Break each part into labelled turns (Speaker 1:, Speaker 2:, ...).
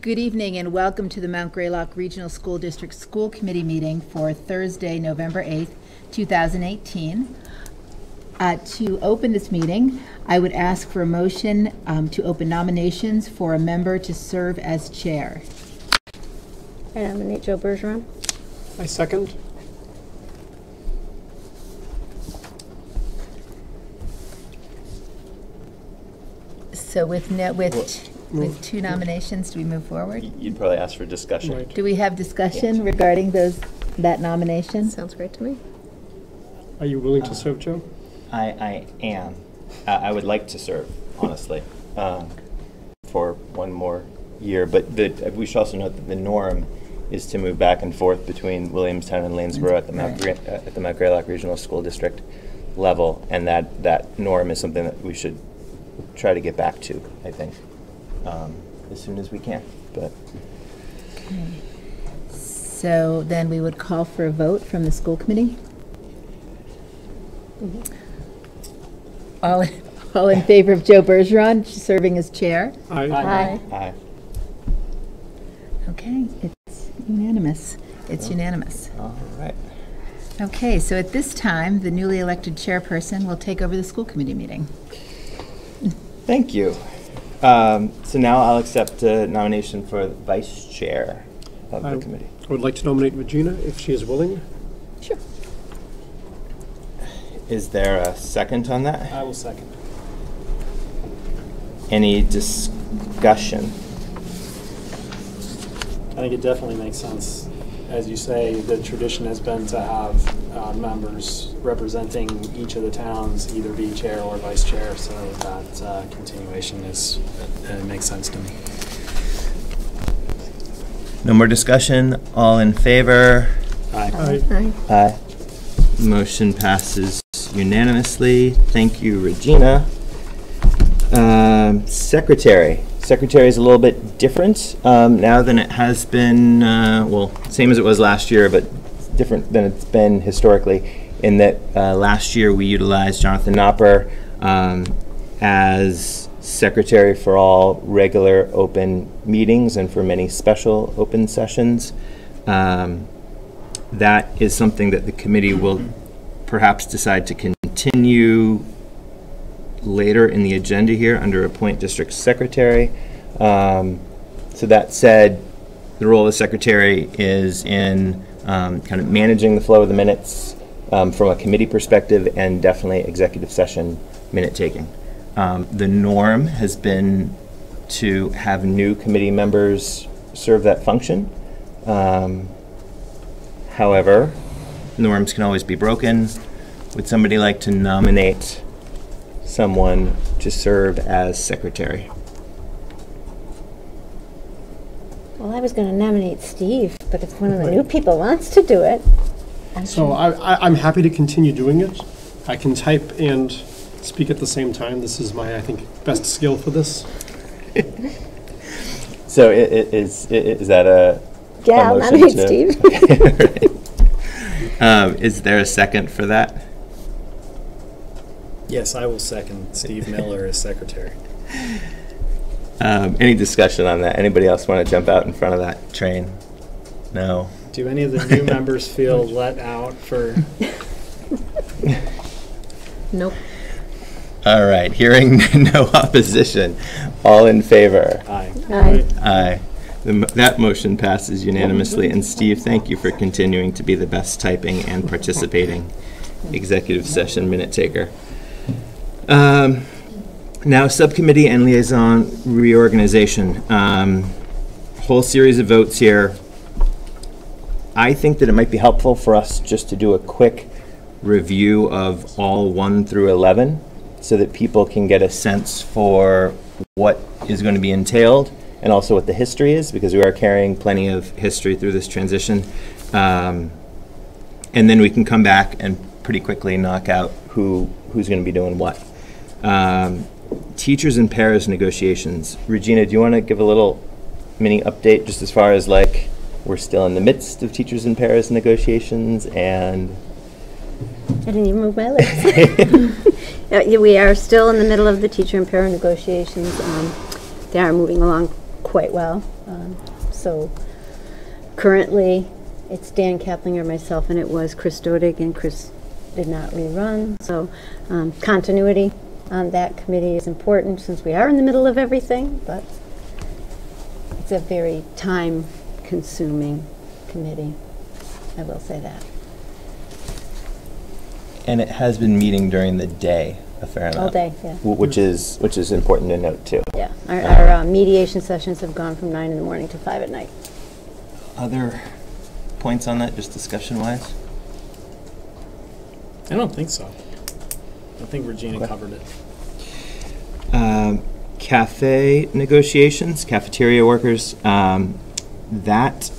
Speaker 1: Good evening and welcome to the Mount Greylock Regional School District School Committee meeting for Thursday, November 8th, 2018. To open this meeting, I would ask for a motion to open nominations for a member to serve as chair.
Speaker 2: I nominate Joe Bergeron.
Speaker 3: I second.
Speaker 1: So with two nominations, do we move forward?
Speaker 4: You'd probably ask for discussion.
Speaker 3: Right.
Speaker 1: Do we have discussion regarding that nomination?
Speaker 2: Sounds great to me.
Speaker 3: Are you willing to serve, Joe?
Speaker 4: I am. I would like to serve, honestly, for one more year. But we should also note that the norm is to move back and forth between Williamstown and Lanesboro at the Mount Greylock Regional School District level, and that norm is something that we should try to get back to, I think, as soon as we can. But
Speaker 1: Okay. So then we would call for a vote from the school committee. All in favor of Joe Bergeron serving as chair?
Speaker 2: Aye.
Speaker 4: aye.
Speaker 1: Okay, it's unanimous. It's unanimous.
Speaker 4: All right.
Speaker 1: Okay, so at this time, the newly elected chairperson will take over the school committee meeting.
Speaker 4: Thank you. So now I'll accept a nomination for the vice chair of the committee.
Speaker 3: I would like to nominate Regina if she is willing.
Speaker 1: Sure.
Speaker 4: Is there a second on that?
Speaker 5: I will second.
Speaker 4: Any discussion?
Speaker 5: I think it definitely makes sense. As you say, the tradition has been to have members representing each of the towns either be chair or vice chair, so that continuation makes sense to me.
Speaker 4: No more discussion. All in favor?
Speaker 5: Aye.
Speaker 3: Aye.
Speaker 4: Aye. Motion passes unanimously. Thank you, Regina. Secretary. Secretary is a little bit different now than it has been, well, same as it was last year, but different than it's been historically, in that last year we utilized Jonathan Knopper as secretary for all regular open meetings and for many special open sessions. That is something that the committee will perhaps decide to continue later in the agenda here under appoint district secretary. So that said, the role of the secretary is in kind of managing the flow of the minutes from a committee perspective, and definitely executive session minute taking. The norm has been to have new committee members serve that function. However, norms can always be broken. Would somebody like to nominate someone to serve as secretary?
Speaker 2: Well, I was going to nominate Steve, but if one of the new people wants to do it.
Speaker 3: So I'm happy to continue doing it. I can type and speak at the same time. This is my, I think, best skill for this.
Speaker 4: So is that a
Speaker 2: Yeah, I'll
Speaker 4: motion
Speaker 2: nominate
Speaker 4: to-
Speaker 2: Steve.
Speaker 4: Okay, right. Is there a second for that?
Speaker 5: Yes, I will second Steve Miller as secretary.
Speaker 4: Any discussion on that? Anybody else want to jump out in front of that train? No?
Speaker 5: Do any of the new members feel let out for?
Speaker 2: Nope.
Speaker 4: All right, hearing no opposition. All in favor?
Speaker 5: Aye.
Speaker 2: Aye.
Speaker 4: Aye. That motion passes unanimously. And Steve, thank you for continuing to be the best typing and participating executive session minute taker. Now, subcommittee and liaison reorganization. Whole series of votes here. I think that it might be helpful for us just to do a quick review of all 1 through 11 so that people can get a sense for what is going to be entailed and also what the history is, because we are carrying plenty of history through this transition. And then we can come back and pretty quickly knock out who's going to be doing what. Teachers and pairs negotiations. Regina, do you want to give a little mini update just as far as like we're still in the midst of teachers and pairs negotiations and...
Speaker 2: I didn't even move my lips. We are still in the middle of the teacher and parent negotiations. They are moving along quite well. So currently, it's Dan Kaplinger, myself, and it was Chris Dodig, and Chris did not rerun. So continuity on that committee is important since we are in the middle of everything, but it's a very time-consuming committee. I will say that.
Speaker 4: And it has been meeting during the day a fair amount.
Speaker 2: All day, yeah.
Speaker 4: Which is important to note too.
Speaker 2: Yeah, our mediation sessions have gone from 9 in the morning to 5 at night.
Speaker 4: Other points on that, just discussion-wise?
Speaker 5: I don't think so. I think Regina covered it.
Speaker 4: Cafe negotiations, cafeteria workers, that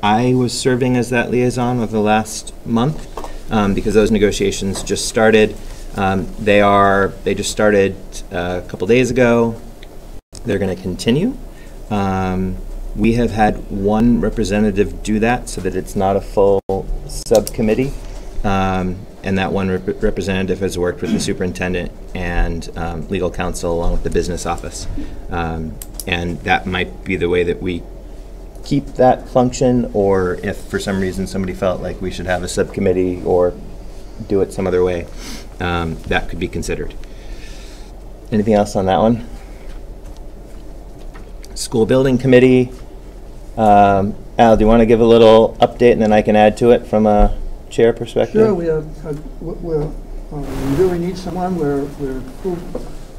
Speaker 4: I was serving as that liaison over the last month because those negotiations just started. They just started a couple days ago. They're going to continue. We have had one representative do that so that it's not a full subcommittee. And that one representative has worked with the superintendent and legal counsel along with the business office. And that might be the way that we keep that function, or if for some reason somebody felt like we should have a subcommittee or do it some other way, that could be considered. Anything else on that one? School building committee. Al, do you want to give a little update and then I can add to it from a chair perspective?
Speaker 6: Sure, we really need someone. We're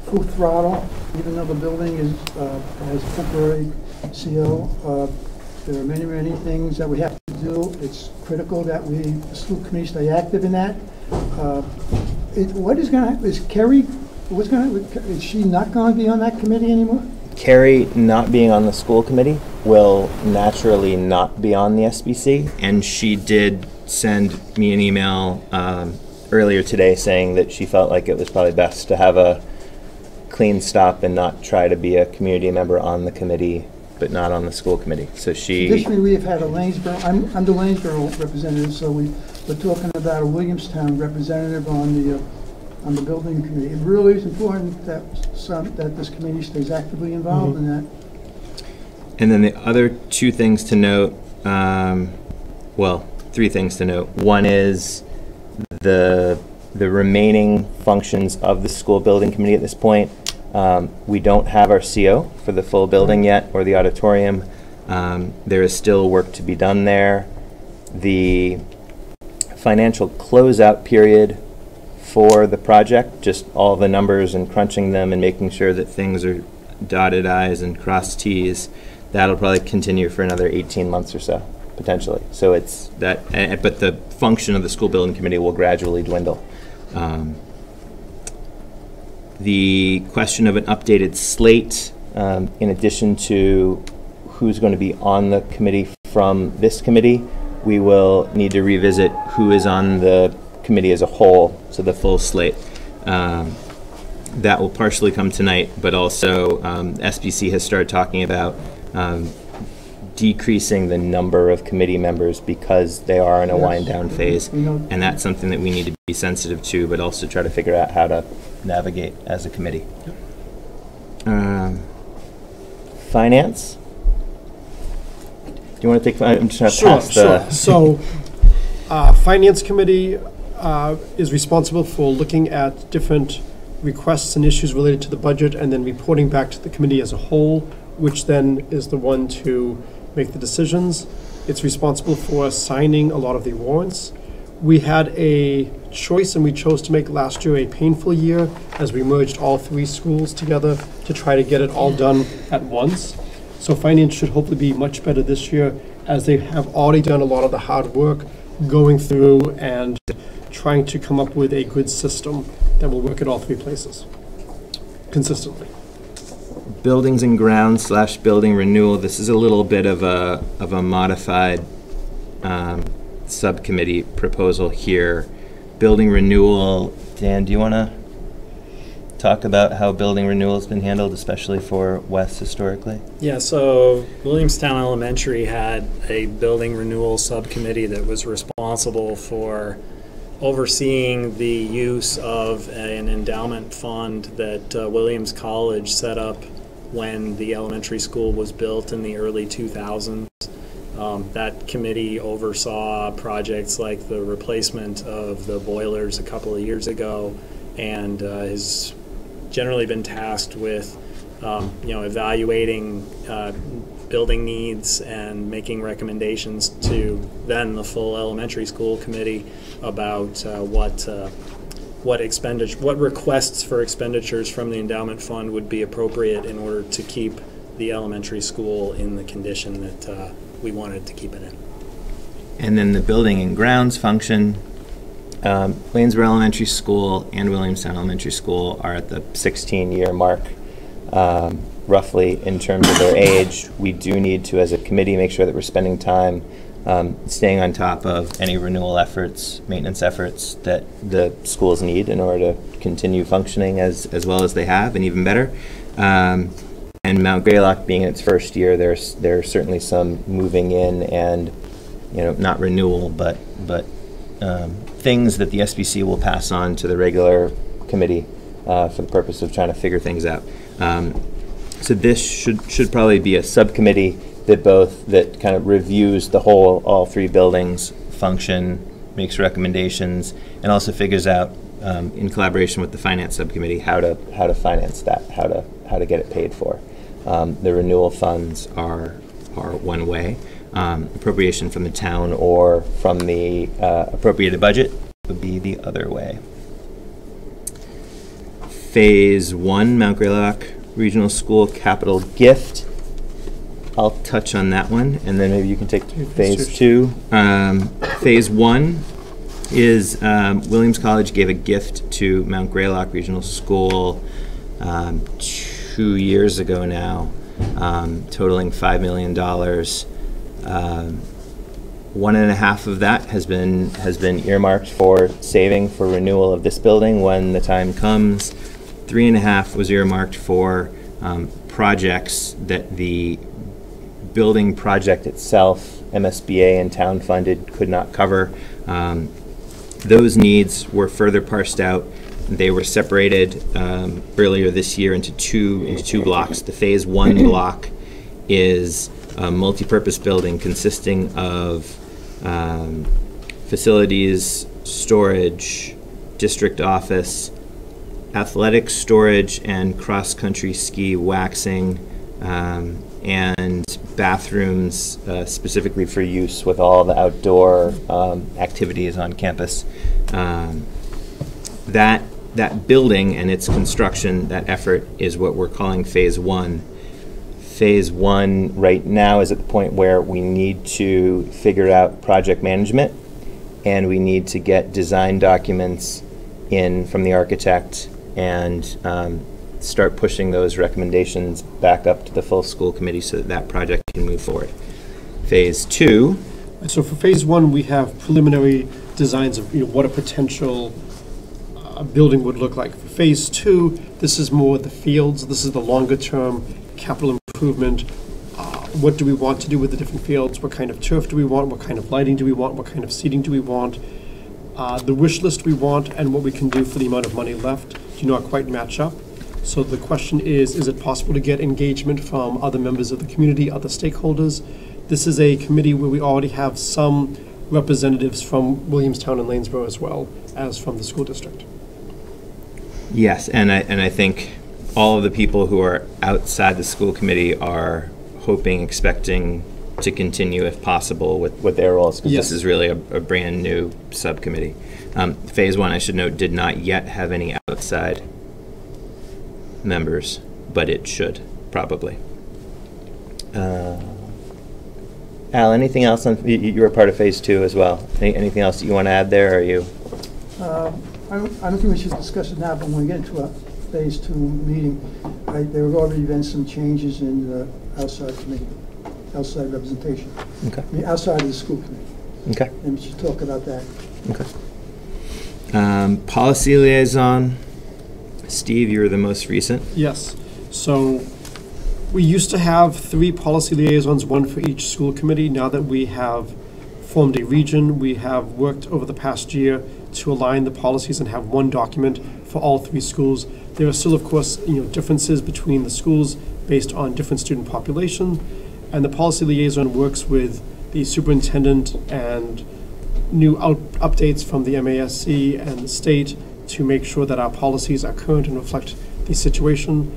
Speaker 6: full throttle, even though the building has temporary CO. There are many things that we have to do. It's critical that the school committee stay active in that. What is going to happen? Is Kerry, is she not going to be on that committee anymore?
Speaker 4: Carrie not being on the school committee will naturally not be on the SBC, and she did send me an email earlier today saying that she felt like it was probably best to have a clean stop and not try to be a community member on the committee but not on the school committee. So she...
Speaker 6: Traditionally, we have had a Lanesboro, I'm the Lanesboro representative, so we're talking about a Williamstown representative on the building committee. It really is important that this committee stays actively involved in that.
Speaker 4: And then the other two things to note, well, three things to note. One is the remaining functions of the school building committee at this point. We don't have our CO for the full building yet, or the auditorium. There is still work to be done there. The financial closeout period for the project, just all the numbers and crunching them and making sure that things are dotted I's and crossed T's, that'll probably continue for another 18 months or so, potentially. So it's that, but the function of the school building committee will gradually dwindle. The question of an updated slate, in addition to who's going to be on the committee from this committee, we will need to revisit who is on the committee as a whole, so the full slate. That will partially come tonight, but also SBC has started talking about decreasing the number of committee members because they are in a wind down phase, and that's something that we need to be sensitive to, but also try to figure out how to navigate as a committee. Finance? Do you want to take? I'm just going to pass the.
Speaker 3: So, Finance Committee is responsible for looking at different requests and issues related to the budget and then reporting back to the committee as a whole, which then is the one to make the decisions. It's responsible for signing a lot of the warrants. We had a choice, and we chose to make last year a painful year as we merged all three schools together to try to get it all done at once. So finance should hopefully be much better this year, as they have already done a lot of the hard work going through and trying to come up with a good system that will work at all three places consistently.
Speaker 4: Buildings and grounds / building renewal. This is a little bit of a modified subcommittee proposal here. Building renewal. Dan, do you want to talk about how building renewal has been handled, especially for West historically?
Speaker 5: Yeah, so Williamstown Elementary had a building renewal subcommittee that was responsible for overseeing the use of an endowment fund that Williams College set up when the elementary school was built in the early 2000s. That committee oversaw projects like the replacement of the boilers a couple of years ago, and has generally been tasked with evaluating building needs and making recommendations to then the full elementary school committee about what requests for expenditures from the endowment fund would be appropriate in order to keep the elementary school in the condition that we wanted to keep it in.
Speaker 4: And then the building and grounds function, Lanesville Elementary School and Williamstown Elementary School are at the 16-year mark, roughly, in terms of their age. We do need to, as a committee, make sure that we're spending time staying on top of any renewal efforts, maintenance efforts that the schools need in order to continue functioning as well as they have, and even better. And Mount Greylock being in its first year, there's certainly some moving in and, not renewal, but things that the SBC will pass on to the regular committee for the purpose of trying to figure things out. So this should probably be a subcommittee that kind of reviews the whole, all three buildings function, makes recommendations, and also figures out in collaboration with the finance subcommittee how to finance that, how to get it paid for. The renewal funds are one way. Appropriation from the town or from the appropriated budget would be the other way. Phase 1, Mount Greylock Regional School capital gift. I'll touch on that one, and then maybe you can take phase 2. Phase 1 is Williams College gave a gift to Mount Greylock Regional School 2 years ago now, totaling $5 million. 1.5 of that has been earmarked for saving for renewal of this building when the time comes. 3.5 was earmarked for projects that the building project itself, MSBA and town funded, could not cover. Those needs were further parsed out. They were separated earlier this year into two blocks. The phase 1 block is a multi-purpose building consisting of facilities, storage, district office, athletic storage, and cross-country ski waxing, and bathrooms specifically for use with all the outdoor activities on campus. That building and its construction, that effort, is what we're calling phase 1. Phase 1 right now is at the point where we need to figure out project management, and we need to get design documents in from the architect and start pushing those recommendations back up to the full school committee so that project can move forward. Phase 2.
Speaker 3: So for phase 1, we have preliminary designs of what a potential building would look like. For phase 2, this is more the fields. This is the longer term capital improvement. What do we want to do with the different fields? What kind of turf do we want? What kind of lighting do we want? What kind of seating do we want? The wish list we want and what we can do for the amount of money left do not quite match up. So the question is it possible to get engagement from other members of the community, other stakeholders? This is a committee where we already have some representatives from Williamstown and Lanesboro as well as from the school district.
Speaker 4: Yes, and I think all of the people who are outside the school committee are hoping, expecting to continue if possible with their roles, because
Speaker 3: yes.
Speaker 4: This is really a brand new subcommittee. Phase 1, I should note, did not yet have any outside members, but it should, probably. Al, anything else on, you were part of phase 2 as well. Anything else that you want to add there, or are you?
Speaker 6: I don't think we should discuss it now, but when we get into a phase 2 meeting, there have already been some changes in the outside committee, outside representation.
Speaker 4: Okay.
Speaker 6: I mean, outside of the school committee.
Speaker 4: Okay.
Speaker 6: And we should talk about that.
Speaker 4: Okay. Policy liaison. Steve, you're the most recent.
Speaker 3: Yes. So we used to have 3 policy liaisons, 1 for each school committee. Now that we have formed a region, we have worked over the past year to align the policies and have 1 document for all 3 schools. There are still, of course, differences between the schools based on different student population, and the policy liaison works with the superintendent and new updates from the MASC and the state to make sure that our policies are current and reflect the situation.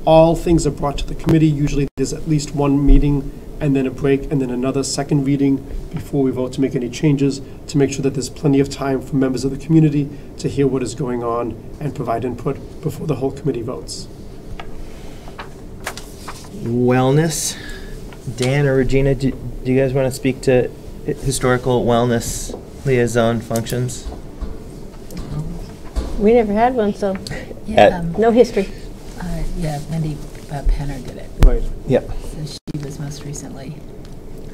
Speaker 3: All things are brought to the committee. Usually there's at least one meeting and then a break and then another second reading before we vote to make any changes, to make sure that there's plenty of time for members of the community to hear what is going on and provide input before the whole committee votes.
Speaker 4: Wellness. Dan or Regina, do you guys want to speak to historical wellness liaison functions?
Speaker 2: We never had one, so
Speaker 1: Yeah,
Speaker 2: no history.
Speaker 1: yeah, Wendy Penner did it.
Speaker 3: Right.
Speaker 4: Yep.
Speaker 1: So she was most recently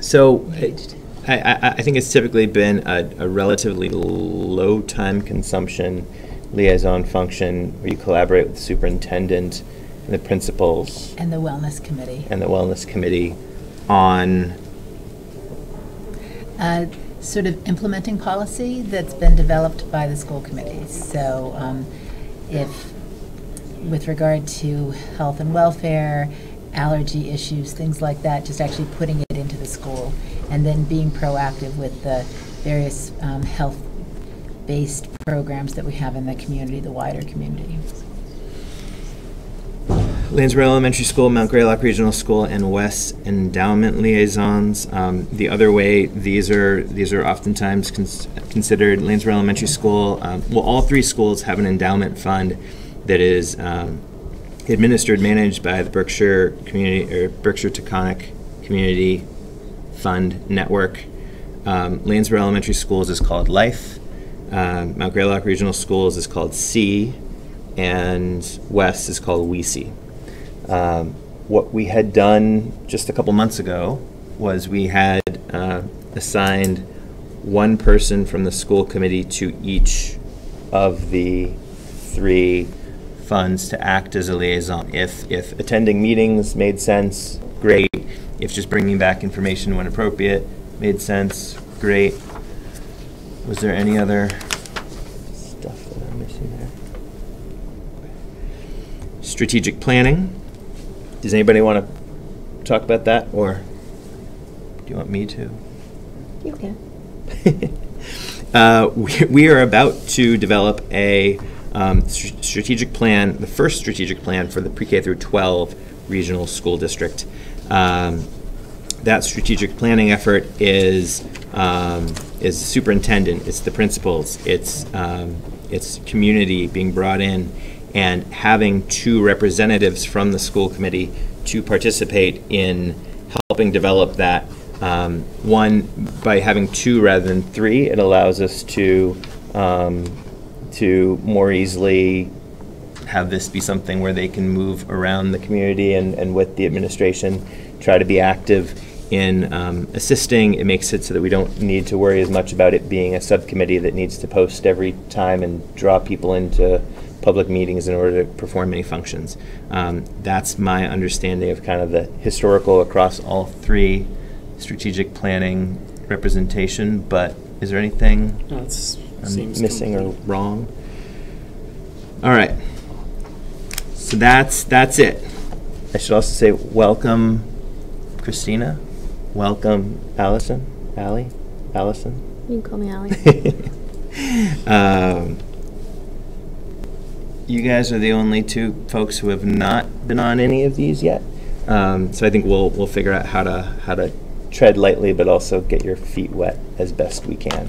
Speaker 4: So
Speaker 1: engaged.
Speaker 4: I think it's typically been a relatively low time consumption liaison function where you collaborate with the superintendent and the principals
Speaker 1: And the Wellness Committee.
Speaker 4: and the wellness committee on
Speaker 1: Sort of implementing policy that's been developed by the school committees. So if, with regard to health and welfare, allergy issues, things like that, just actually putting it into the school and then being proactive with the various health-based programs that we have in the community, the wider community.
Speaker 4: Lanesville Elementary School, Mount Greylock Regional School, and West Endowment Liaisons. The other way, these are oftentimes considered Lanesville Elementary School. Well, all three schools have an endowment fund that is administered, managed by the Berkshire Community or Berkshire Taconic Community Fund Network. Lanesville Elementary Schools is called Life. Mount Greylock Regional Schools is called C, and West is called WESI. What we had done just a couple months ago was we had assigned one person from the school committee to each of the three funds to act as a liaison. If attending meetings made sense, great. If just bringing back information when appropriate made sense, great. Was there any other stuff that I'm missing there? Strategic planning. Does anybody want to talk about that, or do you want me to?
Speaker 2: You can.
Speaker 4: We are about to develop a strategic plan, the first strategic plan for the pre-K through 12 regional school district. That strategic planning effort is superintendent, it's the principals, it's community being brought in, and having two representatives from the school committee to participate in helping develop that. One, by having two rather than three, it allows us to more easily have this be something where they can move around the community and with the administration, try to be active in assisting. It makes it so that we don't need to worry as much about it being a subcommittee that needs to post every time and draw people into public meetings in order to perform any functions. That's my understanding of kind of the historical across all three strategic planning representation, but is there anything I'm missing or wrong? All right, so that's it. I should also say welcome Christina, welcome Allison, Allison.
Speaker 2: You can call me Allie.
Speaker 4: You guys are the only two folks who have not been on any of these yet, so I think we'll figure out how to tread lightly, but also get your feet wet as best we can.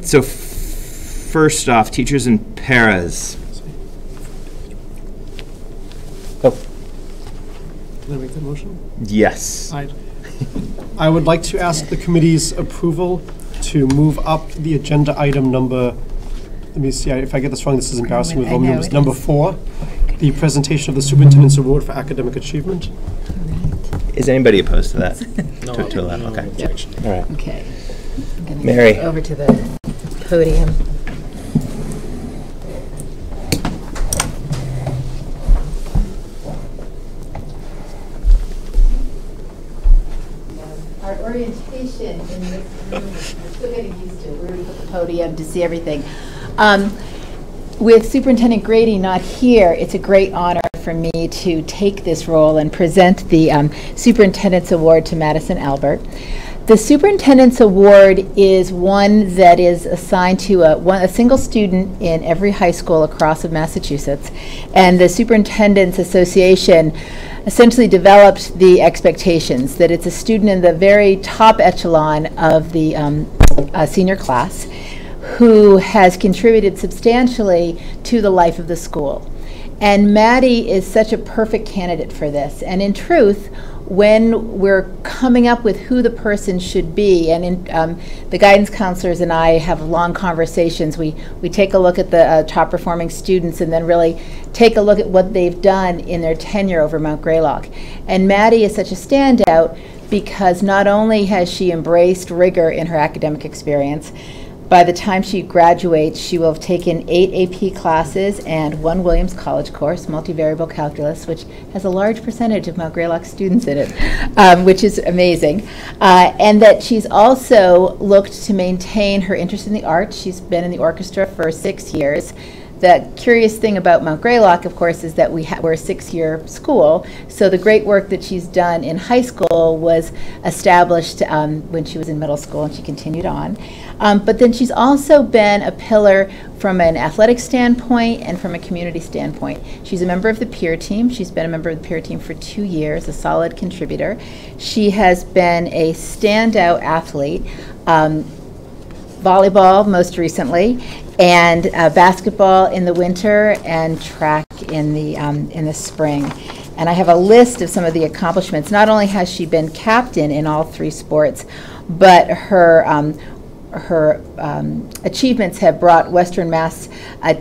Speaker 4: So first off, teachers and paras. Oh,
Speaker 3: Can I make that motion?
Speaker 4: yes.
Speaker 3: I would like to ask the committee's approval to move up the agenda item number, let me see, if I get this wrong, this is embarrassing with Roman numbers, number 4, the presentation of the Superintendents Award for Academic Achievement.
Speaker 4: Is anybody opposed to that?
Speaker 5: No,
Speaker 4: To allow,
Speaker 5: no
Speaker 4: okay.
Speaker 5: objection.
Speaker 4: All right.
Speaker 1: Okay. I'm gonna
Speaker 4: Mary.
Speaker 1: go over to the podium. Our orientation in this room, we're still getting used to it. We're going to put the podium to see everything. With Superintendent Grady not here, it's a great honor for me to take this role and present the Superintendents Award to Madison Albert. The Superintendents Award is one that is assigned to a single student in every high school across of Massachusetts, and the Superintendents Association essentially developed the expectations that it's a student in the very top echelon of the senior class who has contributed substantially to the life of the school. And Maddie is such a perfect candidate for this. And in truth, when we're coming up with who the person should be, and the guidance counselors and I have long conversations, we take a look at the top performing students and then really take a look at what they've done in their tenure over Mount Greylock. And Maddie is such a standout because not only has she embraced rigor in her academic experience, by the time she graduates, she will have taken 8 AP classes and 1 Williams College course, multivariable calculus, which has a large percentage of Mount Greylock students in it, which is amazing. And that she's also looked to maintain her interest in the arts. She's been in the orchestra for 6 years. The curious thing about Mount Greylock, of course, is that we're a 6-year school, so the great work that she's done in high school was established when she was in middle school, and she continued on. But then she's also been a pillar from an athletic standpoint and from a community standpoint. She's a member of the peer team. She's been a member of the peer team for 2 years, a solid contributor. She has been a standout athlete, volleyball most recently, and basketball in the winter and track in the spring. And I have a list of some of the accomplishments. Not only has she been captain in all 3 sports, but her achievements have brought Western Mass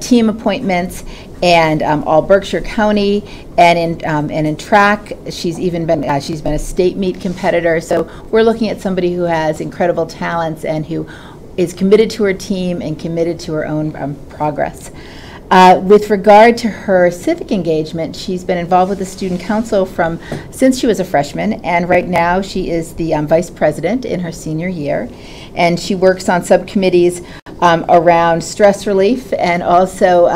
Speaker 1: team appointments and all Berkshire County, and in track she's even been she's been a state meet competitor. So we're looking at somebody who has incredible talents and who is committed to her team and committed to her own progress. With regard to her civic engagement, she's been involved with the student council since she was a freshman, and right now she is the vice president in her senior year, and she works on subcommittees around stress relief and also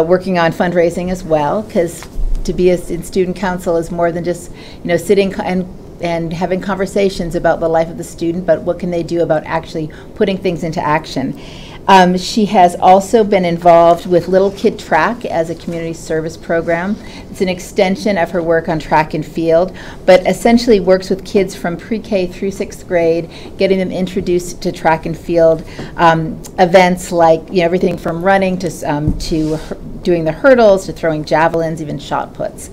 Speaker 1: working on fundraising as well, because to be in student council is more than just sitting and having conversations about the life of the student, but what can they do about actually putting things into action. She has also been involved with Little Kid Track as a community service program. It's an extension of her work on track and field, but essentially works with kids from pre-K through 6th grade, getting them introduced to track and field events like everything from running to doing the hurdles, to throwing javelins, even shot puts.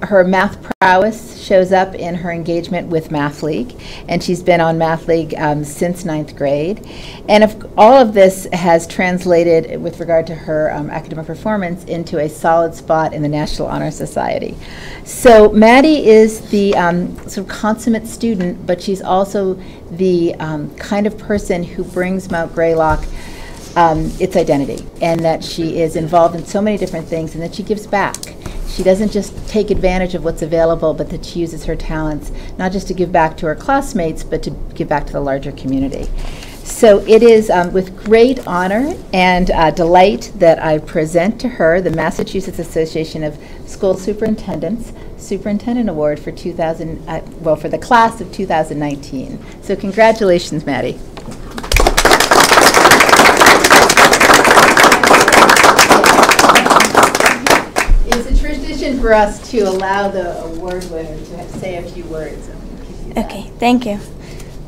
Speaker 1: Her math prowess shows up in her engagement with Math League, and she's been on Math League since 9th grade. And all of this has translated, with regard to her academic performance, into a solid spot in the National Honor Society. So Maddie is the sort of consummate student, but she's also the kind of person who brings Mount Greylock its identity, and that she is involved in so many different things, and that she gives back. She doesn't just take advantage of what's available, but that she uses her talents not just to give back to her classmates, but to give back to the larger community. So it is with great honor and delight that I present to her the Massachusetts Association of School Superintendents Superintendent Award for for the class of 2019. So congratulations, Maddie. For us to allow the award winner to say a few words.
Speaker 7: Okay, thank you.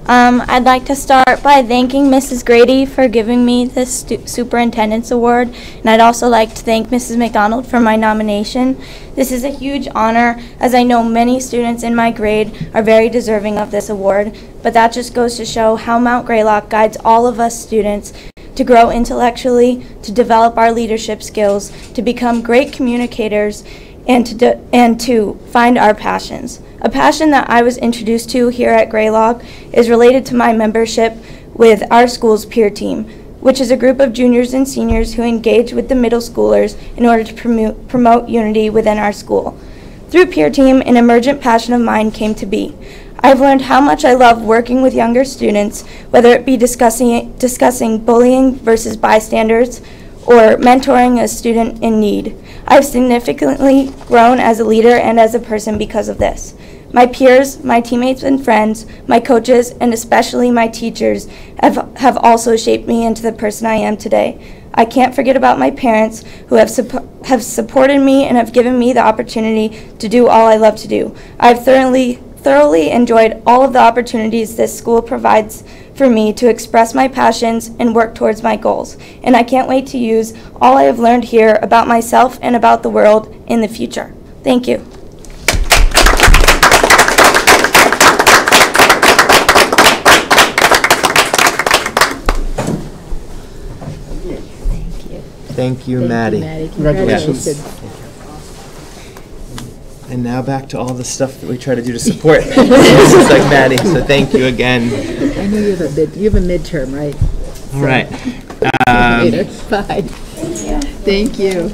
Speaker 7: I'd like to start by thanking Mrs. Grady for giving me this Superintendent's Award, and I'd also like to thank Mrs. McDonald for my nomination. This is a huge honor, as I know many students in my grade are very deserving of this award, but that just goes to show how Mount Greylock guides all of us students to grow intellectually, to develop our leadership skills, to become great communicators, and to find our passions. A passion that I was introduced to here at Greylock is related to my membership with our school's peer team, which is a group of juniors and seniors who engage with the middle schoolers in order to promote unity within our school. Through peer team, an emergent passion of mine came to be. I've learned how much I love working with younger students, whether it be discussing bullying versus bystanders or mentoring a student in need. I've significantly grown as a leader and as a person because of this. My peers, my teammates and friends, my coaches, and especially my teachers have also shaped me into the person I am today. I can't forget about my parents who have supported me and have given me the opportunity to do all I love to do. I've thoroughly enjoyed all of the opportunities this school provides for me to express my passions and work towards my goals. And I can't wait to use all I have learned here about myself and about the world in the future. Thank you.
Speaker 4: Thank you, Maddie.
Speaker 3: Congratulations.
Speaker 4: And now back to all the stuff that we try to do to support. This is like Maddie, so thank you again.
Speaker 1: I know you have a midterm, right?
Speaker 4: All right.
Speaker 1: Later. Bye. Thank you.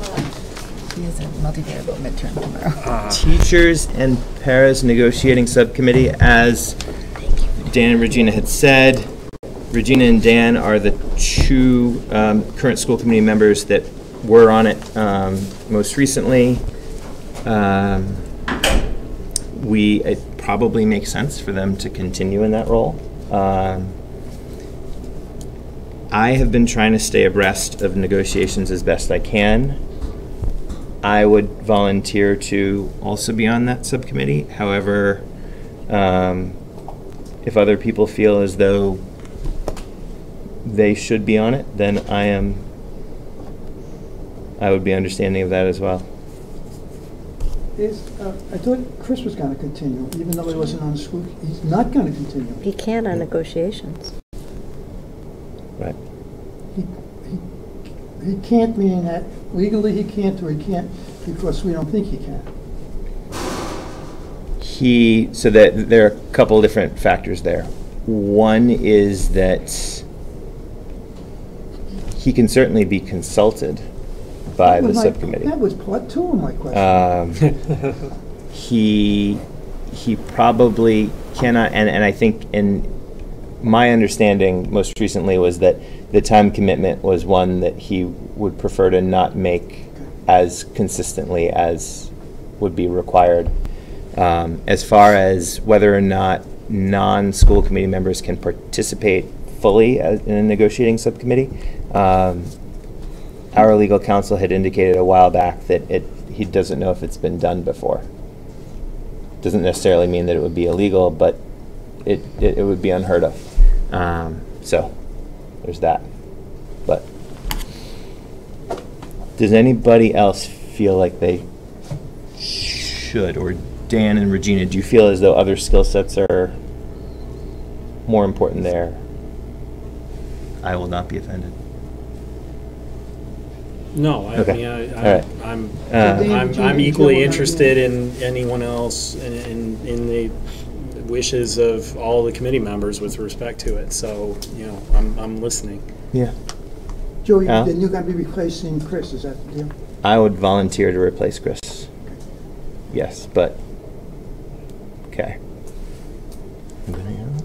Speaker 1: He has a multivariable midterm tomorrow.
Speaker 4: Teachers and Paras Negotiating Subcommittee, as Dan and Regina had said, Regina and Dan are the two current school committee members that were on it most recently. It probably makes sense for them to continue in that role. I have been trying to stay abreast of negotiations as best I can. I would volunteer to also be on that subcommittee. However, if other people feel as though they should be on it, then I would be understanding of that as well.
Speaker 6: I thought Chris was going to continue, even though he wasn't on the school. He's not going to continue.
Speaker 2: He can on negotiations.
Speaker 4: Right.
Speaker 6: He can't, meaning that legally he can't, or he can't because we don't think he can.
Speaker 4: So that there are a couple of different factors there. One is that he can certainly be consulted by the subcommittee.
Speaker 6: That was part two of my question.
Speaker 4: He probably cannot, and I think in my understanding most recently was that the time commitment was one that he would prefer to not make as consistently as would be required. As far as whether or not non-school committee members can participate fully in a negotiating subcommittee, our legal counsel had indicated a while back that he doesn't know if it's been done before. Doesn't necessarily mean that it would be illegal, but it would be unheard of. So there's that. But does anybody else feel like they should, or Dan and Regina, do you feel as though other skill sets are more important there? I will not be offended.
Speaker 5: No, I
Speaker 4: Okay.
Speaker 5: mean,
Speaker 4: Right.
Speaker 5: I'm equally interested in anyone else in the wishes of all the committee members with respect to it. So, I'm listening.
Speaker 4: Yeah.
Speaker 6: Joey,
Speaker 4: Al?
Speaker 6: then you're going to be replacing Chris, is that the deal?
Speaker 4: I would volunteer to replace Chris. Yes, but okay. Anybody else?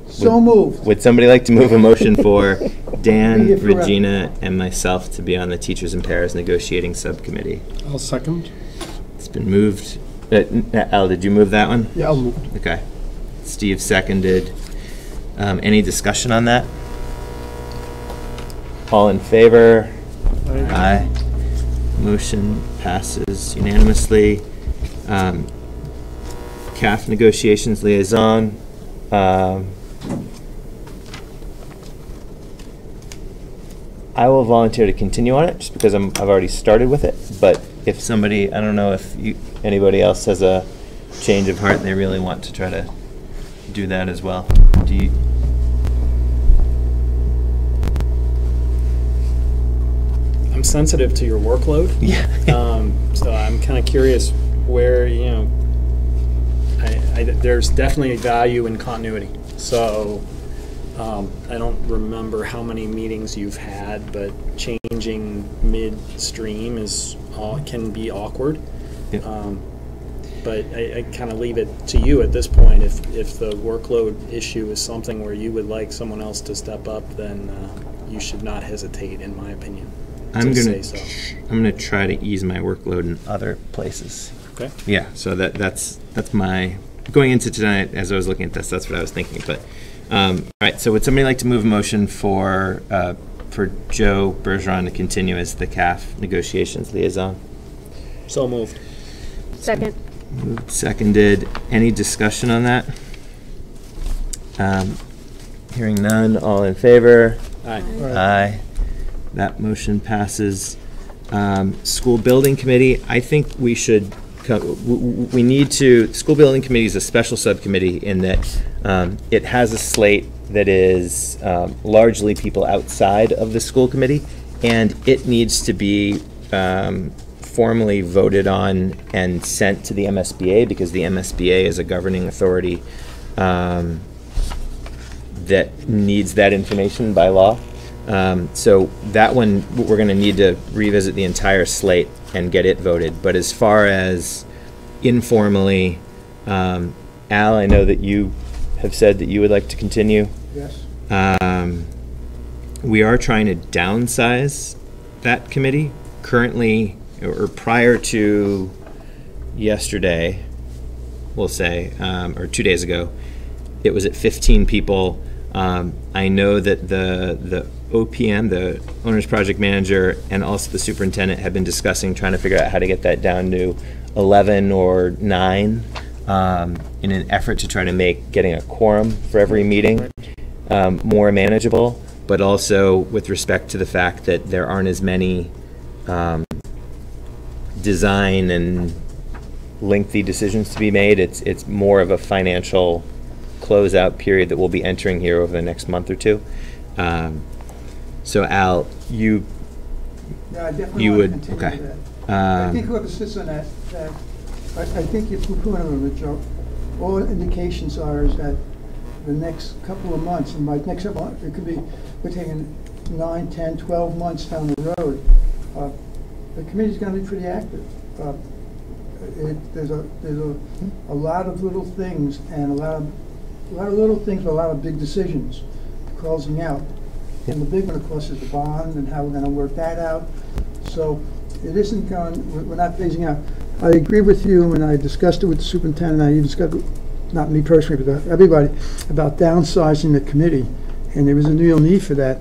Speaker 6: So moved.
Speaker 4: Would somebody like to move a motion for Dan,
Speaker 6: Be it forever.
Speaker 4: Regina, and myself to be on the Teachers and Paras Negotiating Subcommittee?
Speaker 3: I'll second.
Speaker 4: It's been moved. Al, did you move that one?
Speaker 3: Yeah, I'll move.
Speaker 4: Okay. Steve seconded. Any discussion on that? All in favor? Aye. Motion passes unanimously. CAF Negotiations Liaison. I will volunteer to continue on it just because I've already started with it. But if somebody, I don't know if anybody else has a change of heart and they really want to try to do that as well. Do you?
Speaker 5: I'm sensitive to your workload.
Speaker 4: Yeah.
Speaker 5: So I'm kind of curious where, there's definitely value in continuity. So I don't remember how many meetings you've had, but changing midstream can be awkward.
Speaker 4: Yeah.
Speaker 5: But I kind of leave it to you at this point. If the workload issue is something where you would like someone else to step up, then you should not hesitate, in my opinion,
Speaker 4: I'm
Speaker 5: say so.
Speaker 4: I'm gonna try to ease my workload in other places.
Speaker 5: Okay.
Speaker 4: Yeah, so that's my, going into tonight, as I was looking at this, that's what I was thinking. But all right, so would somebody like to move a motion for Joe Bergeron to continue as the CAF negotiations liaison?
Speaker 5: So moved.
Speaker 2: Second.
Speaker 4: Moved, seconded. Any discussion on that? Hearing none, all in favor?
Speaker 5: Aye.
Speaker 4: Aye. That motion passes. School Building Committee, I think we should, we need to, School Building Committee is a special subcommittee in that it has a slate that is largely people outside of the school committee, and it needs to be formally voted on and sent to the MSBA, because the MSBA is a governing authority that needs that information by law. So that one, we're going to need to revisit the entire slate and get it voted. But as far as informally, Al, I know that you have said that you would like to continue.
Speaker 6: Yes.
Speaker 4: We are trying to downsize that committee. Currently, or prior to yesterday, we'll say, or 2 days ago, it was at 15 people. I know that the OPM, the Owner's Project Manager, and also the Superintendent have been discussing trying to figure out how to get that down to 11 or 9 in an effort to try to make getting a quorum for every meeting more manageable, but also with respect to the fact that there aren't as many design and lengthy decisions to be made. It's more of a financial closeout period that we'll be entering here over the next month or two. So Al,
Speaker 6: Yeah, I definitely
Speaker 4: you
Speaker 6: want
Speaker 4: would,
Speaker 6: to continue
Speaker 4: okay.
Speaker 6: that. I think whoever sits on that I think if we put on the job, all indications are is that the next couple of months, and by next couple of months, it could be, we're taking 9, 10, 12 months down the road. The committee's going to be pretty active. There's a lot of little things, and a lot of little things, but a lot of big decisions closing out. And the big one, of course, is the bond and how we're going to work that out. So it isn't going, we're not phasing out. I agree with you, and I discussed it with the superintendent. I even discussed, not me personally, but everybody, about downsizing the committee. And there was a real need for that.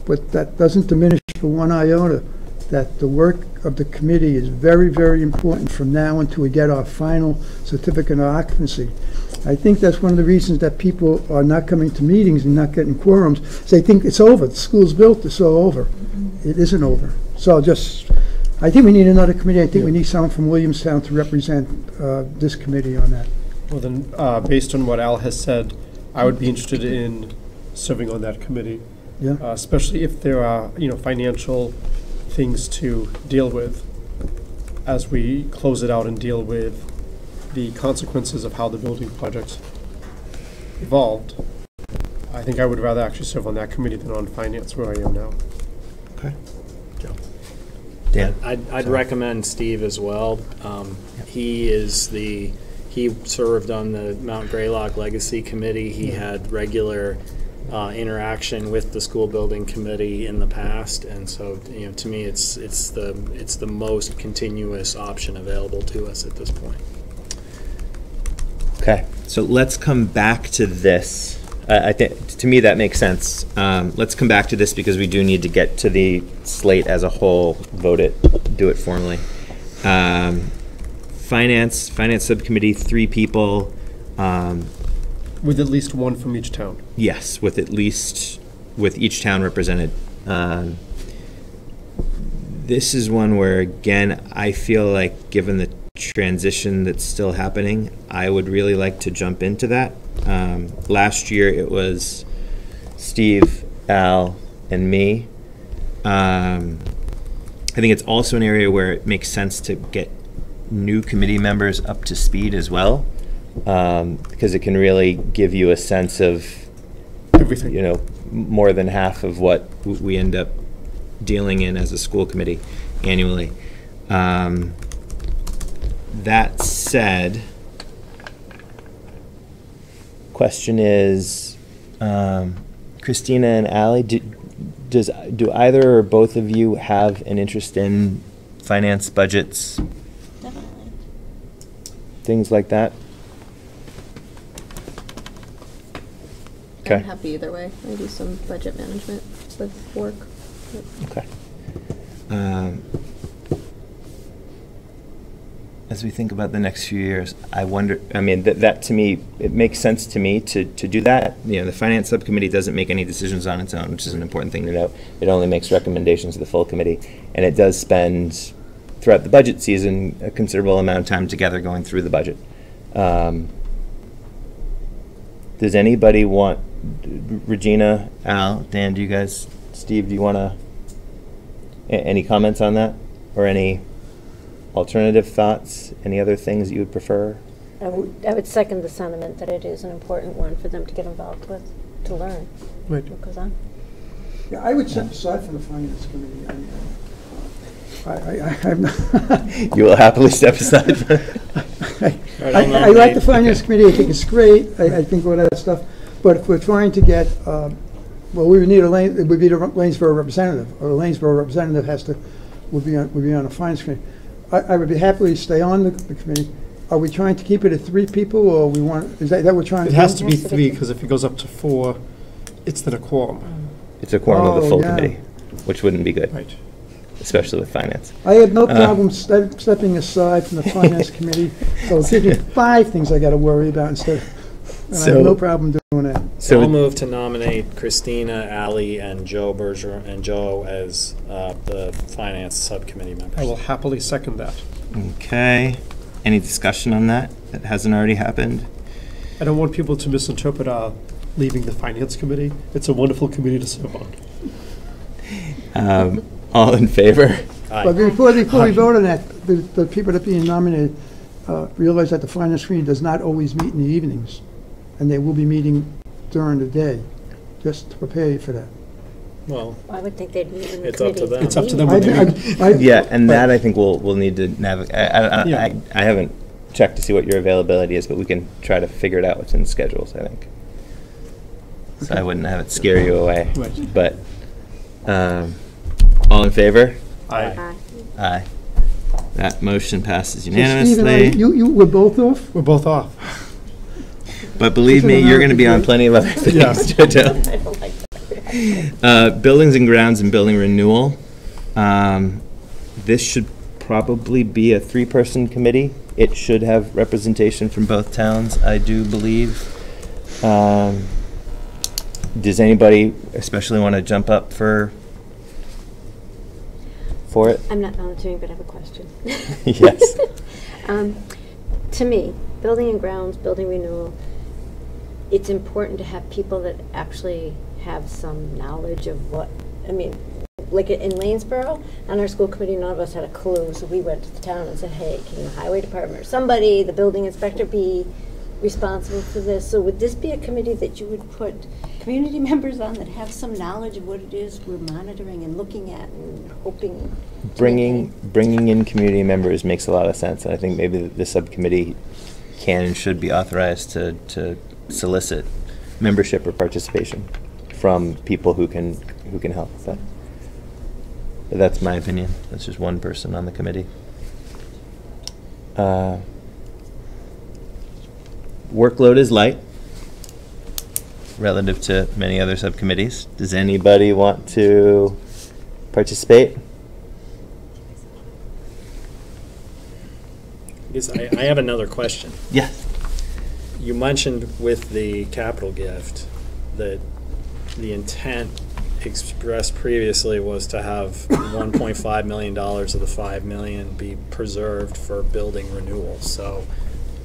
Speaker 6: But that doesn't diminish for one iota that the work of the committee is very, very important from now until we get our final certificate of occupancy. I think that's one of the reasons that people are not coming to meetings and not getting quorums. They think it's over. The school's built, it's all over. It isn't over. So I think we need another committee. I think we need someone from Williamstown to represent this committee on that.
Speaker 3: Well then, based on what Al has said, I would be interested in serving on that committee.
Speaker 6: Yeah.
Speaker 3: Especially if there are, financial things to deal with as we close it out and deal with the consequences of how the building project evolved. I think I would rather actually serve on that committee than on finance, where I am now.
Speaker 4: Okay. Joe. Dan.
Speaker 5: I'd recommend Steve as well. He served on the Mount Greylock Legacy Committee. He had regular interaction with the school building committee in the past, and so to me it's the most continuous option available to us at this point.
Speaker 4: Okay, so let's come back to this. I think, to me, that makes sense. Let's come back to this because we do need to get to the slate as a whole, vote it, do it formally. Finance subcommittee, 3 people.
Speaker 3: With at least one from each town.
Speaker 4: Yes, with each town represented. This is one where, again, I feel like given the transition that's still happening, I would really like to jump into that. Last year it was Steve, Al, and me. I think it's also an area where it makes sense to get new committee members up to speed as well, because it can really give you a sense of everything, more than half of what we end up dealing in as a school committee annually. That said, question is, Christina and Ally, do either or both of you have an interest in finance, budgets,
Speaker 7: Definitely.
Speaker 4: things like that?
Speaker 8: I'm
Speaker 4: Okay.
Speaker 8: happy either way. I do some budget management with work.
Speaker 4: Okay. As we think about the next few years, I wonder, I mean, that to me, it makes sense to me to do that. You know, the finance subcommittee doesn't make any decisions on its own, which is an important thing to note. It only makes recommendations to the full committee, and it does spend, throughout the budget season, a considerable amount of time together going through the budget. Does anybody want, Regina, Al, Dan, do you guys, Steve, do you want to, any comments on that? Or any alternative thoughts? Any other things that you would prefer?
Speaker 2: I would second the sentiment that it is an important one for them to get involved with, to learn
Speaker 3: Right.
Speaker 2: what goes on.
Speaker 6: Yeah, I would set aside from the finance committee. I'm not
Speaker 4: You will happily step aside.
Speaker 6: I like the finance committee. I think it's great. I think all that stuff. But if we're trying to get, well, we would need it would be the Lanesboro representative, or the Lanesboro representative would be on the finance committee. I would be happy to stay on the committee. Are we trying to keep it at 3 people, or is that we're trying to
Speaker 3: It
Speaker 6: do?
Speaker 3: has to be 3, because if it goes up to 4, it's then a quorum.
Speaker 4: It's a quorum of the full
Speaker 6: yeah.
Speaker 4: committee, which wouldn't be good,
Speaker 3: Right.
Speaker 4: especially with finance.
Speaker 6: I have no problem stepping aside from the finance committee. So give me 5 things I got to worry about instead. And I have no problem doing that.
Speaker 5: So I'll
Speaker 4: So,
Speaker 5: move to nominate Christina, Ally, and Joe Berger, and Joe as the finance subcommittee members.
Speaker 3: I will happily second that.
Speaker 4: okay, any discussion on that hasn't already happened?
Speaker 3: I don't want people to misinterpret our leaving the finance committee. It's a wonderful committee to serve on.
Speaker 4: All in favor?
Speaker 6: But before we vote on that, the people that are being nominated realize that the finance committee does not always meet in the evenings, and they will be meeting during the day, just to prepare you for that.
Speaker 5: Well,
Speaker 2: I would think they'd meet in the
Speaker 5: It's up to
Speaker 2: committee.
Speaker 5: them.
Speaker 3: It's up to them what they do.
Speaker 4: Yeah, and that I think we'll need to navigate.
Speaker 3: Yeah.
Speaker 4: I haven't checked to see what your availability is, but we can try to figure it out within the schedules, I think. So I wouldn't have it scare you away.
Speaker 3: Right.
Speaker 4: But, all in favor?
Speaker 3: Aye.
Speaker 4: Aye. That motion passes
Speaker 6: So Steve and I,
Speaker 4: unanimously.
Speaker 6: you were both off?
Speaker 3: We're both off.
Speaker 4: But believe me, you're going to be on plenty of other
Speaker 3: Yeah.
Speaker 4: things to do.
Speaker 2: I don't like that.
Speaker 4: Buildings and grounds and building renewal. This should probably be a 3-person committee. It should have representation from both towns, I do believe. Does anybody especially want to jump up for it?
Speaker 2: I'm not volunteering, but I have a question.
Speaker 4: Yes.
Speaker 2: To me, building and grounds, building renewal, it's important to have people that actually have some knowledge of what, I mean, like in Lanesboro, on our school committee, none of us had a clue, so we went to the town and said, hey, can the highway department or somebody, the building inspector, be responsible for this? So would this be a committee that you would put community members on that have some knowledge of what it is we're monitoring and looking at and hoping to
Speaker 4: Bringing
Speaker 2: maintain?
Speaker 4: in community members makes a lot of sense. And I think maybe the subcommittee can and should be authorized to solicit membership or participation from people who can help with that. But that's my opinion. That's just one person on the committee. Workload is light relative to many other subcommittees. Does anybody want to participate?
Speaker 5: I have another question.
Speaker 4: Yes.
Speaker 5: You mentioned with the capital gift that the intent expressed previously was to have $1.5 million of the $5 million be preserved for building renewal. So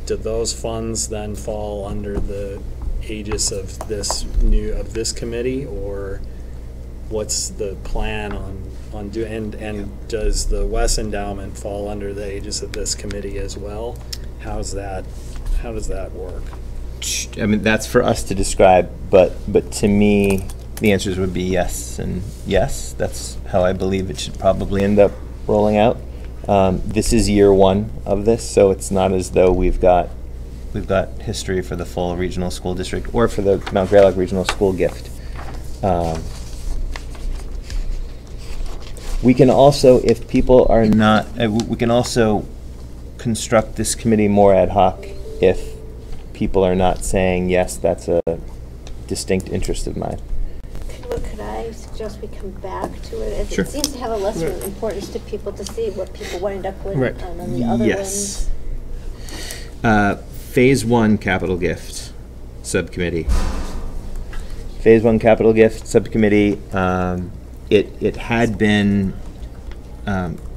Speaker 5: do those funds then fall under the aegis of this committee, or what's the plan on doing, and does the West Endowment fall under the aegis of this committee as well? How does that work?
Speaker 4: I mean, that's for us to describe, but to me, the answers would be yes and yes. That's how I believe it should probably end up rolling out. This is year one of this, so it's not as though we've got history for the full regional school district or for the Mount Greylock Regional School gift. We can also, if people are not, we can also construct this committee more ad hoc if people are not saying, yes, that's a distinct interest of mine.
Speaker 2: Could I suggest we come back to it? As
Speaker 4: Sure.
Speaker 2: It seems to have a lesser importance to people to see what people wind up with on the other
Speaker 4: Yes.
Speaker 2: ones.
Speaker 4: Phase 1 capital gift subcommittee. Phase 1 capital gift subcommittee, it had been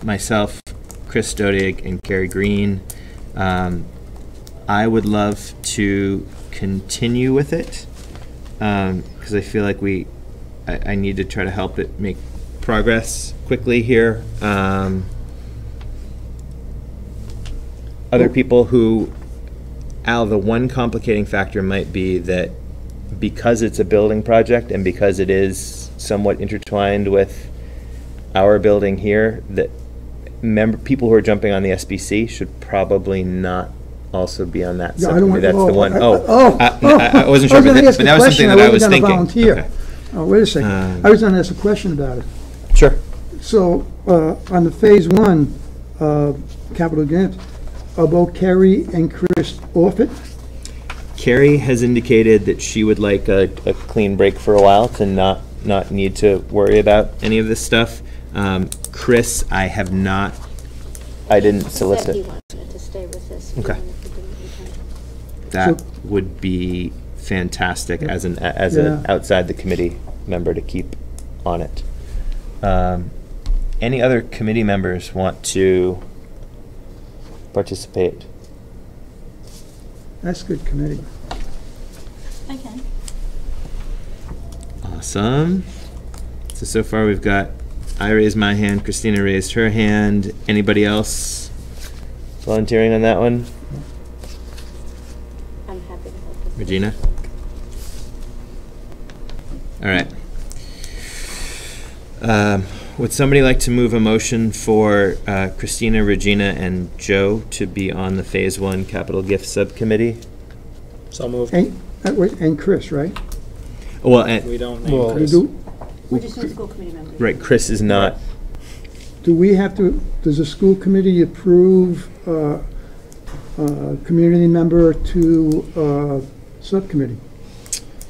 Speaker 4: myself, Chris Stodig, and Carrie Green. I would love to continue with it because I feel like I need to try to help it make progress quickly here. Other people who, Al, the one complicating factor might be that because it's a building project and because it is somewhat intertwined with our building here, that people who are jumping on the SBC should probably not also be on that subcommittee. That's the one. I wasn't sure, but that was something that I was thinking.
Speaker 6: Okay. Oh, wait a second. I was going to ask a question about it.
Speaker 4: Sure.
Speaker 6: So, on the Phase 1 capital gift, about Carrie and Chris off it?
Speaker 4: Carrie has indicated that she would like a clean break for a while to not need to worry about any of this stuff. Chris, I didn't solicit.
Speaker 2: He wanted to stay with us.
Speaker 4: Okay. That would be fantastic as an outside the committee member to keep on it. Any other committee members want to participate?
Speaker 6: That's good committee.
Speaker 7: I can.
Speaker 4: Awesome. So far we've got, I raised my hand, Christina raised her hand. Anybody else volunteering on that one?
Speaker 2: I'm happy to help with
Speaker 4: Regina? All right. Would somebody like to move a motion for Christina, Regina, and Joe to be on the Phase 1 Capital Gift Subcommittee?
Speaker 5: So moved.
Speaker 6: And Chris, right?
Speaker 4: Well, and,
Speaker 5: We don't name Chris.
Speaker 2: We're just new school committee members.
Speaker 4: right, Chris is not.
Speaker 6: Do we have to, does the school committee approve a community member to subcommittee?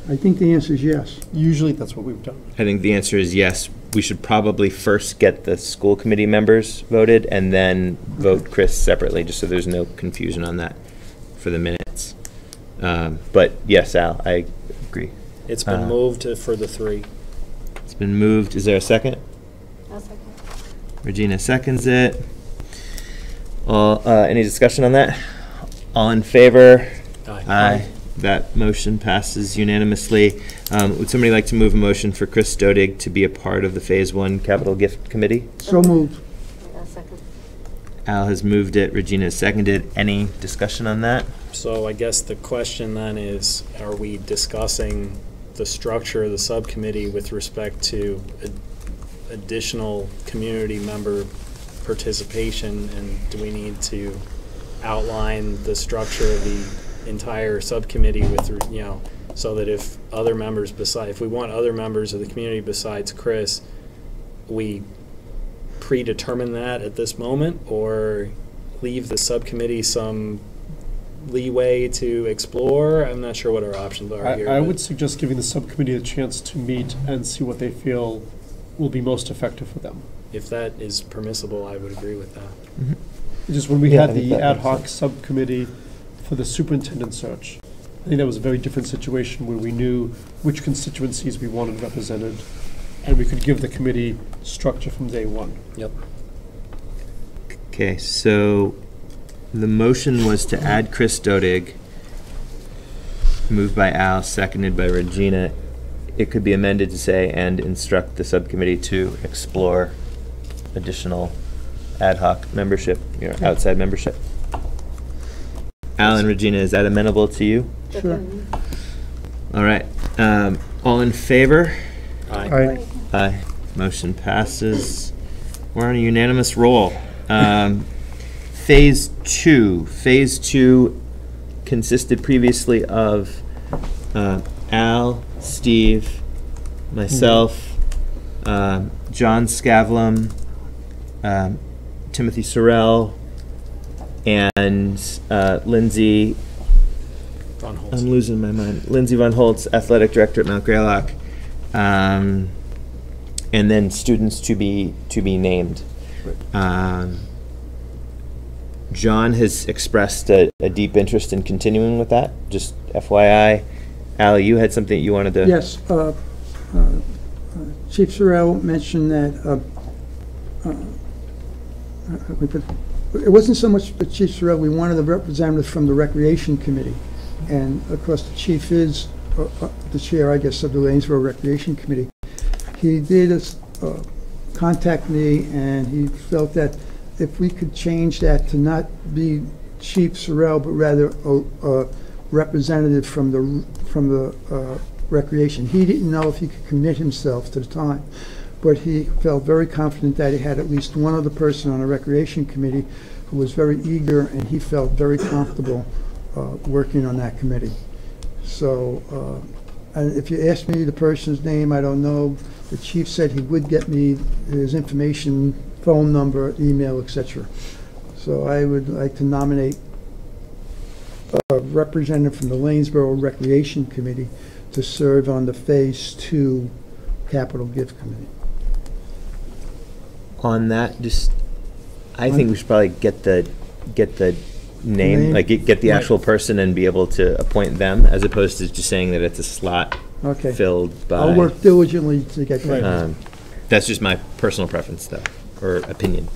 Speaker 6: I think the answer is yes.
Speaker 3: Usually that's what we've done.
Speaker 4: I think the answer is yes. We should probably first get the school committee members voted and then vote Chris separately, just so there's no confusion on that for the minutes. But yes, Al, I agree.
Speaker 5: It's been moved for the 3.
Speaker 4: It's been moved. Is there a second?
Speaker 2: I'll second.
Speaker 4: Regina seconds it. Any discussion on that? All in favor? Aye. That motion passes unanimously. Would somebody like to move a motion for Chris Stodig to be a part of the Phase 1 Capital Gift Committee?
Speaker 6: So moved.
Speaker 2: I'll second.
Speaker 4: Al has moved it. Regina has seconded. Any discussion on that?
Speaker 5: So I guess the question then is, are we discussing the structure of the subcommittee with respect to additional community member participation, and do we need to outline the structure of the entire subcommittee with, so that if other members if we want other members of the community besides Chris, we predetermine that at this moment, or leave the subcommittee some leeway to explore? I'm not sure what our options are here.
Speaker 3: I would suggest giving the subcommittee a chance to meet and see what they feel will be most effective for them.
Speaker 5: If that is permissible, I would agree with that.
Speaker 3: Just when we
Speaker 4: Yeah, I
Speaker 3: had
Speaker 4: think
Speaker 3: the
Speaker 4: that
Speaker 3: ad
Speaker 4: makes
Speaker 3: hoc
Speaker 4: sense.
Speaker 3: subcommittee for the superintendent search, I think that was a very different situation where we knew which constituencies we wanted represented, and we could give the committee structure from day one.
Speaker 5: Yep.
Speaker 4: Okay, so the motion was to add Chris Stodig, moved by Al, seconded by Regina. It could be amended to say, and instruct the subcommittee to explore additional ad hoc membership, outside membership. Al and Regina, is that amenable to you?
Speaker 6: Sure.
Speaker 4: All right. All in favor?
Speaker 5: Aye.
Speaker 6: All right.
Speaker 4: Aye. Motion passes. We're on a unanimous roll. Phase 2. Phase 2 consisted previously of Al, Steve, myself, John Scavlem, Timothy Sorrell, and Lindsay.
Speaker 5: Von Holtz.
Speaker 4: I'm losing my mind. Lindsay Von Holtz, athletic director at Mount Greylock, and then students to be named. John has expressed a deep interest in continuing with that. Just FYI, Al, you had something you wanted to.
Speaker 6: Yes, Chief Sorrell mentioned that it wasn't so much the Chief Sorrell. We wanted a representative from the Recreation Committee. And of course, the chief is the chair, I guess, of the Lanesville Recreation Committee. He did contact me, and he felt that if we could change that to not be Chief Sorrell, but rather a representative from the Recreation. He didn't know if he could commit himself to the time, but he felt very confident that he had at least one other person on the Recreation Committee who was very eager, and he felt very comfortable working on that committee. So, and if you ask me the person's name, I don't know. The chief said he would get me his information, phone number, email, etc. So I would like to nominate a representative from the Lanesboro Recreation Committee to serve on the Phase 2 Capital Gift Committee.
Speaker 4: On that, I think we should probably get the name, like get the actual person and be able to appoint them, as opposed to just saying that it's a slot filled by.
Speaker 6: I'll work diligently to get that.
Speaker 4: That's just my personal preference, though, or opinion.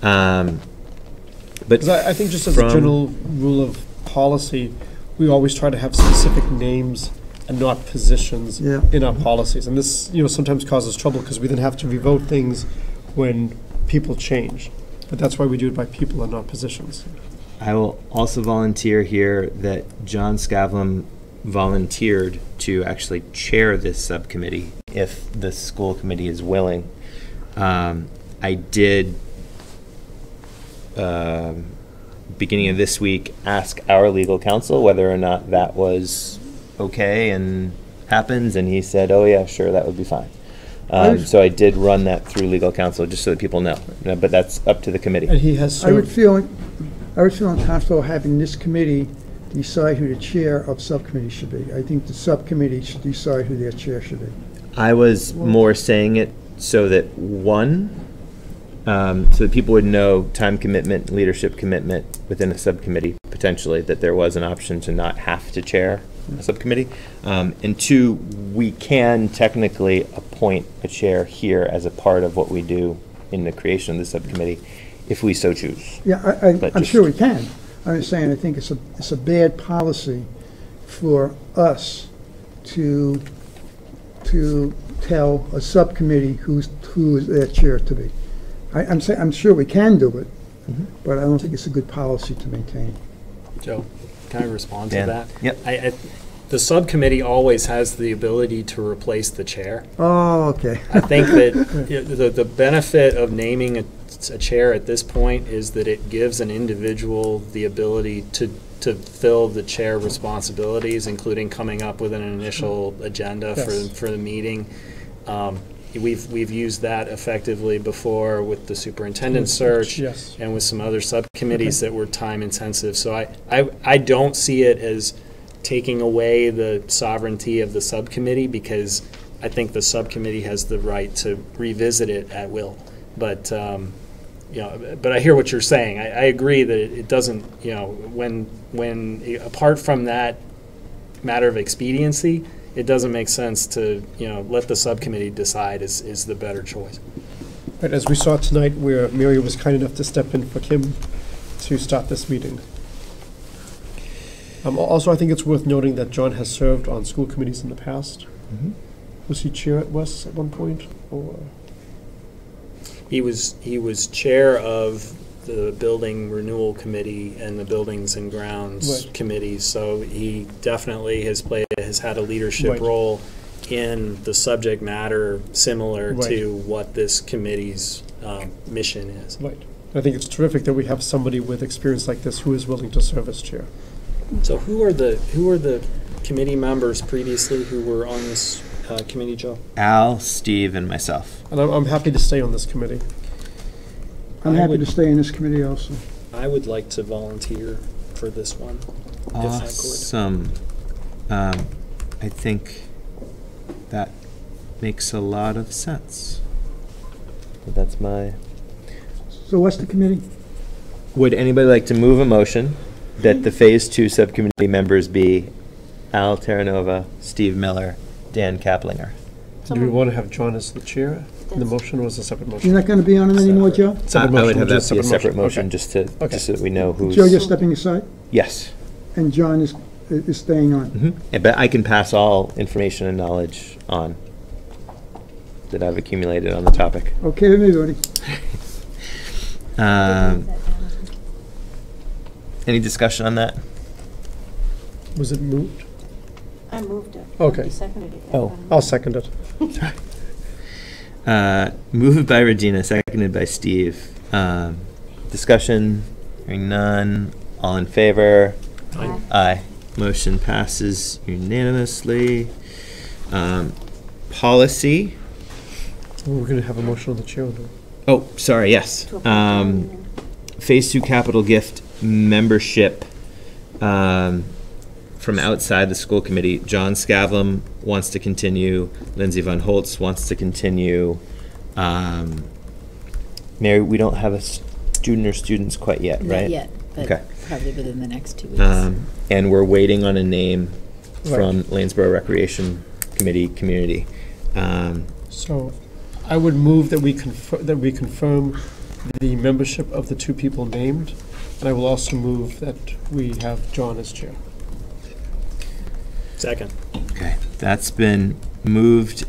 Speaker 4: But
Speaker 3: I think just as a general rule of policy, we always try to have specific names and not positions in our policies. And this, sometimes causes trouble because we then have to revote things when people change. But that's why we do it by people and not positions.
Speaker 4: I will also volunteer here that John Scavlem volunteered to actually chair this subcommittee if the school committee is willing. I did, beginning of this week, ask our legal counsel whether or not that was okay and happens, and he said, oh yeah, sure, that would be fine. So I did run that through legal counsel just so that people know, but that's up to the committee.
Speaker 3: And he has
Speaker 6: I would feel uncomfortable having this committee decide who the chair of subcommittee should be. I think the subcommittee should decide who their chair should be.
Speaker 4: I was more saying it so that so that people would know time commitment, leadership commitment within a subcommittee, potentially, that there was an option to not have to chair a subcommittee. And two, we can technically appoint a chair here as a part of what we do in the creation of the subcommittee, if we so choose.
Speaker 6: Yeah, I'm sure we can. I'm just saying, I think it's a bad policy for us to tell a subcommittee who is their chair to be. I'm sure we can do it, but I don't think it's a good policy to maintain.
Speaker 5: Joe, can I respond
Speaker 4: Dan?
Speaker 5: to that?
Speaker 4: Yep.
Speaker 5: The subcommittee always has the ability to replace the chair.
Speaker 6: Oh, okay.
Speaker 5: I think that the benefit of naming a chair at this point is that it gives an individual the ability to fill the chair responsibilities, including coming up with an initial agenda for the meeting. We've used that effectively before with the superintendent search and with some other subcommittees that were time intensive. So I don't see it as taking away the sovereignty of the subcommittee, because I think the subcommittee has the right to revisit it at will. But but I hear what you're saying. I agree that it doesn't, when apart from that matter of expediency, it doesn't make sense to, let the subcommittee decide is the better choice.
Speaker 3: But as we saw tonight, where Mary was kind enough to step in for Kim to start this meeting. Also, I think it's worth noting that John has served on school committees in the past. Was he chair at West at one point, or?
Speaker 5: He was chair of the building renewal committee and the buildings and grounds committees, so he definitely has had a leadership role in the subject matter similar to what this committee's mission is.
Speaker 3: Right. I think it's terrific that we have somebody with experience like this who is willing to serve as chair.
Speaker 5: So who are the committee members previously who were on this committee, Joe?
Speaker 4: Al, Steve, and myself.
Speaker 3: And I'm happy to stay on this committee.
Speaker 6: I'm happy to stay in this committee also.
Speaker 5: I would like to volunteer for this one, if I could.
Speaker 4: Awesome. I think that makes a lot of sense. That's my...
Speaker 6: So what's the committee?
Speaker 4: Would anybody like to move a motion that the Phase 2 subcommittee members be Al Terranova, Steve Miller, Dan Kaplinger?
Speaker 3: Do we want to have John as the chair? The motion was a separate motion.
Speaker 6: You're not going to be on it anymore, Joe?
Speaker 4: I would have
Speaker 3: we'll
Speaker 4: that
Speaker 3: do
Speaker 4: be a separate motion,
Speaker 3: Okay.
Speaker 4: just so that we know who's...
Speaker 6: Joe, you're stepping aside,
Speaker 4: Yes.
Speaker 6: and John is staying on.
Speaker 4: Mm-hmm. But I can pass all information and knowledge on that I've accumulated on the topic.
Speaker 6: Okay with me, buddy.
Speaker 4: Any discussion on that?
Speaker 3: Was it moved?
Speaker 2: I moved it.
Speaker 3: Okay.
Speaker 2: You seconded it.
Speaker 4: Oh.
Speaker 3: I'll second it.
Speaker 4: Moved by Regina, seconded by Steve. Discussion, hearing none. All in favor?
Speaker 5: Aye.
Speaker 4: Aye. Motion passes unanimously. Policy.
Speaker 3: We're going to have a motion on the chair. No?
Speaker 4: Oh, sorry, yes. Phase 2 capital gift membership from outside the school committee. John Scavlam wants to continue. Lindsay Von Holtz wants to continue. Mary, we don't have a student or students quite yet, right?
Speaker 1: Not yet, but
Speaker 4: Okay.
Speaker 1: probably within the next 2 weeks.
Speaker 4: And we're waiting on a name from Lanesboro Recreation Committee community.
Speaker 3: So I would move that we confirm the membership of the 2 people named, and I will also move that we have John as chair.
Speaker 5: Second.
Speaker 4: Okay, that's been moved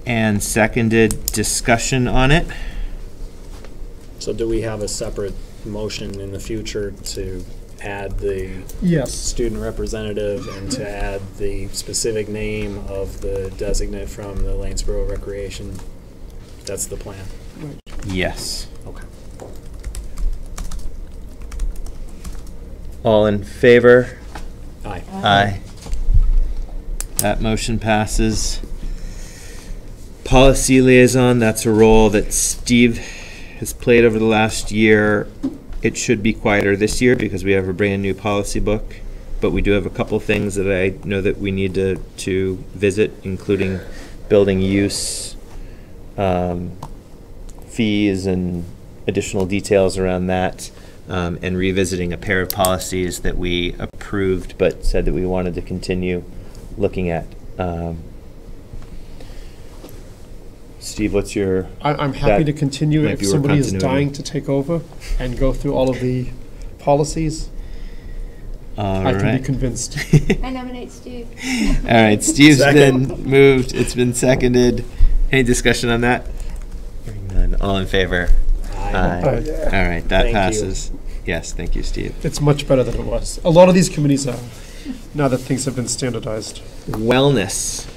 Speaker 4: and seconded. Discussion on it?
Speaker 5: So do we have a separate motion in the future to add the
Speaker 3: Yes.
Speaker 5: student representative and to add the specific name of the designate from the Lanesboro Recreation? That's the plan.
Speaker 4: Yes.
Speaker 5: Okay.
Speaker 4: All in favor?
Speaker 5: Aye.
Speaker 4: Aye. That motion passes. Policy liaison, that's a role that Steve has played over the last year. It should be quieter this year because we have a brand new policy book, but we do have a couple things that I know that we need to visit, including building use, fees and additional details around that, and revisiting a pair of policies that we approved but said that we wanted to continue looking at. Steve, what's your...
Speaker 3: I'm happy to continue
Speaker 4: might
Speaker 3: if
Speaker 4: be your
Speaker 3: somebody is
Speaker 4: continuity.
Speaker 3: dying to take over and go through all of the policies.
Speaker 4: All
Speaker 3: I can
Speaker 4: right.
Speaker 3: be convinced.
Speaker 8: I nominate Steve.
Speaker 4: All right, Steve's
Speaker 5: Second.
Speaker 4: been moved. It's been seconded. Any discussion on that? Hearing none. All in favor?
Speaker 5: Aye.
Speaker 3: Aye.
Speaker 4: All right, that
Speaker 5: Thank you.
Speaker 4: passes. Yes, thank you, Steve.
Speaker 3: It's much better than it was. A lot of these committees are, now that things have been standardized.
Speaker 4: Wellness.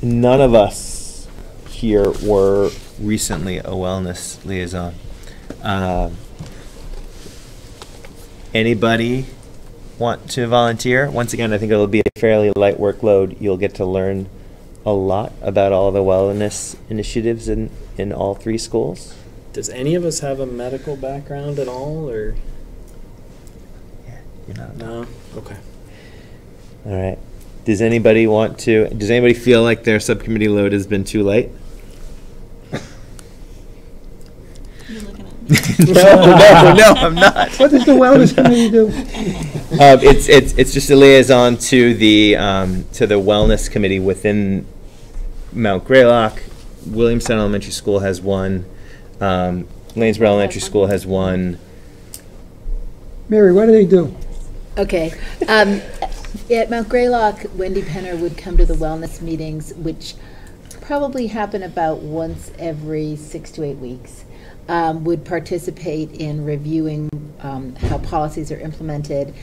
Speaker 4: None of us here were recently a wellness liaison. Anybody want to volunteer? Once again, I think it'll be a fairly light workload. You'll get to learn a lot about all the wellness initiatives in all 3 schools.
Speaker 5: Does any of us have a medical background at all, or
Speaker 4: Yeah, you're not.
Speaker 5: no? Okay.
Speaker 4: All right. Does anybody feel like their subcommittee load has been too light?
Speaker 8: You're looking at me.
Speaker 4: No, I'm not.
Speaker 6: What does the wellness committee do?
Speaker 4: It's just a liaison to the wellness committee within Mount Greylock. Williamstown Elementary School has one. Lanesboro Elementary School has one.
Speaker 6: Mary, what do they do?
Speaker 1: Okay. At Mount Greylock, Wendy Penner would come to the wellness meetings, which probably happen about once every 6 to 8 weeks. Would participate in reviewing how policies are implemented,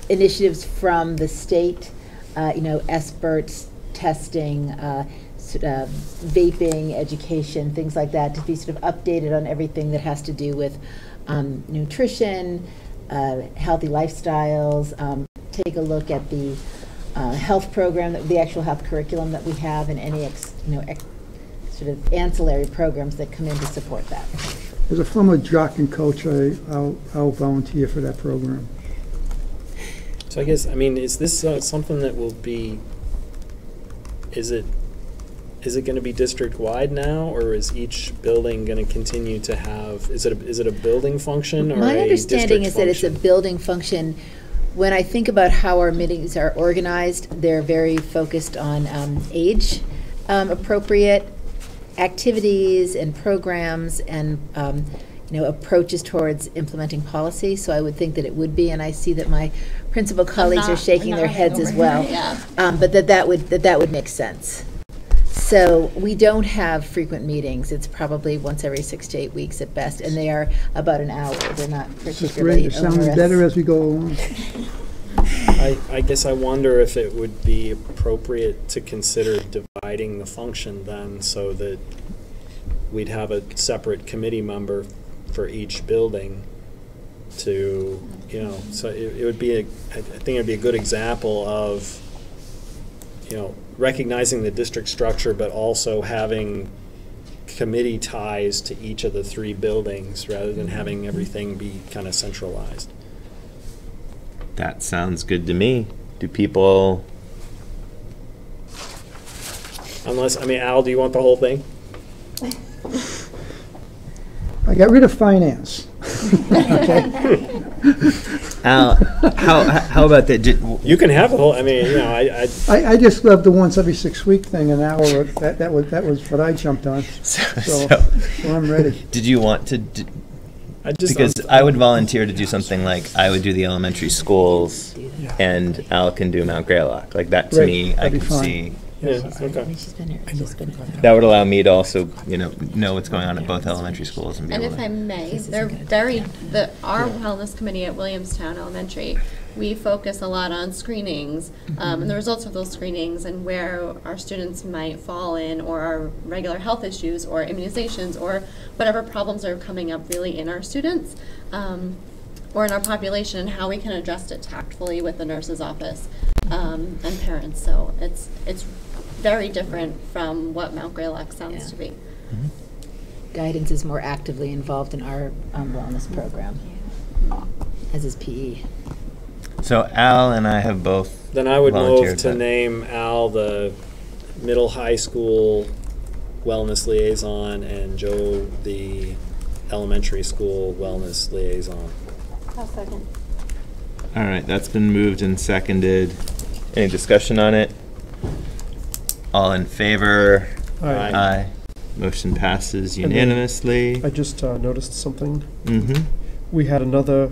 Speaker 1: initiatives from the state, experts, testing, vaping, education, things like that, to be sort of updated on everything that has to do with nutrition, healthy lifestyles, take a look at the health program, the actual health curriculum that we have, and any sort of ancillary programs that come in to support that.
Speaker 6: As a former jock and coach, I'll volunteer for that program.
Speaker 5: So I guess, I mean, is this something that will be, is it going to be district-wide now, or is each building going to continue to have, is it a building function or
Speaker 1: My
Speaker 5: a
Speaker 1: understanding
Speaker 5: district
Speaker 1: is that it's a
Speaker 5: function?
Speaker 1: building function. When I think about how our meetings are organized, they're very focused on age appropriate activities and programs and approaches towards implementing policy. So I would think that it would be, and I see that my principal colleagues are shaking their heads as well. But that would make sense. So we don't have frequent meetings. It's probably once every 6 to 8 weeks at best, and they are about an hour. They're not particularly
Speaker 6: It sounds
Speaker 1: onerous.
Speaker 6: better as we go along.
Speaker 5: I guess I wonder if it would be appropriate to consider dividing the function then, so that we'd have a separate committee member for each building to, so it would be, I think it would be a good example of, recognizing the district structure, but also having committee ties to each of the 3 buildings rather than having everything be kind of centralized.
Speaker 4: That sounds good to me. Do people?
Speaker 5: Unless, I mean, Al, do you want the whole thing?
Speaker 6: I got rid of finance. Okay.
Speaker 4: Al, how about that?
Speaker 5: You can have the whole, I mean,
Speaker 6: I just love the once every 6 week thing, an hour. That was what I jumped on. So I'm ready.
Speaker 4: Did you want to? Because I would volunteer to do something like I would do the elementary schools, and Al can do Mount Greylock. Like that to
Speaker 6: Great.
Speaker 4: me, I
Speaker 6: That'd be
Speaker 4: could
Speaker 6: fine.
Speaker 4: see.
Speaker 5: Yeah, okay.
Speaker 1: She's been here. She's been here.
Speaker 4: That would allow me to also, know what's going on at both elementary schools and be
Speaker 8: And
Speaker 4: able
Speaker 8: if
Speaker 4: to.
Speaker 8: I may,
Speaker 1: This
Speaker 8: they're
Speaker 1: isn't gonna
Speaker 8: our wellness committee at Williamstown Elementary, we focus a lot on screenings and the results of those screenings and where our students might fall in, or our regular health issues or immunizations or whatever problems are coming up really in our students or in our population, and how we can address it tactfully with the nurse's office and parents. So it's very different from what Mount Greylock sounds to be.
Speaker 1: Guidance is more actively involved in our wellness program, as is PE.
Speaker 4: So Al and I have both.
Speaker 5: Then I would move
Speaker 4: volunteered,
Speaker 5: to
Speaker 4: but-
Speaker 5: name Al the middle high school wellness liaison and Joe the elementary school wellness liaison.
Speaker 8: I'll second.
Speaker 4: All right, that's been moved and seconded. Any discussion on it? All in favor?
Speaker 3: Aye.
Speaker 4: Aye. Motion passes
Speaker 3: And then-
Speaker 4: unanimously.
Speaker 3: I just noticed something.
Speaker 4: Mm-hmm.
Speaker 3: We had another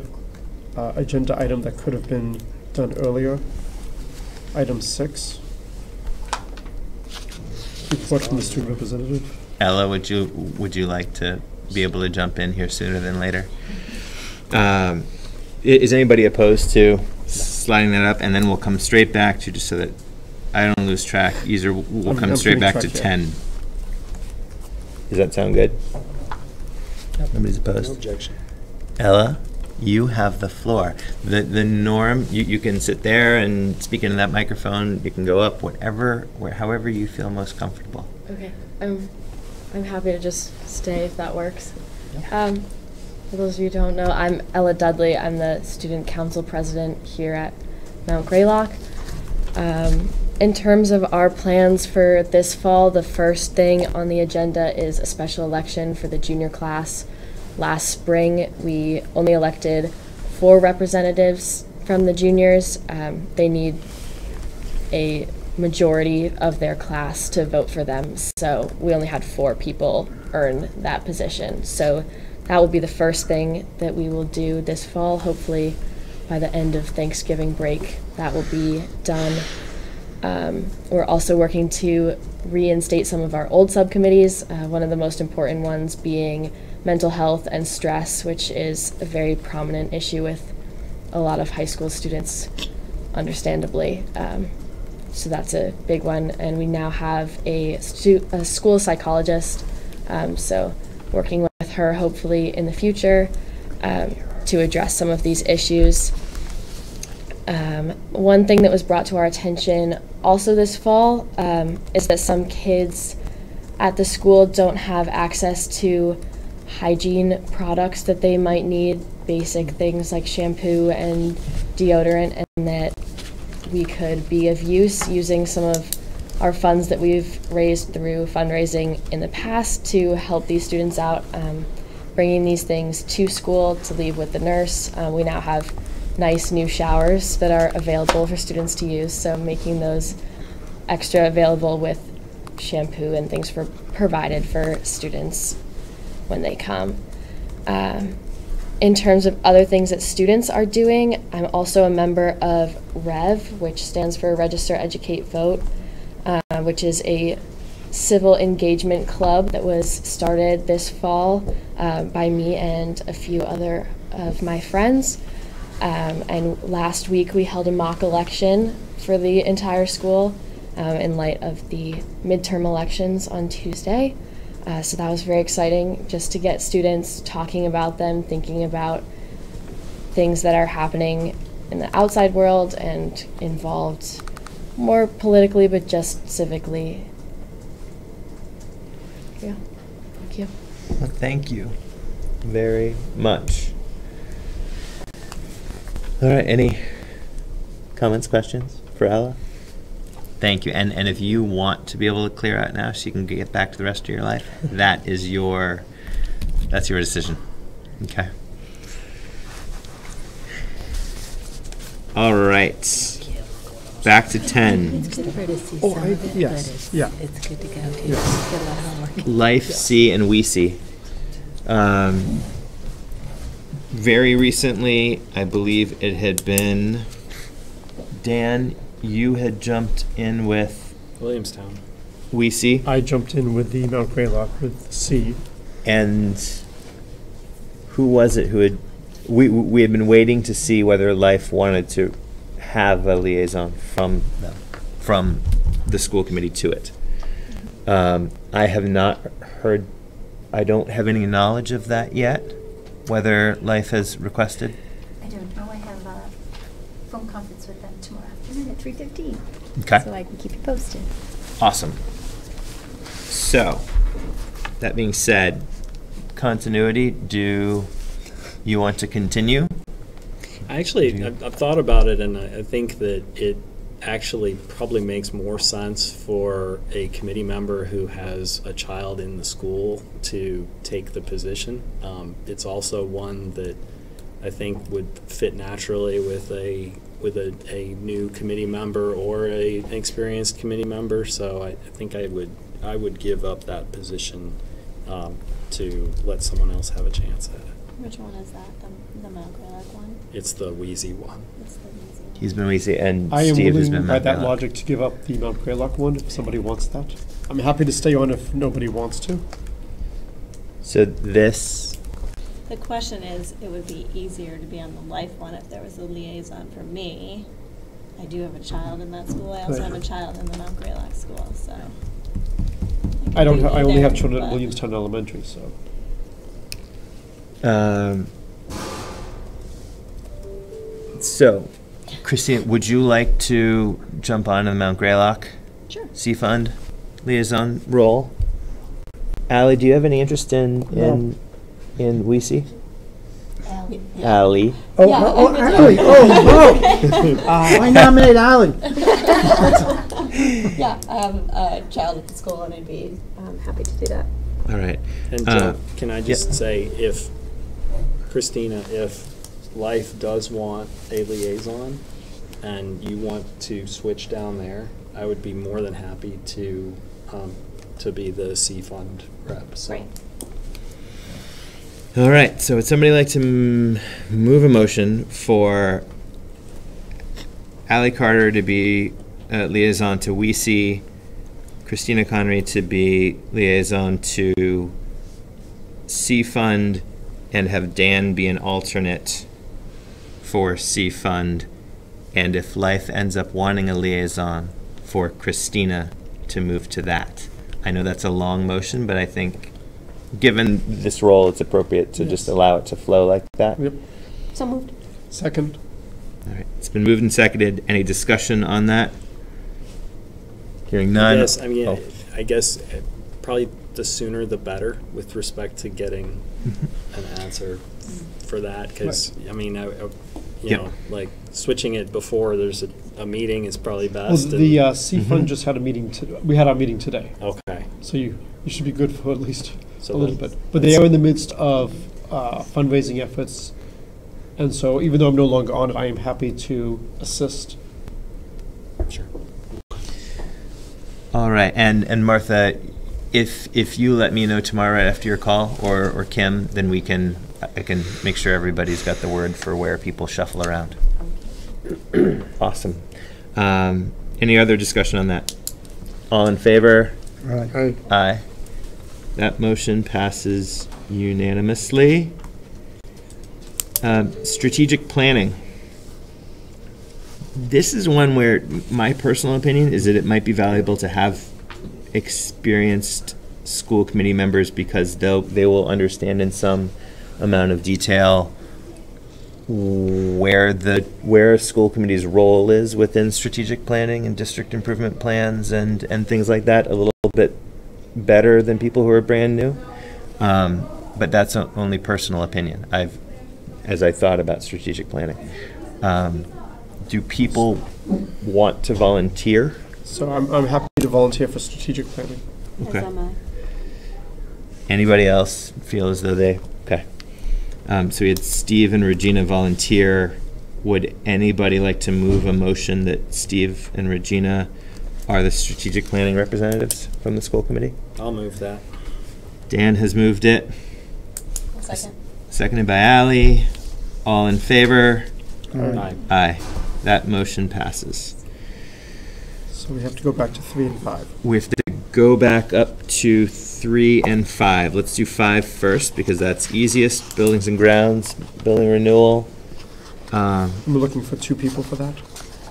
Speaker 3: agenda item that could have been done earlier. Item 6. Report from the student representative.
Speaker 4: Ella, would you like to be able to jump in here sooner than later? Is anybody opposed to sliding that up, and then we'll come straight back to, just so that I don't lose track. We'll come
Speaker 3: I'm
Speaker 4: straight
Speaker 3: keeping
Speaker 4: back to
Speaker 3: track, yeah.
Speaker 4: 10. Does that sound good? Nobody's
Speaker 5: No
Speaker 4: opposed.
Speaker 5: objection.
Speaker 4: Ella, you have the floor. The norm, you can sit there and speak into that microphone. You can go up, however you feel most comfortable.
Speaker 9: Okay, I'm happy to just stay if that works. For those of you who don't know, I'm Ella Dudley. I'm the student council president here at Mount Greylock. In terms of our plans for this fall, the first thing on the agenda is a special election for the junior class. Last spring, we only elected 4 representatives from the juniors. They need a majority of their class to vote for them, so we only had 4 people earn that position. So that will be the first thing that we will do this fall. Hopefully by the end of Thanksgiving break, that will be done. We're also working to reinstate some of our old subcommittees, one of the most important ones being mental health and stress, which is a very prominent issue with a lot of high school students, understandably. So that's a big one. And we now have a school psychologist. So working with her hopefully in the future to address some of these issues. One thing that was brought to our attention also this fall is that some kids at the school don't have access to hygiene products that they might need, basic things like shampoo and deodorant, and that we could be of use using some of our funds that we've raised through fundraising in the past to help these students out, bringing these things to school to leave with the nurse. We now have nice new showers that are available for students to use, so making those extra available with shampoo and things provided for students when they come. In terms of other things that students are doing, I'm also a member of REV, which stands for Register, Educate, Vote, which is a civil engagement club that was started this fall by me and a few other of my friends. And last week we held a mock election for the entire school in light of the midterm elections on Tuesday. So that was very exciting, just to get students talking about them, thinking about things that are happening in the outside world and involved more politically, but just civically. Yeah, thank you.
Speaker 4: Well, thank you very much. All right, any comments, questions for Ella? Thank you. And if you want to be able to clear out now so you can get back to the rest of your life, that's your decision. Okay. All right. Back to 10.
Speaker 1: It's good for her to see
Speaker 3: Oh,
Speaker 1: some of it,
Speaker 3: yes,
Speaker 1: but it's,
Speaker 3: yeah.
Speaker 1: it's good to go too.
Speaker 3: Yes.
Speaker 1: Get a lot of homework.
Speaker 4: Life, see, and we see. Very recently, I believe it had been Dan, you had jumped in with
Speaker 5: Williamstown.
Speaker 4: we see.
Speaker 3: I jumped in with the Mount Greylock with C.
Speaker 4: And who was it who had, we had been waiting to see whether Life wanted to have a liaison from the school committee to it. I have not heard, I don't have any knowledge of that yet, whether Life has requested.
Speaker 10: I don't know. I have a phone conference with them tomorrow afternoon at 3:15.
Speaker 4: Okay.
Speaker 10: So I can keep you posted.
Speaker 4: Awesome. So, that being said, continuity, do you want to continue?
Speaker 5: I've thought about it, and I think that it actually probably makes more sense for a committee member who has a child in the school to take the position. It's also one that I think would fit naturally with a new committee member or an experienced committee member. So I think I would give up that position to let someone else have a chance at it.
Speaker 8: Which one is that? The Mount Greylock one?
Speaker 5: It's the Wheezy one.
Speaker 8: It's the Wheezy one.
Speaker 4: He's been Weezy, and
Speaker 3: I am
Speaker 4: Steve has been
Speaker 3: willing, by
Speaker 4: Mount
Speaker 3: that
Speaker 4: Greylock.
Speaker 3: logic, to give up the Mount Greylock one if somebody wants that. I'm happy to stay on if nobody wants to.
Speaker 4: So this,
Speaker 11: The question is, it would be easier to be on the Life one if there was a liaison for me. I do have a child in that school. I also have a child in the Mount Greylock school, so.
Speaker 3: I only have children at
Speaker 11: but-
Speaker 3: Williamstown Elementary, so.
Speaker 4: So, Christine, would you like to jump on the Mount Greylock
Speaker 11: Sure.
Speaker 4: Sea Fund liaison role? Allie, do you have any interest in WEC? Allie.
Speaker 6: I nominate Ally.
Speaker 11: Yeah, I have a child at the school and I'd be happy to do that.
Speaker 4: All right.
Speaker 5: And Joe, can I just say, if Christina, if Life does want a liaison and you want to switch down there, I would be more than happy to be the Sea Fund rep. So.
Speaker 11: Great.
Speaker 4: All right. So would somebody like to move a motion for Allie Carter to be liaison to WEC, Christina Connery to be liaison to Sea Fund, and have Dan be an alternate for Sea Fund, and if Life ends up wanting a liaison for Christina to move to that. I know that's a long motion, but I think, given this role, it's appropriate to just allow it to flow like that.
Speaker 3: Yep.
Speaker 2: So moved.
Speaker 3: Second.
Speaker 4: All right, it's been moved and seconded. Any discussion on that? Hearing none.
Speaker 5: Yes, I mean,
Speaker 4: Oh.
Speaker 5: I guess probably the sooner the better with respect to getting an answer for that, because, I mean, you know, like, switching it before there's a meeting is probably
Speaker 3: Well,
Speaker 5: best.
Speaker 3: the C Fund just had a meeting, we had our meeting today.
Speaker 5: Okay.
Speaker 3: So you should be good for at least
Speaker 5: So
Speaker 3: a little
Speaker 5: that's-
Speaker 3: bit. But they are in the midst of fundraising efforts. And so even though I'm no longer on it, I am happy to assist.
Speaker 5: Sure.
Speaker 4: All right, and Martha, if you let me know tomorrow right after your call, or Kim, then I can make sure everybody's got the word for where people shuffle around. Awesome. Any other discussion on that? All in favor?
Speaker 6: Aye.
Speaker 4: Aye. That motion passes unanimously. Strategic planning. This is one where my personal opinion is that it might be valuable to have experienced school committee members, because they will understand in some amount of detail where a school committee's role is within strategic planning and district improvement plans and things like that a little bit better than people who are brand new. But that's only personal opinion. As I thought about strategic planning. Do people want to volunteer?
Speaker 3: So I'm happy to volunteer for strategic planning.
Speaker 4: Okay.
Speaker 2: As am I.
Speaker 4: Anybody else feel as though they, okay. So we had Steve and Regina volunteer. Would anybody like to move a motion that Steve and Regina are the strategic planning representatives from the school committee?
Speaker 5: I'll move that.
Speaker 4: Dan has moved it.
Speaker 8: Second.
Speaker 4: Seconded by Ally. All in favor?
Speaker 5: Aye.
Speaker 4: Aye. That motion passes.
Speaker 3: So we have to go back to 3 and 5.
Speaker 4: We have to go back up to 3 and 5. Let's do 5 first, because that's easiest. Buildings and grounds, building renewal.
Speaker 3: We're looking for 2 people for that?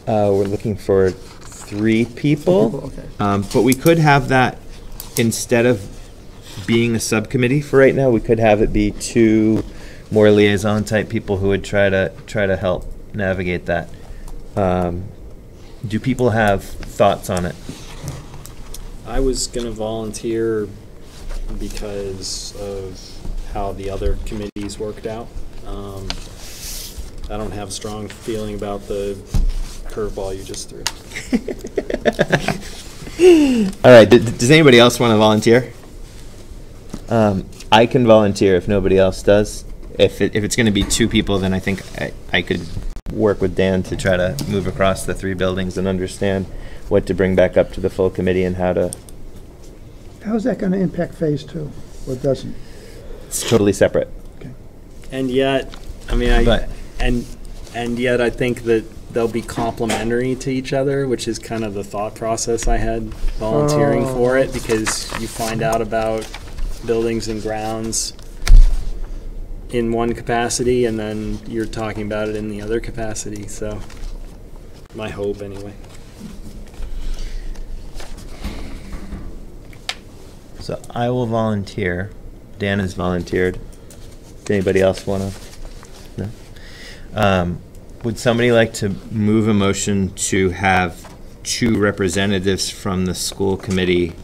Speaker 4: We're looking for 3 people.
Speaker 3: Okay.
Speaker 4: But we could have that, instead of being a subcommittee for right now, we could have it be 2 more liaison type people who would try to help navigate that. Do people have thoughts on it?
Speaker 5: I was going to volunteer because of how the other committees worked out. I don't have a strong feeling about the curveball you just threw.
Speaker 4: All right, does anybody else want to volunteer? I can volunteer if nobody else does. If it's going to be 2 people, then I think I could work with Dan to try to move across the 3 buildings and understand what to bring back up to the full committee and how to.
Speaker 6: How's that going to impact Phase 2, or doesn't?
Speaker 4: It's totally separate.
Speaker 5: And yet, I mean, and yet I think that they'll be complementary to each other, which is kind of the thought process I had volunteering for it, because you find out about buildings and grounds in one capacity, and then you're talking about it in the other capacity. So, my hope anyway.
Speaker 4: So I will volunteer. Dan has volunteered. Does anybody else want to? No. Would somebody like to move a motion to have 2 representatives from the school committee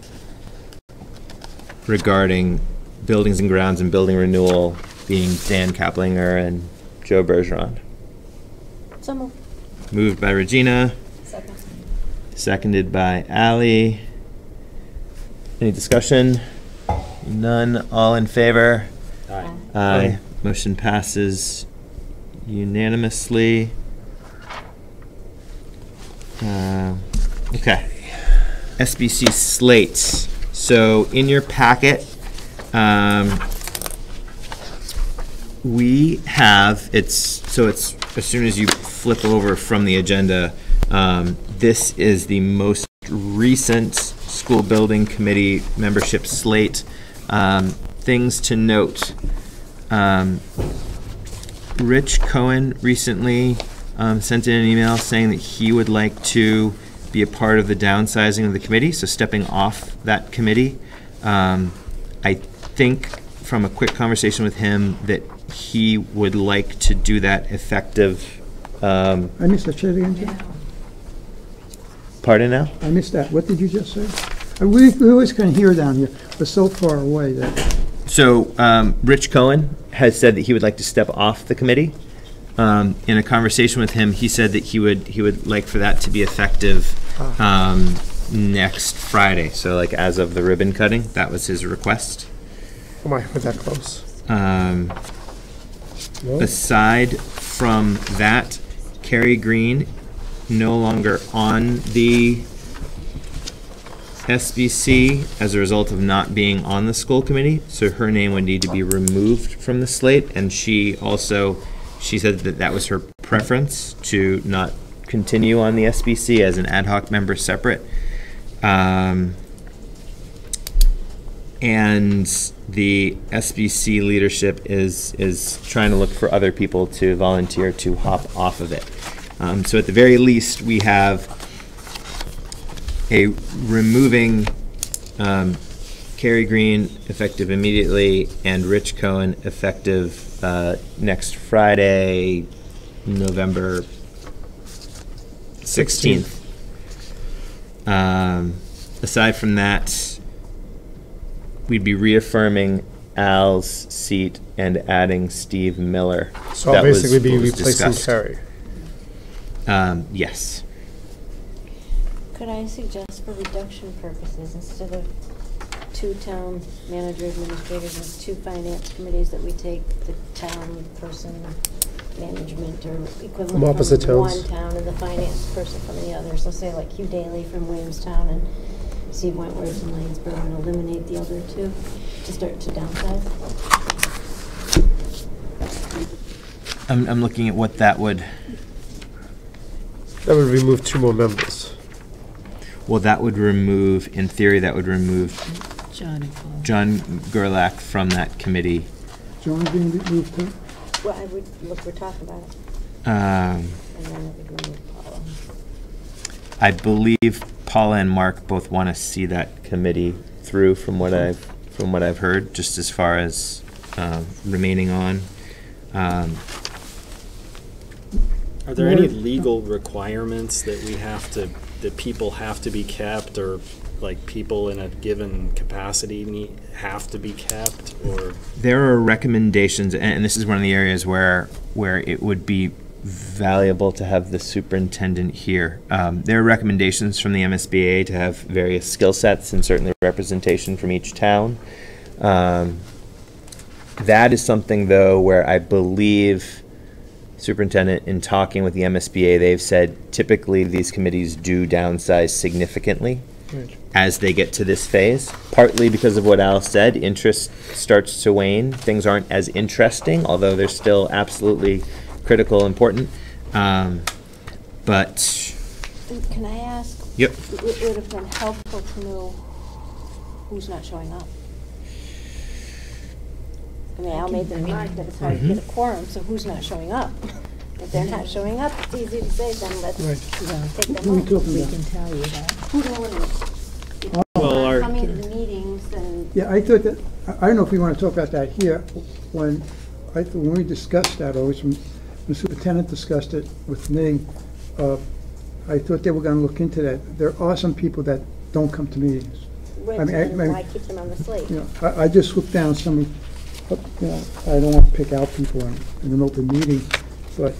Speaker 4: regarding buildings and grounds and building renewal, being Dan Kaplinger and Joe Bergeron?
Speaker 2: So moved.
Speaker 4: Moved by Regina.
Speaker 8: Second.
Speaker 4: Seconded by Ally. Any discussion? None. All in favor?
Speaker 5: Aye.
Speaker 4: Aye. Motion passes unanimously. Okay. SBC slates. So in your packet, we have, it's as soon as you flip over from the agenda, this is the most recent school building committee membership slate. Things to note. Rich Cohen recently sent in an email saying that he would like to be a part of the downsizing of the committee, so stepping off that committee. I think from a quick conversation with him that he would like to do that effective.
Speaker 6: I missed that. Say it again, Jim.
Speaker 4: Pardon now?
Speaker 6: I missed that. What did you just say? We always can hear down here, but so far away that.
Speaker 4: So Rich Cohen has said that he would like to step off the committee. In a conversation with him, he said that he would like for that to be effective next Friday. So like as of the ribbon cutting, that was his request.
Speaker 3: Oh my, we're that close.
Speaker 4: Aside from that, Carrie Green no longer on the SBC as a result of not being on the school committee, so her name would need to be removed from the slate, and she said that that was her preference to not continue on the SBC as an ad hoc member separate. And the SBC leadership is trying to look for other people to volunteer to hop off of it. So at the very least, we have a removing Carrie Green effective immediately and Rich Cohen effective next Friday, November 16th. Aside from that, we'd be reaffirming Al's seat and adding Steve Miller.
Speaker 3: So I'll basically be replacing
Speaker 4: discussed.
Speaker 3: Carrie.
Speaker 4: Yes.
Speaker 2: Could I suggest for reduction purposes, instead of 2 town manager administrators and 2 finance committees, that we take the town person management or equivalent
Speaker 3: From opposite
Speaker 2: from
Speaker 3: towns.
Speaker 2: one town and the finance person from the other? So say like Hugh Daly from Williamstown and Steve Wentworth from Lanesville, and eliminate the other 2 to start to downsize.
Speaker 4: I'm looking at what that would.
Speaker 3: That would remove 2 more members.
Speaker 4: Well, that would remove, in theory, that would remove John Gerlach from that committee.
Speaker 6: John being moved too?
Speaker 2: Well, I would look, we're talking about it.
Speaker 4: Um,
Speaker 2: And then it would remove Paula.
Speaker 4: I believe Paula and Mark both want to see that committee through, from what I've heard, just as far as remaining on.
Speaker 5: Are there any legal requirements that that people have to be kept, or like people in a given capacity have to be kept, or?
Speaker 4: There are recommendations, and this is one of the areas where it would be valuable to have the superintendent here. There are recommendations from the MSBA to have various skill sets and certainly representation from each town. That is something, though, where I believe superintendent, in talking with the MSBA, they've said typically these committees do downsize significantly as they get to this phase, partly because of what Al said. Interest starts to wane. Things aren't as interesting, although they're still absolutely critical, important. But
Speaker 2: Can I ask?
Speaker 4: Yep.
Speaker 2: It would have been helpful to know who's not showing up. I mean, Al made the remark that it's hard to get a quorum, so who's not showing up? If they're not showing up, it's easy to say, then let's take them home.
Speaker 1: We can tell you that.
Speaker 2: Who do we know?
Speaker 5: Well, our
Speaker 2: coming to the meetings and.
Speaker 6: Yeah, I thought that, I don't know if we want to talk about that here. When we discussed that, or when the superintendent discussed it with me, I thought they were going to look into that. There are some people that don't come to meetings.
Speaker 2: Right,
Speaker 6: I mean,
Speaker 2: why keep them on the slate?
Speaker 6: You know, I just looked down some, you know, I don't want to pick out people in an open meeting, but.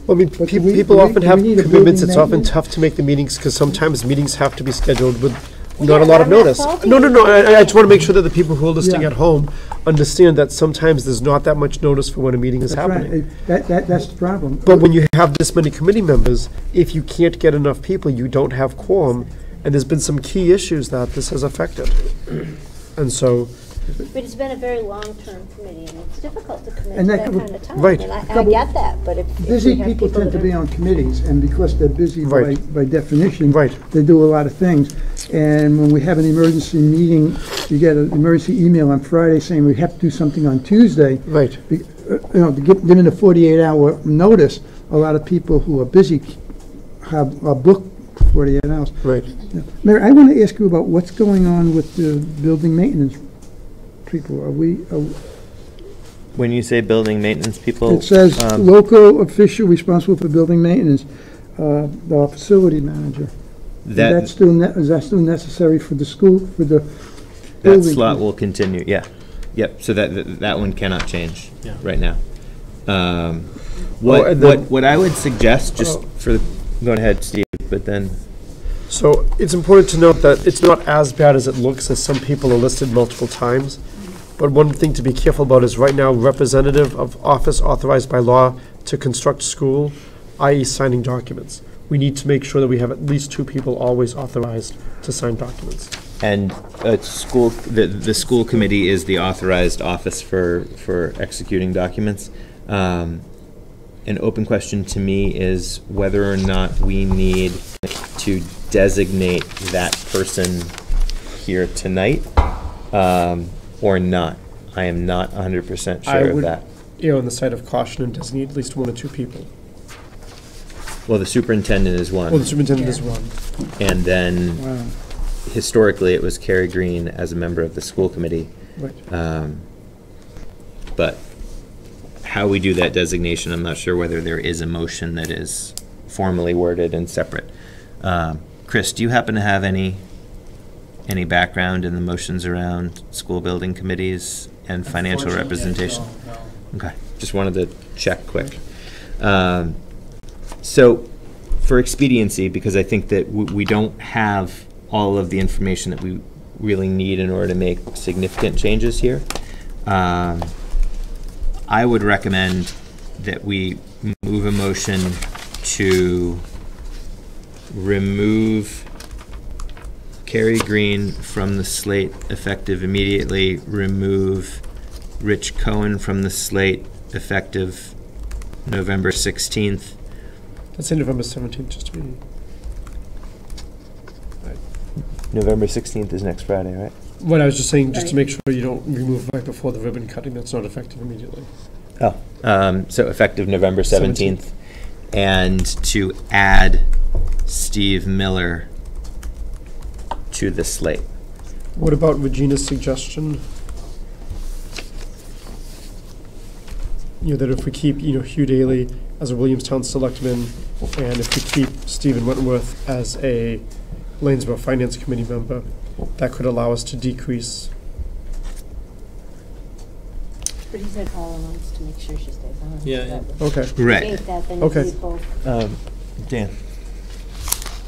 Speaker 3: I mean,
Speaker 6: But
Speaker 3: people
Speaker 6: we
Speaker 3: often have
Speaker 6: need a
Speaker 3: commitments.
Speaker 6: building
Speaker 3: It's often
Speaker 6: maintenance?
Speaker 3: tough to make the meetings because sometimes meetings have to be scheduled with
Speaker 2: Well,
Speaker 3: not a
Speaker 2: yeah,
Speaker 3: lot of
Speaker 2: I'm not
Speaker 3: notice.
Speaker 2: faulting
Speaker 3: No.
Speaker 2: you.
Speaker 3: I just want to make sure that the people who are listening
Speaker 6: Yeah.
Speaker 3: at home understand that sometimes there's not that much notice for when a meeting is
Speaker 6: That's right.
Speaker 3: happening.
Speaker 6: That's the problem.
Speaker 3: But when you have this many committee members, if you can't get enough people, you don't have quorum, and there's been some key issues that this has affected. And so,
Speaker 2: But it's been a very long-term committee, and it's difficult to commit
Speaker 6: And
Speaker 2: to
Speaker 6: that
Speaker 2: that
Speaker 6: could-
Speaker 2: kind of time.
Speaker 3: right.
Speaker 2: And I get that, but if
Speaker 6: Busy
Speaker 2: we have
Speaker 6: people tend to
Speaker 2: that
Speaker 6: be
Speaker 2: are-
Speaker 6: on committees, and because they're busy
Speaker 3: Right.
Speaker 6: by definition,
Speaker 3: Right.
Speaker 6: they do a lot of things. And when we have an emergency meeting, you get an emergency email on Friday saying we have to do something on Tuesday.
Speaker 3: right.
Speaker 6: You know, to give them a 48-hour notice, a lot of people who are busy are booked 48 hours.
Speaker 3: Right.
Speaker 6: Yeah. Mary, I want to ask you about what's going on with the building maintenance people.
Speaker 4: When you say building maintenance people?
Speaker 6: It says local official responsible for building maintenance, the facility manager. Is that still necessary for the school, for the
Speaker 4: That
Speaker 6: building?
Speaker 4: slot will continue, yeah. Yep, so that one cannot change right now. What I would suggest, just go ahead, Steve, but then.
Speaker 3: So it's important to note that it's not as bad as it looks, as some people are listed multiple times. But one thing to be careful about is right now, representative of office authorized by law to construct school, i.e. signing documents. We need to make sure that we have at least 2 people always authorized to sign documents.
Speaker 4: And the school committee is the authorized office for executing documents. An open question to me is whether or not we need to designate that person here tonight or not. I am not 100% sure of that.
Speaker 3: On the side of caution and designate at least 1 or 2 people.
Speaker 4: Well, the superintendent is one.
Speaker 3: Well, the superintendent is one.
Speaker 4: And then historically it was Carrie Green as a member of the school committee.
Speaker 3: Right.
Speaker 4: But how we do that designation, I'm not sure whether there is a motion that is formally worded and separate. Chris, do you happen to have any background in the motions around school building committees and financial representation?
Speaker 5: No.
Speaker 4: Okay, just wanted to check quick. So for expediency, because I think that we don't have all of the information that we really need in order to make significant changes here, I would recommend that we move a motion to remove Carrie Green from the slate effective immediately, remove Rich Cohen from the slate effective November 16th.
Speaker 3: Let's say November 17th, just to be... Right.
Speaker 4: November 16th is next Friday, right?
Speaker 3: What I was just saying, just to make sure you don't remove right before the ribbon cutting, that's not effective immediately.
Speaker 4: Oh, so effective November 17th. And to add Steve Miller to the slate.
Speaker 3: What about Regina's suggestion? That if we keep, Hugh Daly as a Williamstown selectman, and if we keep Stephen Wentworth as a Lanesborough Finance Committee member, that could allow us to decrease.
Speaker 2: But he said all wants to make sure she stays on.
Speaker 5: Yeah.
Speaker 3: Okay.
Speaker 4: Right.
Speaker 3: Okay.
Speaker 4: Dan.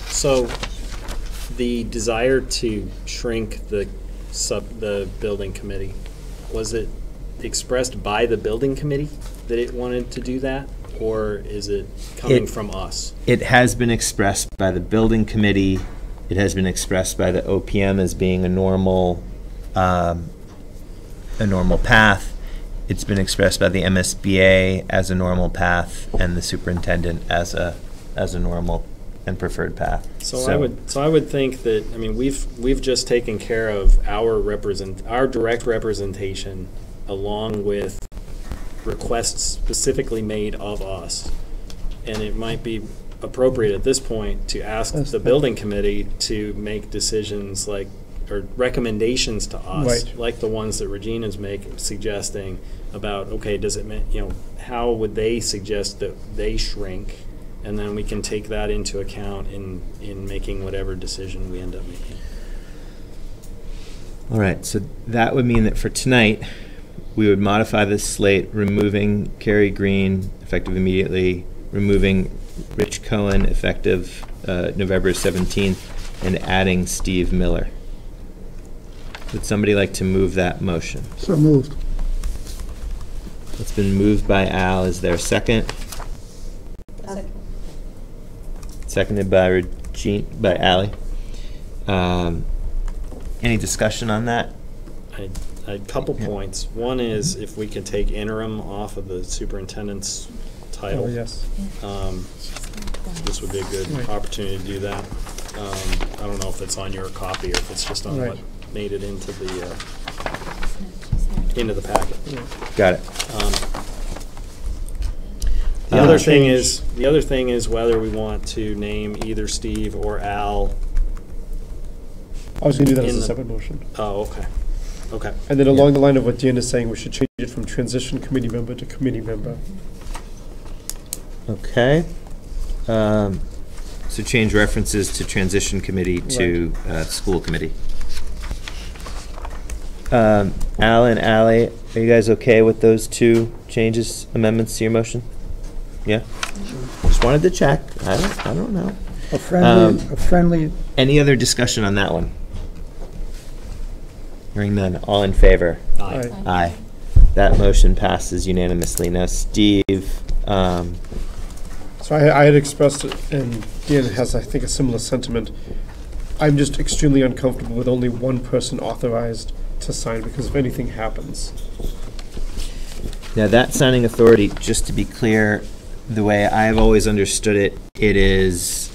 Speaker 5: So the desire to shrink the building committee, was it expressed by the building committee that it wanted to do that, or is it coming from us?
Speaker 4: It has been expressed by the building committee. It has been expressed by the OPM as being a normal path. It's been expressed by the MSBA as a normal path, and the superintendent as a normal and preferred path.
Speaker 5: So I would think that, we've just taken care of our direct representation along with requests specifically made of us. And it might be appropriate at this point to ask the building committee to make decisions or recommendations to us,
Speaker 3: right,
Speaker 5: like the ones that Regina's suggesting about, okay, does it, how would they suggest that they shrink? And then we can take that into account in making whatever decision we end up making.
Speaker 4: All right, so that would mean that for tonight, we would modify this slate, removing Carrie Green effective immediately, removing Rich Cohen effective November 17th, and adding Steve Miller. Would somebody like to move that motion?
Speaker 6: So moved.
Speaker 4: It's been moved by Al. Is there a second? Seconded by Ally. Any discussion on that?
Speaker 5: A couple points. One is if we could take interim off of the superintendent's title.
Speaker 3: Oh, yes.
Speaker 5: This would be a good opportunity to do that. I don't know if it's on your copy or if it's just on what made it into the packet.
Speaker 4: Got it.
Speaker 5: The other thing is whether we want to name either Steve or Al.
Speaker 3: I was going to do that as
Speaker 5: In
Speaker 3: a
Speaker 5: the-
Speaker 3: separate motion.
Speaker 5: Oh, okay. Okay.
Speaker 3: And then along the line of what Dan is saying, we should change it from transition committee member to committee member.
Speaker 4: Okay. So change references to transition committee to school committee. Al and Ally, are you guys okay with those two changes, amendments to your motion? Yeah? Just wanted to check. I don't know.
Speaker 6: A friendly.
Speaker 4: Any other discussion on that one? Hearing none. All in favor?
Speaker 5: Aye.
Speaker 4: Aye. That motion passes unanimously. Now, Steve,
Speaker 3: So I had expressed it, and Dan has, I think, a similar sentiment. I'm just extremely uncomfortable with only one person authorized to sign, because if anything happens.
Speaker 4: now that signing authority, just to be clear, the way I've always understood it, it is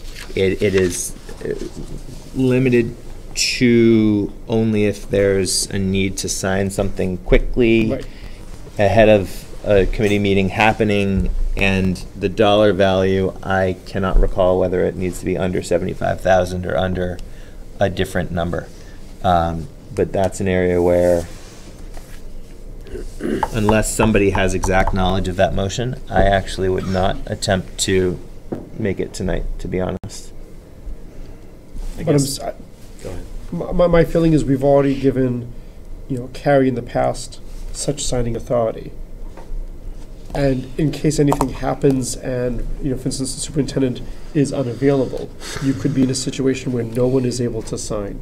Speaker 4: limited to only if there's a need to sign something quickly
Speaker 3: Right.
Speaker 4: ahead of a committee meeting happening, and the dollar value, I cannot recall whether it needs to be under 75,000 or under a different number. But that's an area where, unless somebody has exact knowledge of that motion, I actually would not attempt to make it tonight, to be honest.
Speaker 5: I
Speaker 3: But I'm
Speaker 5: guess.
Speaker 3: s-
Speaker 5: Go ahead.
Speaker 3: my feeling is we've already given, Carrie in the past such signing authority. And in case anything happens and, for instance, the superintendent is unavailable, you could be in a situation where no one is able to sign.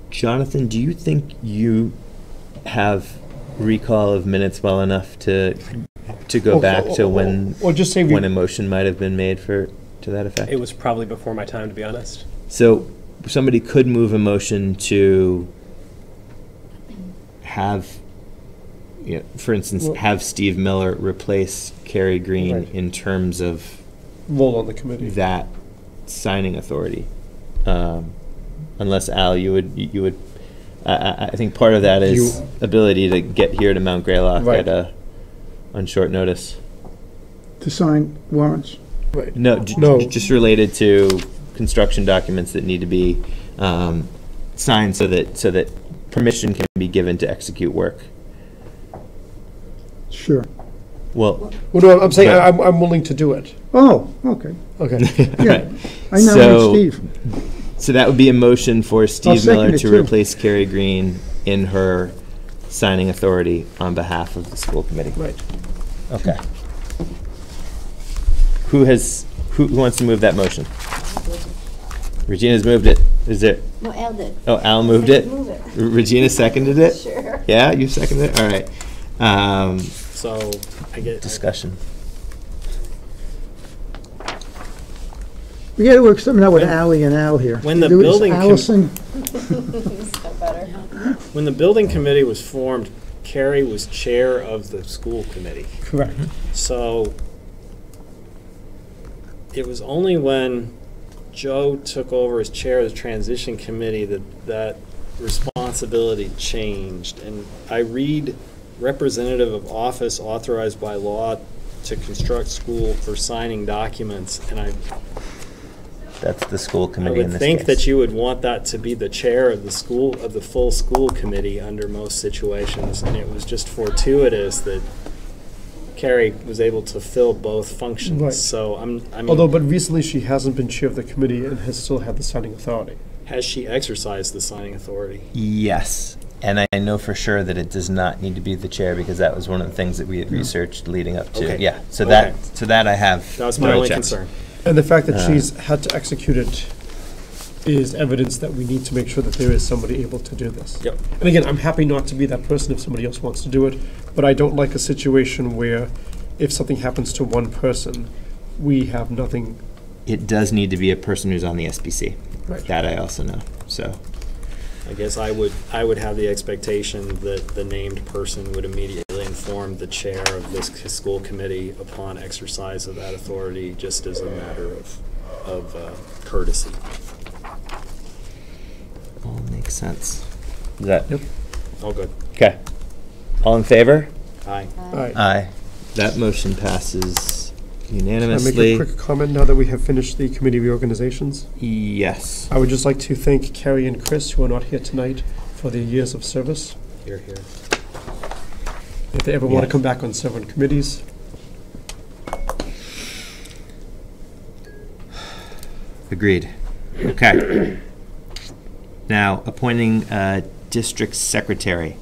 Speaker 4: Jonathan, do you think you have recall of minutes well enough to go back to when
Speaker 3: Or just say
Speaker 4: when a motion might have been made to that effect?
Speaker 12: It was probably before my time, to be honest.
Speaker 4: So somebody could move a motion to have, for instance, have Steve Miller replace Carrie Green
Speaker 3: Right.
Speaker 4: in terms of
Speaker 3: role on the committee.
Speaker 4: that signing authority. Unless Al, you would. I think part of that is ability to get here to Mount Greylock
Speaker 3: Right.
Speaker 4: on short notice.
Speaker 6: To sign warrants.
Speaker 3: Right.
Speaker 4: No,
Speaker 3: No.
Speaker 4: just related to construction documents that need to be signed so that permission can be given to execute work.
Speaker 6: Sure.
Speaker 4: Well,
Speaker 3: Well, no, I'm saying
Speaker 4: But-
Speaker 3: I'm willing to do it.
Speaker 6: Oh, okay.
Speaker 3: Okay.
Speaker 6: Yeah. I
Speaker 4: So-
Speaker 6: nominate Steve.
Speaker 4: So that would be a motion for Steve
Speaker 6: second
Speaker 4: Miller
Speaker 6: it,
Speaker 4: to
Speaker 6: too.
Speaker 4: replace Carrie Green in her signing authority on behalf of the school committee.
Speaker 3: Right.
Speaker 4: Okay. Who wants to move that motion? Regina's moved it. Is it?
Speaker 2: No, Al did.
Speaker 4: Oh, Al moved it?
Speaker 2: Move it.
Speaker 4: Regina seconded it?
Speaker 2: Sure.
Speaker 4: Yeah, you seconded it? All right.
Speaker 5: So I get
Speaker 4: Discussion.
Speaker 6: We gotta work something out with Ally and Al here.
Speaker 5: When the
Speaker 6: There was
Speaker 5: building com-
Speaker 6: Allison,
Speaker 5: when the building committee was formed, Carrie was chair of the school committee.
Speaker 3: Correct.
Speaker 5: So it was only when Joe took over as chair of the transition committee that responsibility changed. And I read representative of office authorized by law to construct school for signing documents, and
Speaker 4: That's the school
Speaker 5: I
Speaker 4: committee in
Speaker 5: would
Speaker 4: this
Speaker 5: think
Speaker 4: case.
Speaker 5: that you would want that to be the chair of the school, of the full school committee under most situations, and it was just fortuitous that Carrie was able to fill both functions.
Speaker 3: Right.
Speaker 5: So I mean,
Speaker 3: But recently she hasn't been chair of the committee and has still had the signing authority.
Speaker 5: has she exercised the signing authority?
Speaker 4: Yes, and I know for sure that it does not need to be the chair because that was one of the things that we had researched leading up to.
Speaker 5: Okay.
Speaker 4: Yeah, so
Speaker 5: Okay.
Speaker 4: that I have.
Speaker 5: That was my
Speaker 4: no
Speaker 5: only
Speaker 4: checks.
Speaker 5: concern.
Speaker 3: And the fact that she's had to execute it is evidence that we need to make sure that there is somebody able to do this.
Speaker 5: Yep.
Speaker 3: And again, I'm happy not to be that person if somebody else wants to do it, but I don't like a situation where if something happens to one person, we have nothing.
Speaker 4: It does need to be a person who's on the SBC.
Speaker 3: Right.
Speaker 4: That I also know, so.
Speaker 5: I guess I would have the expectation that the named person would immediately inform the chair of this school committee upon exercise of that authority, just as a matter of courtesy.
Speaker 4: All makes sense. Is that?
Speaker 3: Yep.
Speaker 5: All good.
Speaker 4: Okay. All in favor?
Speaker 5: Aye.
Speaker 3: All right.
Speaker 4: Aye. That motion passes
Speaker 3: Can I
Speaker 4: unanimously.
Speaker 3: make a quick comment now that we have finished the committee reorganizations?
Speaker 4: Yes.
Speaker 3: I would just like to thank Carrie and Chris, who are not here tonight, for their years of service.
Speaker 12: Here, here.
Speaker 3: If they ever want
Speaker 4: Yeah.
Speaker 3: to come back on several committees.
Speaker 4: Agreed. Okay. Now, appointing a district secretary.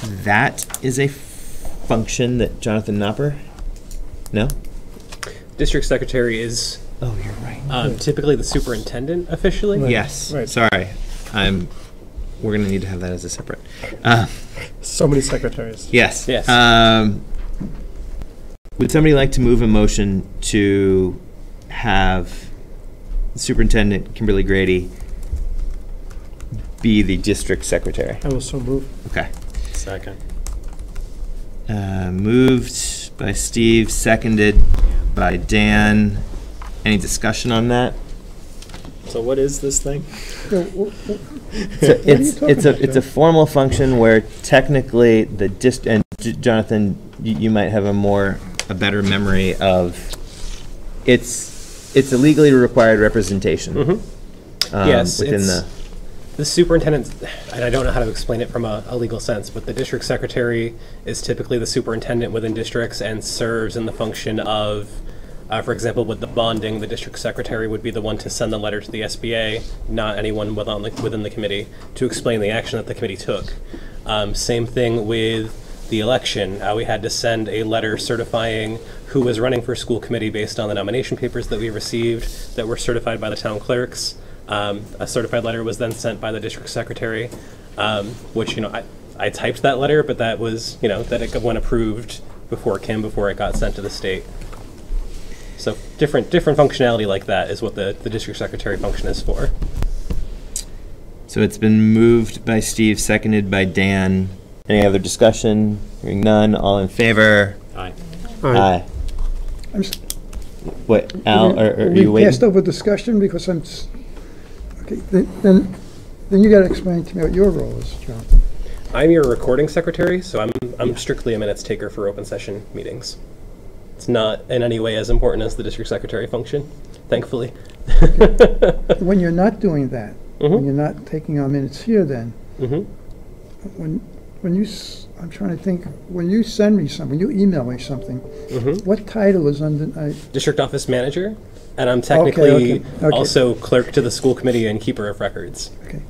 Speaker 4: That is a function that Jonathan Knopper? No?
Speaker 12: District secretary is
Speaker 4: Oh, you're right.
Speaker 12: typically the superintendent officially.
Speaker 3: Right.
Speaker 4: Yes.
Speaker 3: Right.
Speaker 4: Sorry. We're going to need to have that as a separate.
Speaker 3: So many secretaries.
Speaker 4: Yes.
Speaker 12: Yes.
Speaker 4: Would somebody like to move a motion to have Superintendent Kimberly Grady be the district secretary?
Speaker 3: I will so move.
Speaker 4: Okay.
Speaker 5: Second.
Speaker 4: Moved by Steve, seconded by Dan. Any discussion on that?
Speaker 5: So what is this thing?
Speaker 4: It's a formal function where technically the and Jonathan, you might have a better memory of. It's a legally required representation.
Speaker 12: Mm-hmm. Yes,
Speaker 4: within
Speaker 12: the superintendent, and I don't know how to explain it from a legal sense, but the district secretary is typically the superintendent within districts and serves in the function of, for example, with the bonding, the district secretary would be the one to send the letter to the SBA, not anyone within the committee, to explain the action that the committee took. Same thing with the election. We had to send a letter certifying who was running for school committee based on the nomination papers that we received that were certified by the town clerks. A certified letter was then sent by the district secretary, which, I typed that letter, but that was, that it went approved before it got sent to the state. So different functionality like that is what the district secretary function is for.
Speaker 4: So it's been moved by Steve, seconded by Dan. Any other discussion? Hearing none, all in favor?
Speaker 5: Aye.
Speaker 4: Aye.
Speaker 6: I'm
Speaker 4: What, Al, are
Speaker 6: we
Speaker 4: you waiting?
Speaker 6: passed over discussion because okay, then you gotta explain to me what your role is, Jonathan.
Speaker 12: I'm your recording secretary, so I'm strictly a minutes taker for open session meetings. It's not in any way as important as the district secretary function, thankfully.
Speaker 6: When you're not doing that,
Speaker 12: Mm-hmm.
Speaker 6: when you're not taking our minutes here then,
Speaker 12: Mm-hmm.
Speaker 6: when you, I'm trying to think, when you send me something, when you email me something,
Speaker 12: Mm-hmm.
Speaker 6: what title is under,
Speaker 12: District office manager, and I'm technically
Speaker 6: okay.
Speaker 12: also clerk to the school committee and keeper of records.
Speaker 6: okay,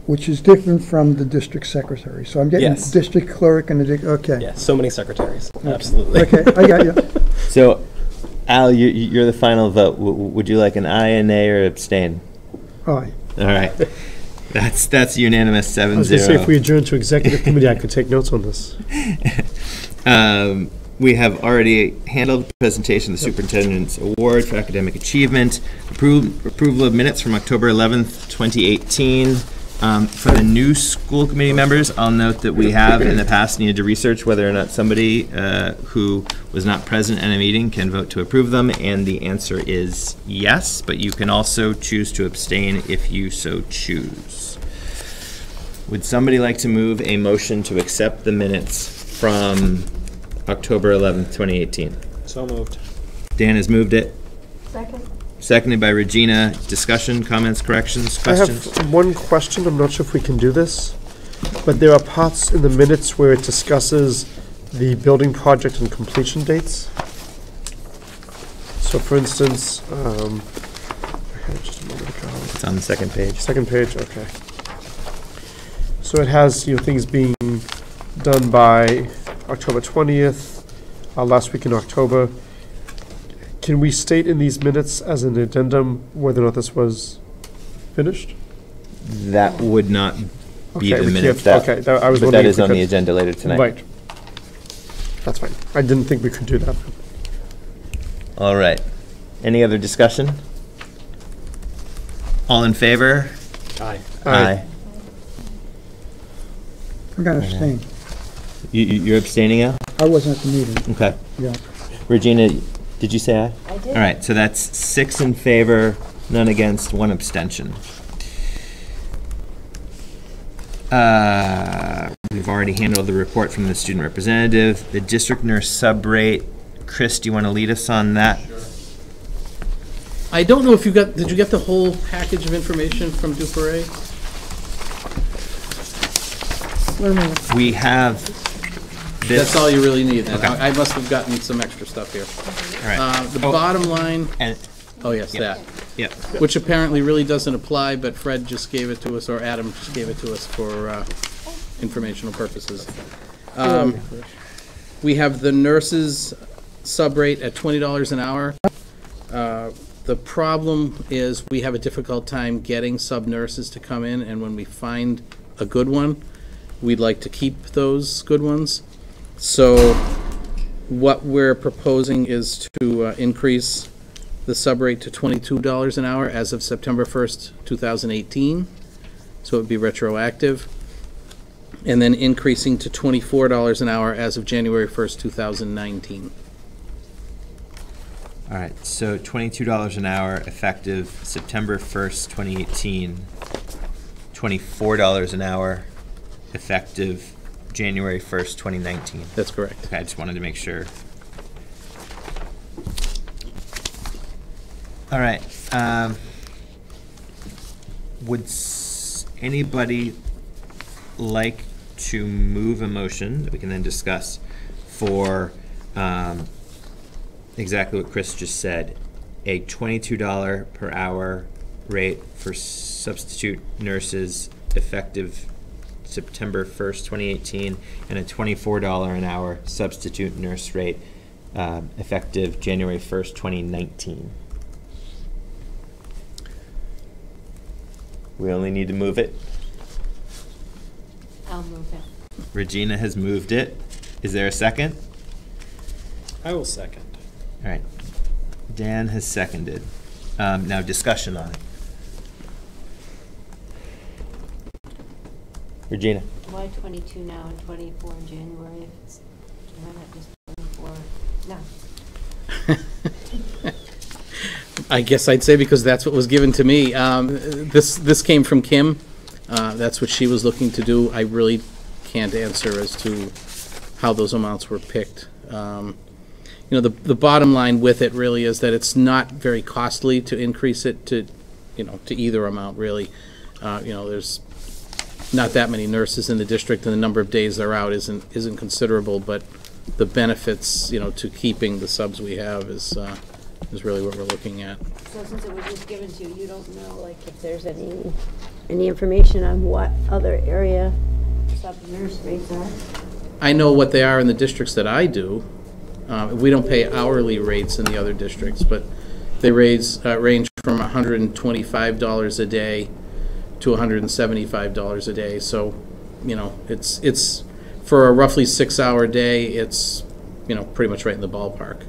Speaker 6: which is different from the district secretary. So I'm getting
Speaker 12: Yes.
Speaker 6: district clerk and the, okay.
Speaker 12: Yeah, so many secretaries, absolutely.
Speaker 6: Okay, I got you.
Speaker 4: So, Al, you're the final vote. Would you like an aye, a nay, or abstain?
Speaker 6: Aye.
Speaker 4: All right. That's unanimous,
Speaker 3: I was going to say,
Speaker 4: 7-0.
Speaker 3: if we adjourn to executive committee, I could take notes on this.
Speaker 4: We have already handled the presentation of the Superintendents Award for Academic Achievement, approval of minutes from October 11th, 2018. For the new school committee members, I'll note that we have in the past needed to research whether or not somebody who was not present at a meeting can vote to approve them, and the answer is yes, but you can also choose to abstain if you so choose. Would somebody like to move a motion to accept the minutes from October 11th, 2018?
Speaker 5: So moved.
Speaker 4: Dan has moved it.
Speaker 7: Second.
Speaker 4: Seconded by Regina. Discussion, comments, corrections, questions?
Speaker 3: I have one question. I'm not sure if we can do this, but there are parts in the minutes where it discusses the building project and completion dates. So, for instance, I had it just a moment ago.
Speaker 4: It's on the second page.
Speaker 3: Second page, okay. So it has, things being done by October 20th, last week in October. Can we state in these minutes as an addendum whether or not this was finished?
Speaker 4: That would not be
Speaker 3: Okay,
Speaker 4: the
Speaker 3: we
Speaker 4: minutes.
Speaker 3: can't- okay, I was
Speaker 4: but
Speaker 3: wondering
Speaker 4: that
Speaker 3: if
Speaker 4: is
Speaker 3: we
Speaker 4: on the
Speaker 3: could-
Speaker 4: agenda later tonight.
Speaker 3: Right. That's fine. I didn't think we could do that.
Speaker 4: All right. Any other discussion? All in favor?
Speaker 5: Aye.
Speaker 3: Aye.
Speaker 6: I'm gonna abstain.
Speaker 4: You're abstaining, Al?
Speaker 6: I wasn't at the meeting,
Speaker 4: Okay.
Speaker 6: yeah.
Speaker 4: Regina, did you say aye?
Speaker 7: I did.
Speaker 4: All right, so that's 6 in favor, none against, 1 abstention. We've already handled the report from the student representative. The district nurse sub rate. Chris, do you want to lead us on that?
Speaker 13: Sure. I don't know if you got, did you get the whole package of information from Duperre?
Speaker 4: We have this.
Speaker 13: That's all you really need then.
Speaker 4: Okay.
Speaker 13: I must have gotten some extra stuff here.
Speaker 4: All right.
Speaker 13: The bottom line,
Speaker 4: And
Speaker 13: oh yes,
Speaker 4: Yep.
Speaker 13: that.
Speaker 4: Yep.
Speaker 13: Which apparently really doesn't apply, but Fred just gave it to us, or Adam just gave it to us for informational purposes. We have the nurses sub rate at $20 an hour. The problem is we have a difficult time getting sub nurses to come in, and when we find a good one, we'd like to keep those good ones. So what we're proposing is to increase the sub rate to $22 an hour as of September 1st, 2018. So it would be retroactive. And then increasing to $24 an hour as of January 1st, 2019.
Speaker 4: All right, so $22 an hour effective September 1st, 2018. $24 an hour effective January 1st, 2019.
Speaker 13: That's correct.
Speaker 4: Okay, I just wanted to make sure. All right. Would anybody like to move a motion that we can then discuss for exactly what Chris just said, a $22 per hour rate for substitute nurses effective September 1st, 2018, and a $24 an hour substitute nurse rate effective January 1st, 2019. We only need to move it.
Speaker 2: I'll move it.
Speaker 4: Regina has moved it. Is there a second?
Speaker 5: I will second.
Speaker 4: All right. Dan has seconded. Now discussion on it. Regina.
Speaker 2: Why 22 now and 24 in January if it's, why not just 24 now?
Speaker 13: I guess I'd say because that's what was given to me. This came from Kim. That's what she was looking to do. I really can't answer as to how those amounts were picked. You know, the bottom line with it really is that it's not very costly to increase it to, you know, to either amount really. You know, there's not that many nurses in the district, and the number of days they're out isn't considerable, but the benefits, you know, to keeping the subs we have is really what we're looking at.
Speaker 2: So since it was just given to you, you don't know, like, if there's any information on what other area sub-nurse rates are?
Speaker 13: I know what they are in the districts that I do. We don't pay hourly rates in the other districts, but they range from $125 a day to $175 a day. So, you know, it's for a roughly 6-hour day, it's, you know, pretty much right in the ballpark.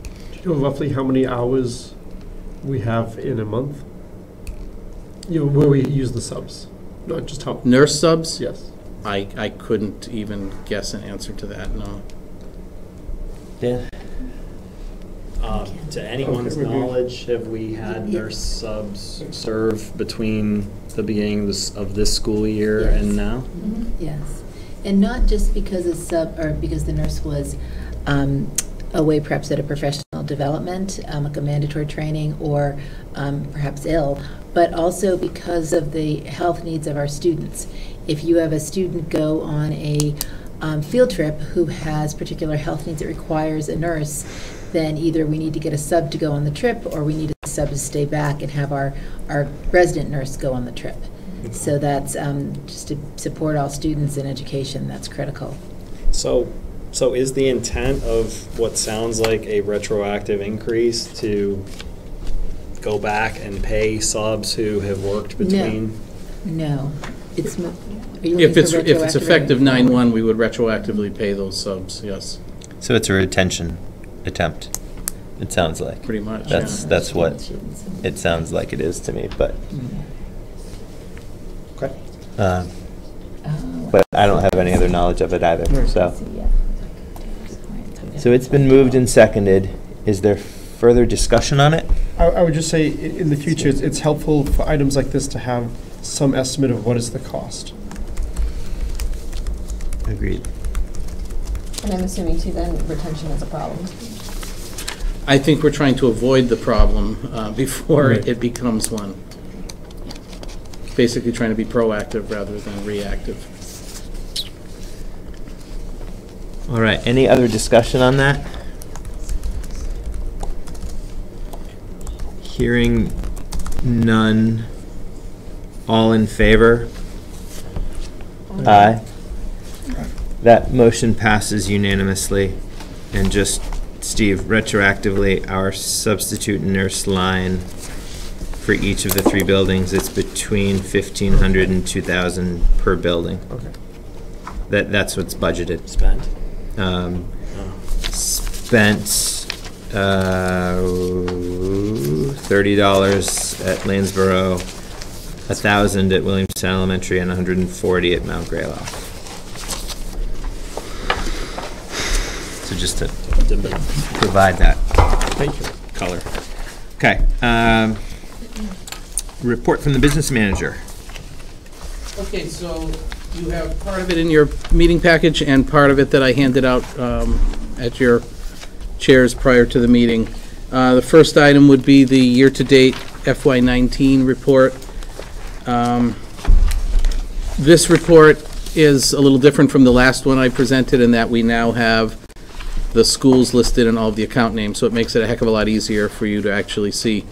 Speaker 3: Do you know roughly how many hours we have in a month? You know, where we use the subs, not just how.
Speaker 13: Nurse subs?
Speaker 3: Yes.
Speaker 13: I couldn't even guess an answer to that, no.
Speaker 4: Yeah.
Speaker 5: To anyone's knowledge, have we had nurse subs serve between the beginning of this school year and now?
Speaker 1: Yes, and not just because because the nurse was away perhaps at a professional development, like a mandatory training, or perhaps ill, but also because of the health needs of our students. If you have a student go on a field trip who has particular health needs that requires a nurse, then either we need to get a sub to go on the trip, or we need a sub to stay back and have our resident nurse go on the trip. So that's just to support all students in education, that's critical.
Speaker 5: So is the intent of what sounds like a retroactive increase to go back and pay subs who have worked between?
Speaker 1: No. It's
Speaker 13: If it's effective 9/1, we would retroactively pay those subs, yes.
Speaker 4: So it's a retention attempt, it sounds like.
Speaker 13: Pretty much,
Speaker 4: That's what it sounds like it is to me, but.
Speaker 5: Okay.
Speaker 4: But I don't have any other knowledge of it either, so. So it's been moved and seconded. Is there further discussion on it?
Speaker 3: I would just say in the future, it's helpful for items like this to have some estimate of what is the cost.
Speaker 4: Agreed.
Speaker 9: And I'm assuming too then retention is a problem.
Speaker 13: I think we're trying to avoid the problem before it becomes one. Basically trying to be proactive rather than reactive.
Speaker 4: All right, any other discussion on that? Hearing none. All in favor? Aye. That motion passes unanimously. And just, Steve, retroactively, our substitute nurse line for each of the 3 buildings, it's between 1,500 and 2,000 per building.
Speaker 5: Okay.
Speaker 4: That's what's budgeted.
Speaker 5: Spent?
Speaker 4: Spent $30 at Lanesboro, 1,000 at Williamstown Elementary, and 140 at Mount Greylock. So just to provide that color. Okay. Report from the business manager.
Speaker 13: Okay, so you have part of it in your meeting package and part of it that I handed out at your chairs prior to the meeting. The first item would be the year-to-date FY19 report. This report is a little different from the last one I presented in that we now have the schools listed and all of the account names, so it makes it a heck of a lot easier for you to actually see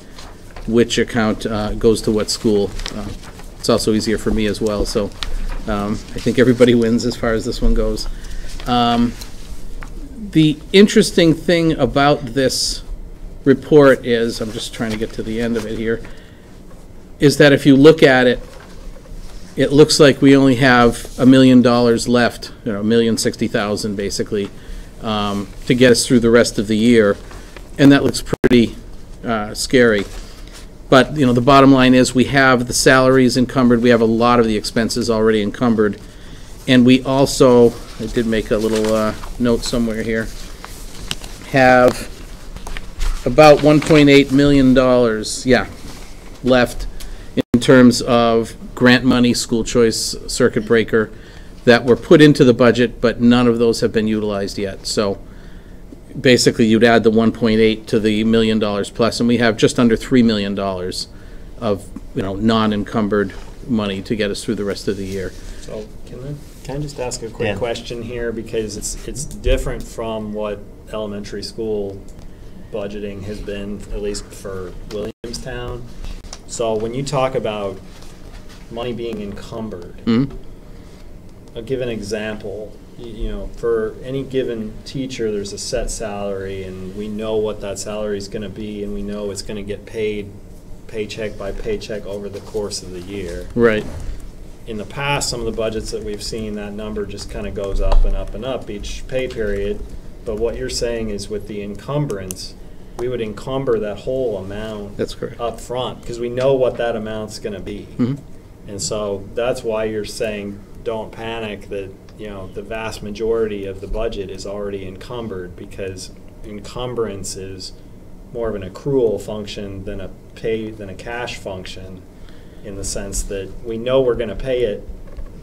Speaker 13: which account goes to what school. It's also easier for me as well, so I think everybody wins as far as this one goes. The interesting thing about this report is, I'm just trying to get to the end of it here, is that if you look at it, it looks like we only have $1 million left, $1,060,000 basically, to get us through the rest of the year, and that looks pretty scary. But the bottom line is we have the salaries encumbered, we have a lot of the expenses already encumbered, and we also, I did make a little note somewhere here, have about $1.8 million, left in terms of grant money, school choice, circuit breaker, that were put into the budget, but none of those have been utilized yet. So basically you'd add the 1.8 to the $1 million plus, and we have just under $3 million of non-encumbered money to get us through the rest of the year.
Speaker 5: So can I just ask a quick question here, because it's different from what elementary school budgeting has been, at least for Williamstown. So when you talk about money being encumbered, I'll give an example. For any given teacher, there's a set salary, and we know what that salary is going to be, and we know it's going to get paid paycheck by paycheck over the course of the year.
Speaker 13: Right.
Speaker 5: In the past, some of the budgets that we've seen, that number just kind of goes up and up and up each pay period. But what you're saying is with the encumbrance, we would encumber that whole amount.
Speaker 13: That's correct.
Speaker 5: Up front, because we know what that amount's going to be. And so that's why you're saying don't panic that the vast majority of the budget is already encumbered, because encumbrance is more of an accrual function than a cash function, in the sense that we know we're going to pay it,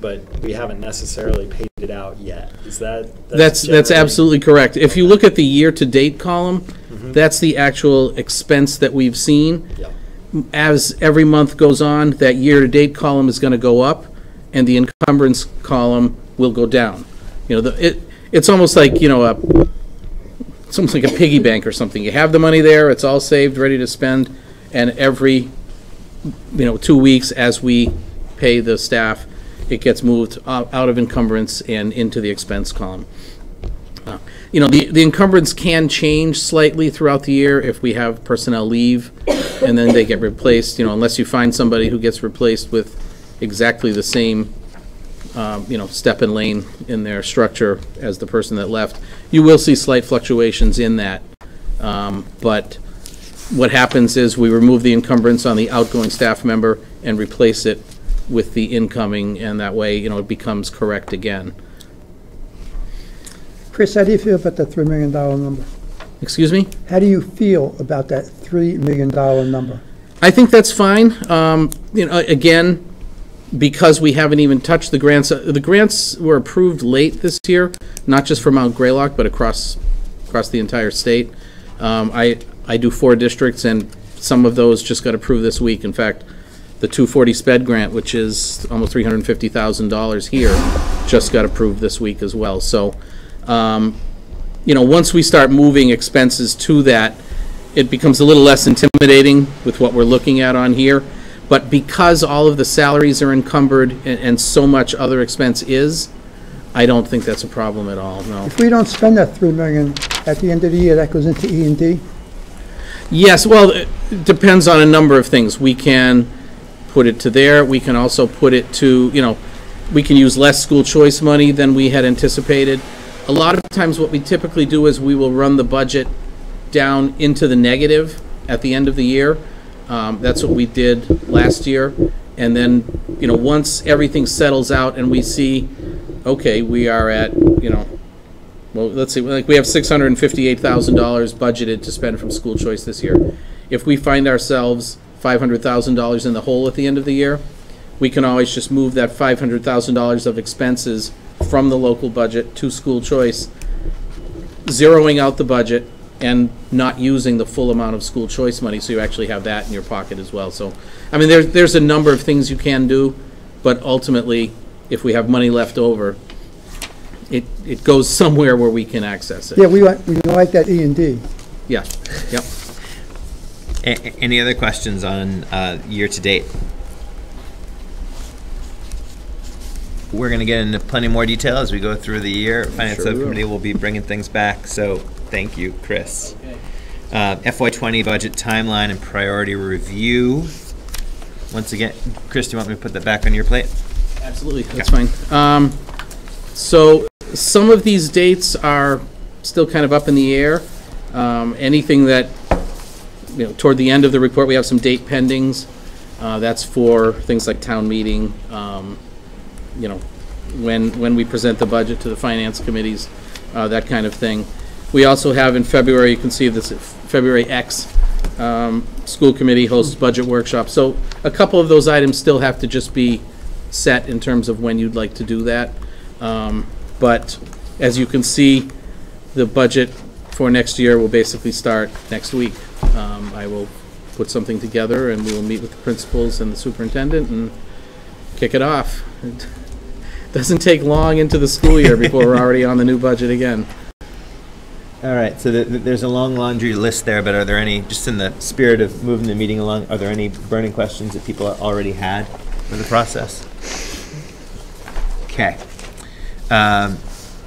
Speaker 5: but we haven't necessarily paid it out yet. Is that's
Speaker 13: absolutely correct. If you look at the year-to-date column, that's the actual expense that we've seen.
Speaker 5: Yep.
Speaker 13: As every month goes on, that year-to-date column is going to go up, and the encumbrance column will go down. It's almost like it's almost like a piggy bank or something. You have the money there, it's all saved, ready to spend, and every 2 weeks as we pay the staff, it gets moved out of encumbrance and into the expense column. The encumbrance can change slightly throughout the year if we have personnel leave and then they get replaced, unless you find somebody who gets replaced with exactly the same step and lane in their structure as the person that left. You will see slight fluctuations in that, but what happens is we remove the encumbrance on the outgoing staff member and replace it with the incoming, and that way, it becomes correct again.
Speaker 6: Chris, how do you feel about that $3 million number?
Speaker 13: Excuse me?
Speaker 6: How do you feel about that $3 million number?
Speaker 13: I think that's fine. Again, because we haven't even touched the grants were approved late this year, not just for Mount Greylock, but across the entire state. I do 4 districts, and some of those just got approved this week. In fact, the 240 SPED grant, which is almost $350,000 here, just got approved this week as well. So, once we start moving expenses to that, it becomes a little less intimidating with what we're looking at on here. But because all of the salaries are encumbered and so much other expense is, I don't think that's a problem at all, no.
Speaker 6: If we don't spend that $3 million at the end of the year, that goes into E&D?
Speaker 13: Yes, well, it depends on a number of things. We can put it to there. We can also put it to, we can use less school choice money than we had anticipated. A lot of times what we typically do is we will run the budget down into the negative at the end of the year. That's what we did last year. And then, once everything settles out and we see, okay, we are at, well, let's see, like we have $658,000 budgeted to spend from school choice this year. If we find ourselves $500,000 in the hole at the end of the year, we can always just move that $500,000 of expenses from the local budget to school choice, zeroing out the budget and not using the full amount of school choice money, so you actually have that in your pocket as well. So, I mean, there's a number of things you can do, but ultimately, if we have money left over, it goes somewhere where we can access it.
Speaker 6: Yeah, we like that E&D.
Speaker 13: Yeah, yep.
Speaker 4: Any other questions on year-to-date? We're going to get into plenty more detail as we go through the year. Finance Subcommittee will be bringing things back, so thank you, Chris. Okay. FY20 budget timeline and priority review. Once again, Chris, do you want me to put that back on your plate?
Speaker 13: Absolutely, that's fine. So some of these dates are still kind of up in the air. Anything that, toward the end of the report, we have some date pendings. That's for things like town meeting, when we present the budget to the finance committees, that kind of thing. We also have in February, you can see this, February X, school committee hosts budget workshop. So a couple of those items still have to just be set in terms of when you'd like to do that. But as you can see, the budget for next year will basically start next week. I will put something together and we will meet with the principals and the superintendent and kick it off. It doesn't take long into the school year before we're already on the new budget again.
Speaker 4: All right, so there's a long laundry list there, but are there any, just in the spirit of moving the meeting along, are there any burning questions that people already had for the process? Okay.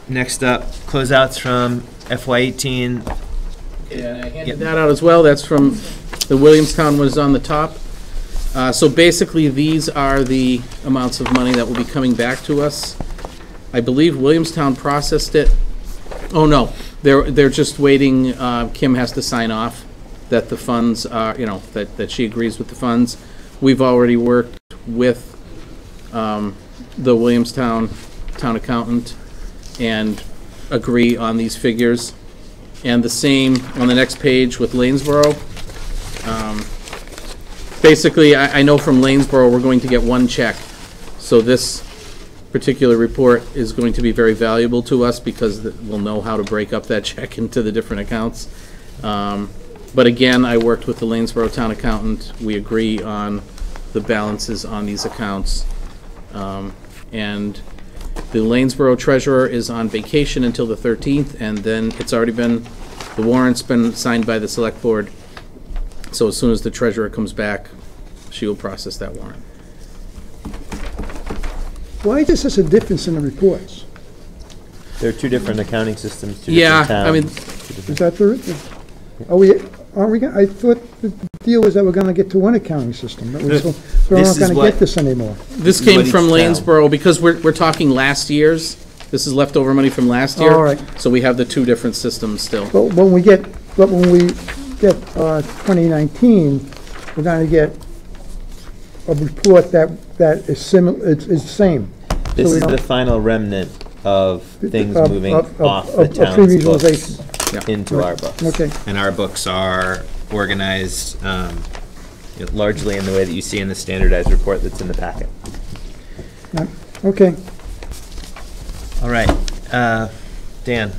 Speaker 4: Next up, closeouts from FY18.
Speaker 13: Yeah, I handed that out as well. That's from the Williamstown was on the top. So basically, these are the amounts of money that will be coming back to us. I believe Williamstown processed it. Oh no, they're just waiting. Kim has to sign off that the funds are, that she agrees with the funds. We've already worked with the Williamstown town accountant and agree on these figures. And the same on the next page with Lanesboro. Basically, I know from Lanesboro we're going to get one check. So this particular report is going to be very valuable to us because we'll know how to break up that check into the different accounts. But again, I worked with the Lanesboro town accountant. We agree on the balances on these accounts. And the Lanesboro treasurer is on vacation until the 13th, and then it's already been, the warrant's been signed by the select board. So as soon as the treasurer comes back, she will process that warrant.
Speaker 6: Why is there such a difference in the reports?
Speaker 4: There are two different accounting systems, two different towns.
Speaker 13: I mean,
Speaker 6: is that aren't we? I thought the deal was that we're going to get to one accounting system. That we're not going to get this anymore.
Speaker 13: This came from Lanesboro because we're talking last year's. This is leftover money from last year.
Speaker 6: All right.
Speaker 13: So we have the two different systems still.
Speaker 6: But when we get 2019, we're going to get a report that is similar. It's the same.
Speaker 4: This is the final remnant of things moving off the town's books into our books.
Speaker 6: Okay.
Speaker 4: And our books are organized largely in the way that you see in the standardized report that's in the packet.
Speaker 6: Okay.
Speaker 4: All right, Dan.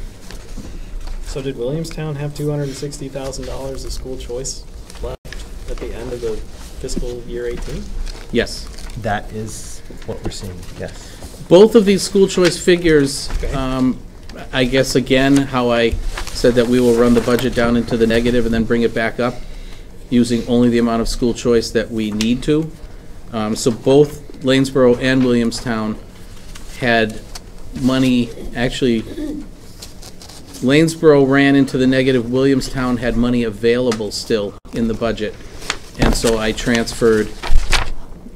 Speaker 5: So did Williamstown have $260,000 of school choice left at the end of the fiscal year 18?
Speaker 13: Yes.
Speaker 4: That is what we're seeing, yes.
Speaker 13: Both of these school choice figures, I guess again, how I said that we will run the budget down into the negative and then bring it back up using only the amount of school choice that we need to. So both Lanesboro and Williamstown had money, actually, Lanesboro ran into the negative, Williamstown had money available still in the budget. And so I transferred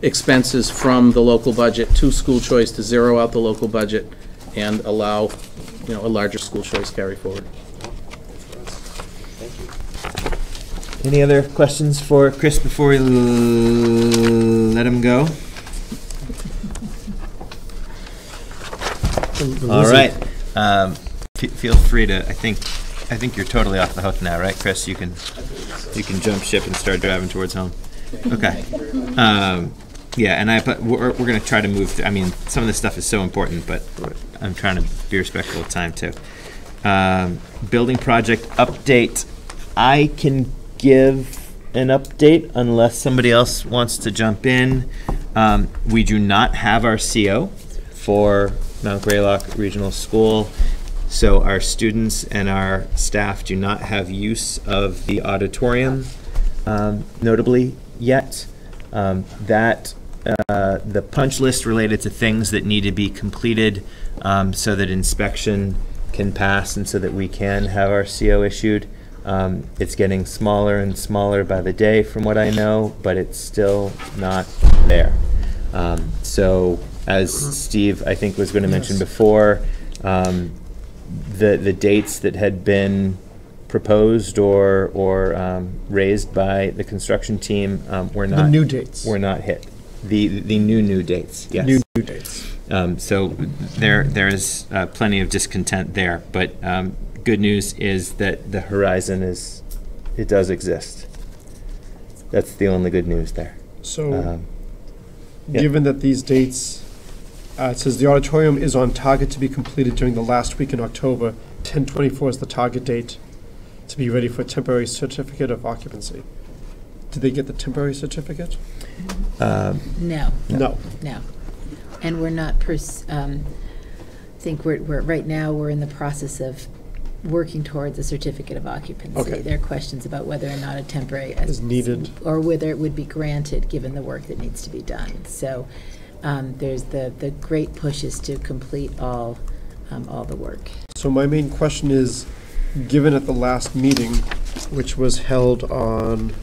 Speaker 13: expenses from the local budget to school choice to zero out the local budget and allow, a larger school choice carry forward.
Speaker 5: Thank you.
Speaker 4: Any other questions for Chris before we let him go? All right. Feel free to. I think you're totally off the hook now, right, Chris? You can jump ship and start driving towards home. Okay. Yeah, and we're going to try to move. I mean, some of this stuff is so important, but I'm trying to be respectful of time too. Building project update. I can give an update unless somebody else wants to jump in. We do not have our CO for Mount Greylock Regional School, so our students and our staff do not have use of the auditorium, notably yet. The punch list related to things that need to be completed so that inspection can pass and so that we can have our CO issued. It's getting smaller and smaller by the day from what I know, but it's still not there. So as Steve, I think, was going to mention before, the dates that had been proposed or raised by the construction team were not.
Speaker 3: The new dates.
Speaker 4: Were not hit. The new dates. Yes.
Speaker 3: New dates.
Speaker 4: So there is plenty of discontent there, but good news is that the horizon does exist. That's the only good news there.
Speaker 3: So, given that these dates, it says the auditorium is on target to be completed during the last week in October. 10/24 is the target date to be ready for a temporary certificate of occupancy. Did they get the temporary certificate?
Speaker 1: No.
Speaker 3: No.
Speaker 1: And we're not, I think we're right now we're in the process of working towards a certificate of occupancy.
Speaker 3: Okay.
Speaker 1: There are questions about whether or not a temporary
Speaker 3: is needed,
Speaker 1: or whether it would be granted given the work that needs to be done. So there's the great push is to complete all the work.
Speaker 3: So my main question is, given at the last meeting, which was held on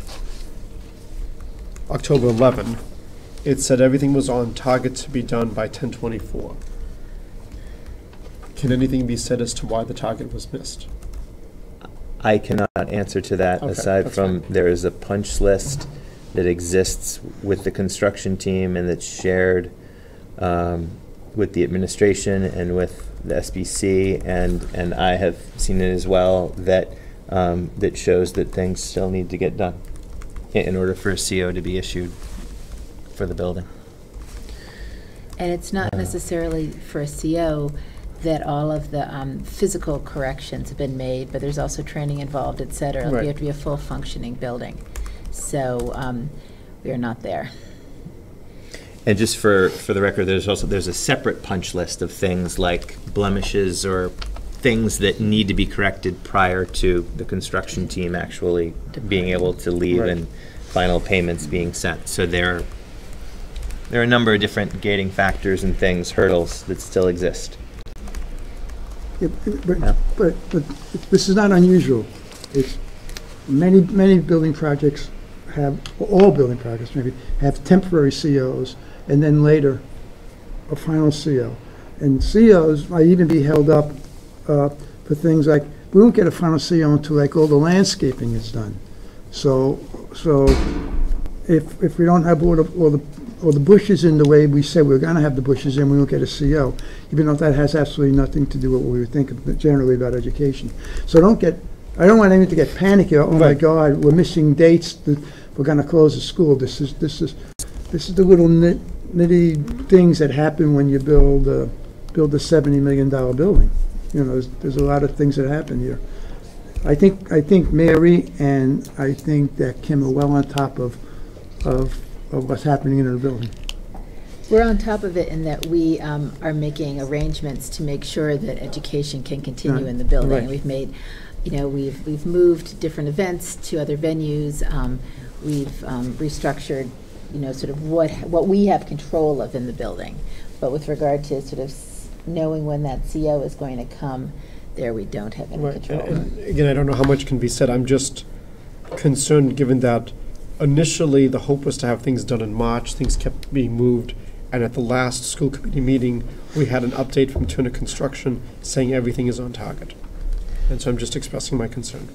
Speaker 3: October 11, it said everything was on target to be done by 10/24. Can anything be said as to why the target was missed?
Speaker 4: I cannot answer to that,
Speaker 3: Okay,
Speaker 4: aside from there is a punch list that exists with the construction team and that's shared with the administration and with the SBC, and I have seen it as well, that that shows that things still need to get done in order for a CO to be issued for the building.
Speaker 1: And it's not necessarily for a CO that all of the physical corrections have been made, but there's also training involved, et cetera.
Speaker 3: Right.
Speaker 1: We have to be a full functioning building. So we are not there.
Speaker 4: And just for the record, there's a separate punch list of things like blemishes or things that need to be corrected prior to the construction team actually being able to leave and final payments being sent. So there are a number of different gating factors and things, hurdles that still exist.
Speaker 6: Yeah, but this is not unusual. It's many building projects all building projects maybe have temporary COs and then later a final CO. And COs might even be held up for things like, we won't get a final CO until like all the landscaping is done. So if we don't have all the bushes in the way we said we're going to have the bushes in, we won't get a CO, even though that has absolutely nothing to do with what we would think generally about education. So I don't want anyone to get panicky. Oh my God, we're missing dates. We're going to close the school. This is the little nitty things that happen when you build a $70 million building. You know, there's a lot of things that happen here. I think Mary and I think that Kim are well on top of what's happening in the building.
Speaker 1: We're on top of it in that we are making arrangements to make sure that education can continue in the building.
Speaker 6: Right.
Speaker 1: We've made, you know, we've moved different events to other venues. We've restructured, you know, sort of what we have control of in the building. But with regard to sort of knowing when that CO is going to come, there we don't have any control.
Speaker 3: And again, I don't know how much can be said. I'm just concerned, given that initially the hope was to have things done in March. Things kept being moved. And at the last school committee meeting, we had an update from Turner Construction saying everything is on target. And so I'm just expressing my concern.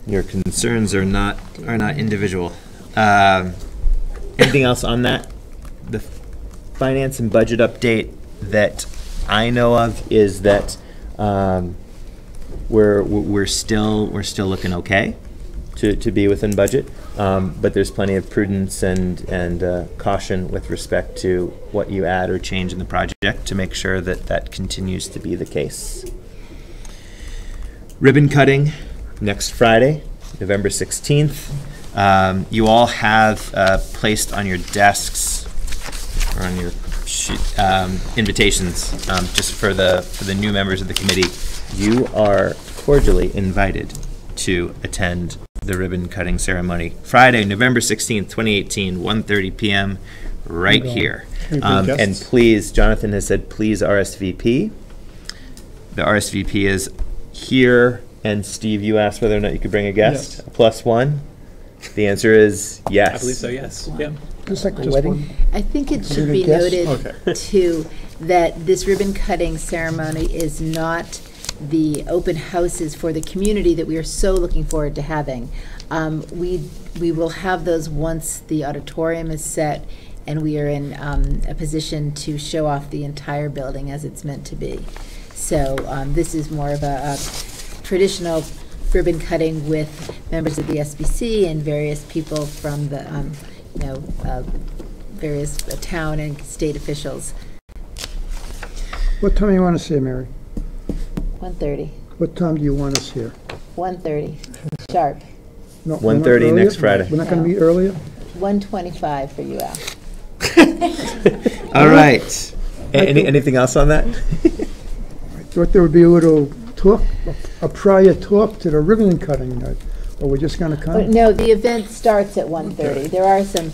Speaker 4: Your concerns are not individual. Anything else on that? The finance and budget update that I know of is that we're still looking okay to be within budget, but there's plenty of prudence and caution with respect to what you add or change in the project to make sure that that continues to be the case. Ribbon cutting next Friday, November 16th. You all have placed on your desks or on your sheet, invitations just for the new members of the committee. You are cordially invited to attend the ribbon cutting ceremony Friday, November 16th, 2018, 1:30 p.m. right here. And please, Jonathan has said, please RSVP. The RSVP is here. And Steve, you asked whether or not you could bring a guest, a +1. The answer is yes.
Speaker 12: I believe so, yes. Yeah.
Speaker 6: Just like a wedding?
Speaker 1: I think it should be noted, too, that this ribbon cutting ceremony is not the open houses for the community that we are so looking forward to having. We will have those once the auditorium is set and we are in a position to show off the entire building as it's meant to be. So this is more of a traditional ribbon cutting with members of the SBC and various people from the, various town and state officials.
Speaker 6: What time do you want us here, Mary?
Speaker 1: 1:30.
Speaker 6: What time do you want us here?
Speaker 1: 1:30, sharp.
Speaker 6: No,
Speaker 4: 1:30 next Friday.
Speaker 6: We're not going to meet earlier?
Speaker 1: 1:25 for you, Al.
Speaker 4: All right. Anything else on that?
Speaker 6: I thought there would be a little talk, a prior talk to the ribbon cutting, or we're just going to come?
Speaker 1: No, the event starts at 1:30. There are some,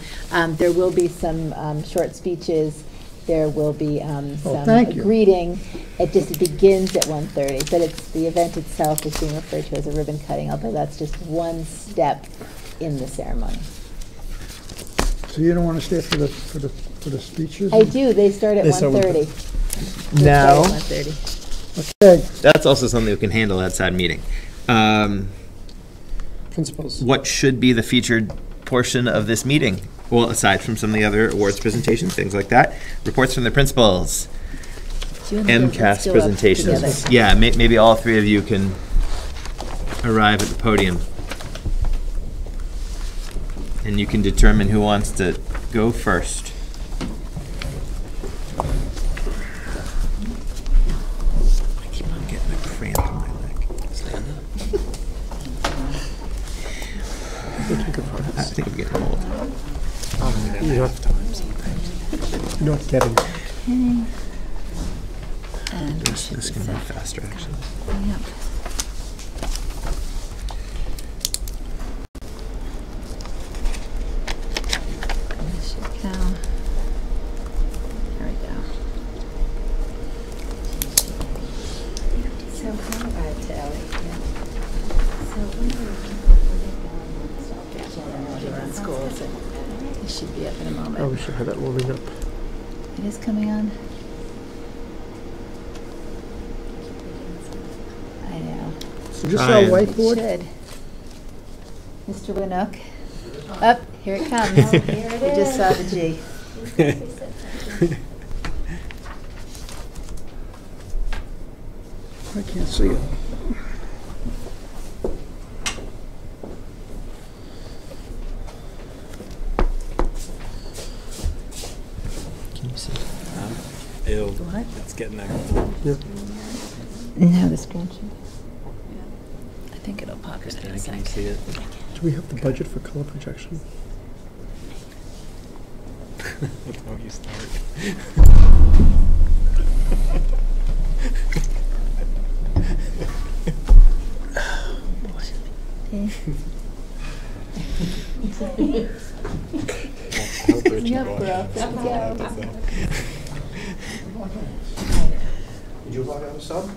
Speaker 1: there will be some short speeches. There will be some greeting. It just begins at 1:30, but it's the event itself is being referred to as a ribbon cutting, although that's just one step in the ceremony.
Speaker 6: So you don't want to stay for the speeches?
Speaker 1: I do. They start at 1:30.
Speaker 4: Now,
Speaker 1: 1:30.
Speaker 6: Okay.
Speaker 4: That's also something we can handle outside meeting.
Speaker 3: Principals.
Speaker 4: What should be the featured portion of this meeting? Well, aside from some of the other awards presentations, things like that, reports from the principals, MCAS presentations. Yeah, maybe all three of you can arrive at the podium. And you can determine who wants to go first. I keep on getting a cramp in my leg. Stand up. I think I'm getting old.
Speaker 3: You don't have time sometimes. You're not getting it.
Speaker 1: And
Speaker 4: This can move faster, actually.
Speaker 1: Yep. This should go. There we go. So how to Ellie? So when are schools? It should be up in a moment.
Speaker 3: Oh, we should have that warming up.
Speaker 1: It is coming on. I know.
Speaker 6: Is this our whiteboard?
Speaker 1: It should. Mr. Winook. Up, here it comes. Here it is. We just saw the G.
Speaker 6: I can't see it.
Speaker 4: Can you
Speaker 12: getting there.
Speaker 3: Yeah.
Speaker 1: No, the screen should. I think it'll pop in a second.
Speaker 12: See it.
Speaker 3: Do we have the budget for color projection?
Speaker 12: That's how you start.
Speaker 3: Did you log out a sub?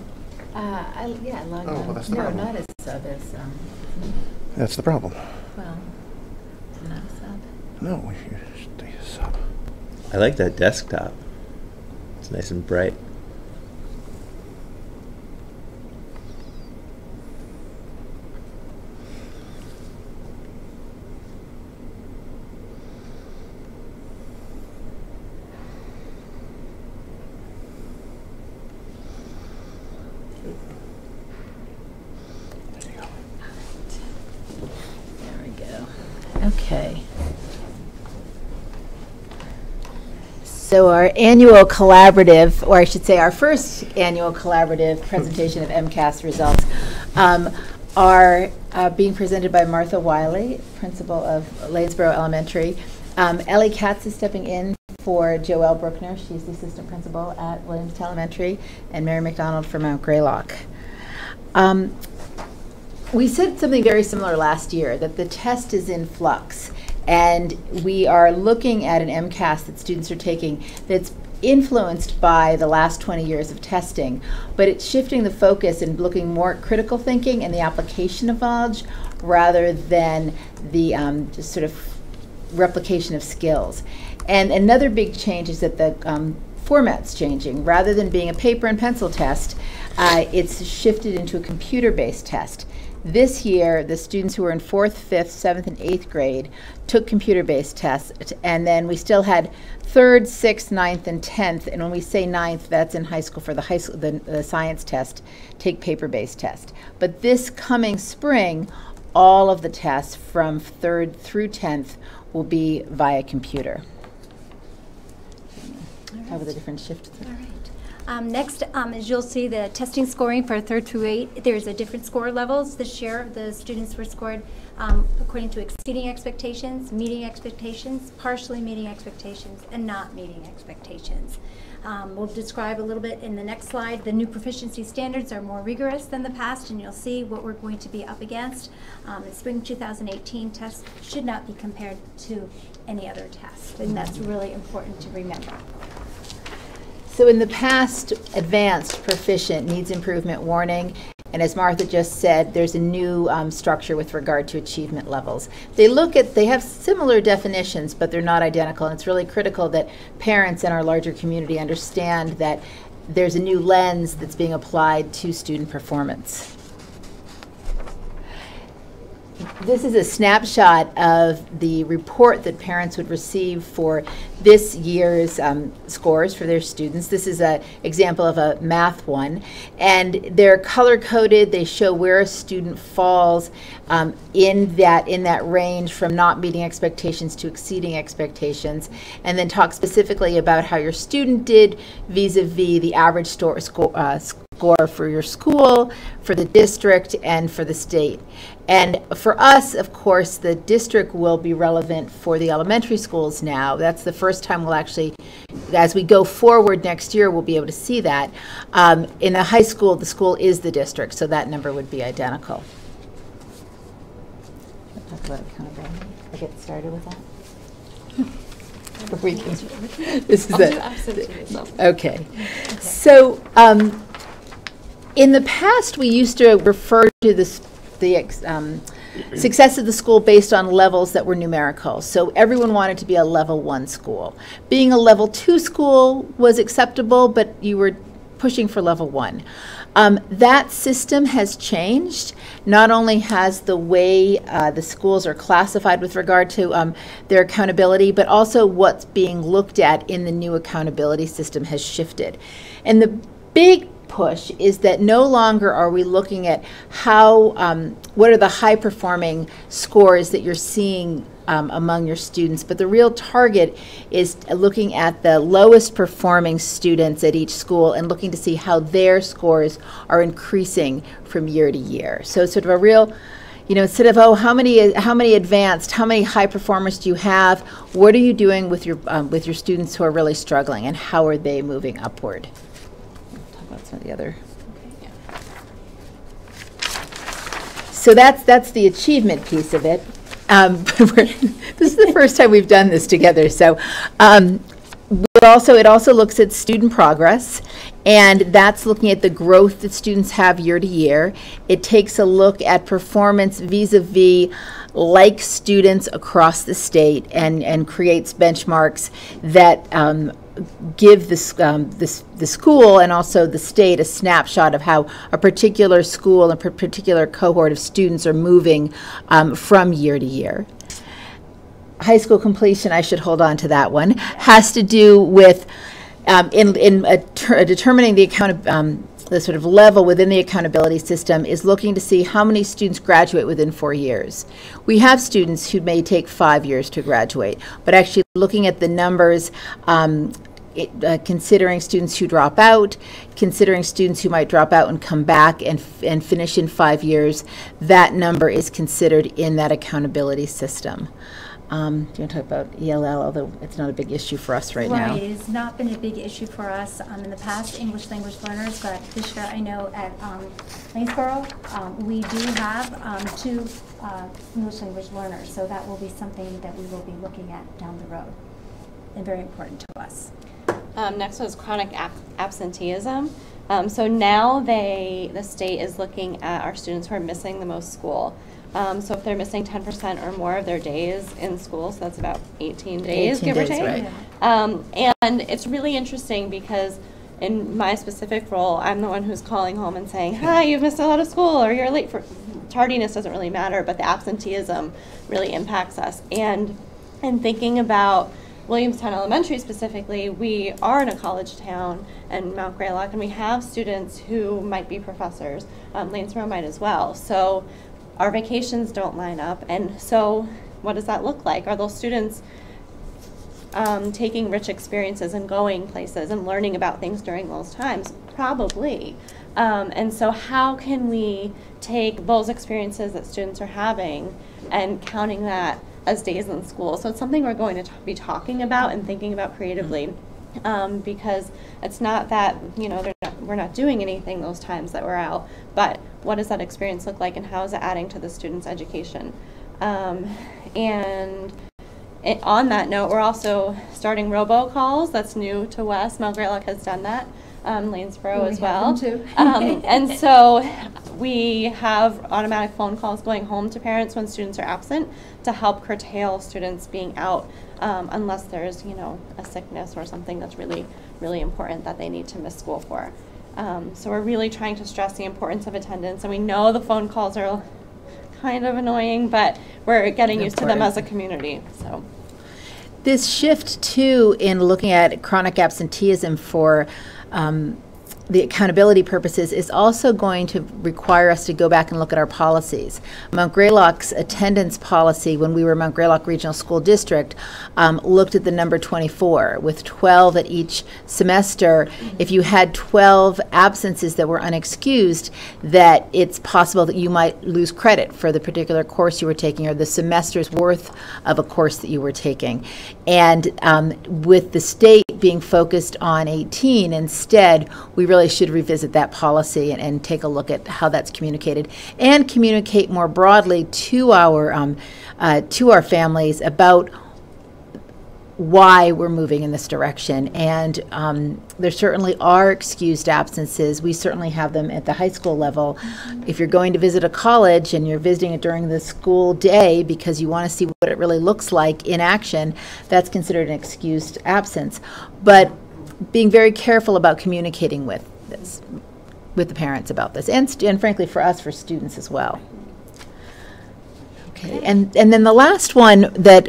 Speaker 1: I logged
Speaker 3: Oh, well,
Speaker 1: on.
Speaker 3: that's the
Speaker 1: No,
Speaker 3: problem.
Speaker 1: not as sub, as,
Speaker 3: That's the problem.
Speaker 1: well, not a sub.
Speaker 3: No, we should stay a sub.
Speaker 4: I like that desktop. It's nice and bright.
Speaker 1: There we go. Okay. So our annual collaborative, or I should say our first annual collaborative presentation of MCAS results are being presented by Martha Wiley, principal of Lanesboro Elementary. Ellie Katz is stepping in for Joelle Bruckner. She's the assistant principal at Williamstown Elementary, and Mary McDonald for Mount Greylock. We said something very similar last year, that the test is in flux. And we are looking at an MCAS that students are taking that's influenced by the last 20 years of testing, but it's shifting the focus and looking more at critical thinking and the application of knowledge rather than the just sort of replication of skills. And another big change is that the format's changing. Rather than being a paper and pencil test, it's shifted into a computer-based test. This year, the students who were in 4th, 5th, 7th, and 8th grade took computer-based tests, and then we still had 3rd, 6th, 9th, and 10th, and when we say 9th, that's in high school for the science test, take paper-based test. But this coming spring, all of the tests from 3rd through 10th will be via computer. Cover the different shifts.
Speaker 10: All right. Next, as you'll see, the testing scoring for 3rd through 8, there's a different score levels. This year, the students were scored according to exceeding expectations, meeting expectations, partially meeting expectations, and not meeting expectations. We'll describe a little bit in the next slide. The new proficiency standards are more rigorous than the past, and you'll see what we're going to be up against. The spring 2018 test should not be compared to any other test, and that's really important to remember.
Speaker 1: So in the past, advanced, proficient, needs improvement, warning, and as Martha just said, there's a new structure with regard to achievement levels. They have similar definitions, but they're not identical, and it's really critical that parents and our larger community understand that there's a new lens that's being applied to student performance. This is a snapshot of the report that parents would receive for this year's scores for their students. This is an example of a math one, and they're color-coded. They show where a student falls in that range from not meeting expectations to exceeding expectations, and then talk specifically about how your student did vis-a-vis the average score for your school, for the district, and for the state. And for us, of course, the district will be relevant for the elementary schools now. That's the first time we'll actually, as we go forward next year, we'll be able to see that. In the high school, the school is the district, so that number would be identical. I'll talk about accountability. I'll get started with that. We can, this is okay. So, in the past, we used to refer to the success of the school based on levels that were numerical. So everyone wanted to be a level 1 school. Being a level 2 school was acceptable, but you were pushing for level 1. That system has changed. Not only has the way the schools are classified with regard to their accountability, but also what's being looked at in the new accountability system has shifted. And the big push is that no longer are we looking at how, what are the high performing scores that you're seeing among your students, but the real target is looking at the lowest performing students at each school and looking to see how their scores are increasing from year to year. So sort of a real, instead of, oh, how many advanced, how many high performers do you have? What are you doing with your students who are really struggling, and how are they moving upward? Talk about some of the other. So that's the achievement piece of it. This is the first time we've done this together. So it also looks at student progress, and that's looking at the growth that students have year to year. It takes a look at performance vis-a-vis like students across the state, and creates benchmarks that give the school and also the state a snapshot of how a particular school and particular cohort of students are moving from year to year. High school completion, I should hold on to that one, has to do with determining the sort of level within the accountability system is looking to see how many students graduate within 4 years. We have students who may take 5 years to graduate, but actually looking at the numbers, considering students who drop out, considering students who might drop out and come back and finish in 5 years, that number is considered in that accountability system. Do you want to talk about ELL, although it's not a big issue for us right now?
Speaker 10: Right, it has not been a big issue for us in the past, English language learners, but this year I know at Lanesboro, we do have 2 English language learners, so that will be something that we will be looking at down the road, and very important to us.
Speaker 8: Next was chronic absenteeism. So now the state is looking at our students who are missing the most school. So if they're missing 10% or more of their days in school, so that's about 18 days, give or take. Right. And it's really interesting because in my specific role, I'm the one who's calling home and saying, hi, you've missed a lot of school, or you're late for, tardiness doesn't really matter, but the absenteeism really impacts us. And thinking about Williamstown Elementary specifically, we are in a college town and Mount Greylock, and we have students who might be professors. Lanesboro might as well. So our vacations don't line up, and so what does that look like? Are those students taking rich experiences and going places and learning about things during those times? Probably. And so how can we take those experiences that students are having and counting that as days in school? So it's something we're going to be talking about and thinking about creatively, because it's not that, we're not doing anything those times that we're out, but what does that experience look like, and how is it adding to the student's education? And on that note, we're also starting robocalls. That's new to West. Mount Greylock has done that. Lanesboro as well. And so we have automatic phone calls going home to parents when students are absent to help curtail students being out, unless there's, a sickness or something that's really, really important that they need to miss school for. So we're really trying to stress the importance of attendance, and we know the phone calls are kind of annoying, but we're getting used to them as a community. So
Speaker 1: this shift too in looking at chronic absenteeism for the accountability purposes is also going to require us to go back and look at our policies. Mount Greylock's attendance policy, when we were Mount Greylock Regional School District, looked at the number 24, with 12 at each semester. If you had 12 absences that were unexcused, that it's possible that you might lose credit for the particular course you were taking or the semester's worth of a course that you were taking. And with the state being focused on 18 instead, we really should revisit that policy and take a look at how that's communicated, and communicate more broadly to our families about why we're moving in this direction. And there certainly are excused absences. We certainly have them at the high school level. If you're going to visit a college and you're visiting it during the school day because you want to see what it really looks like in action, that's considered an excused absence. But being very careful about communicating with the parents about this, and frankly for us, for students as well. Okay, and then the last one that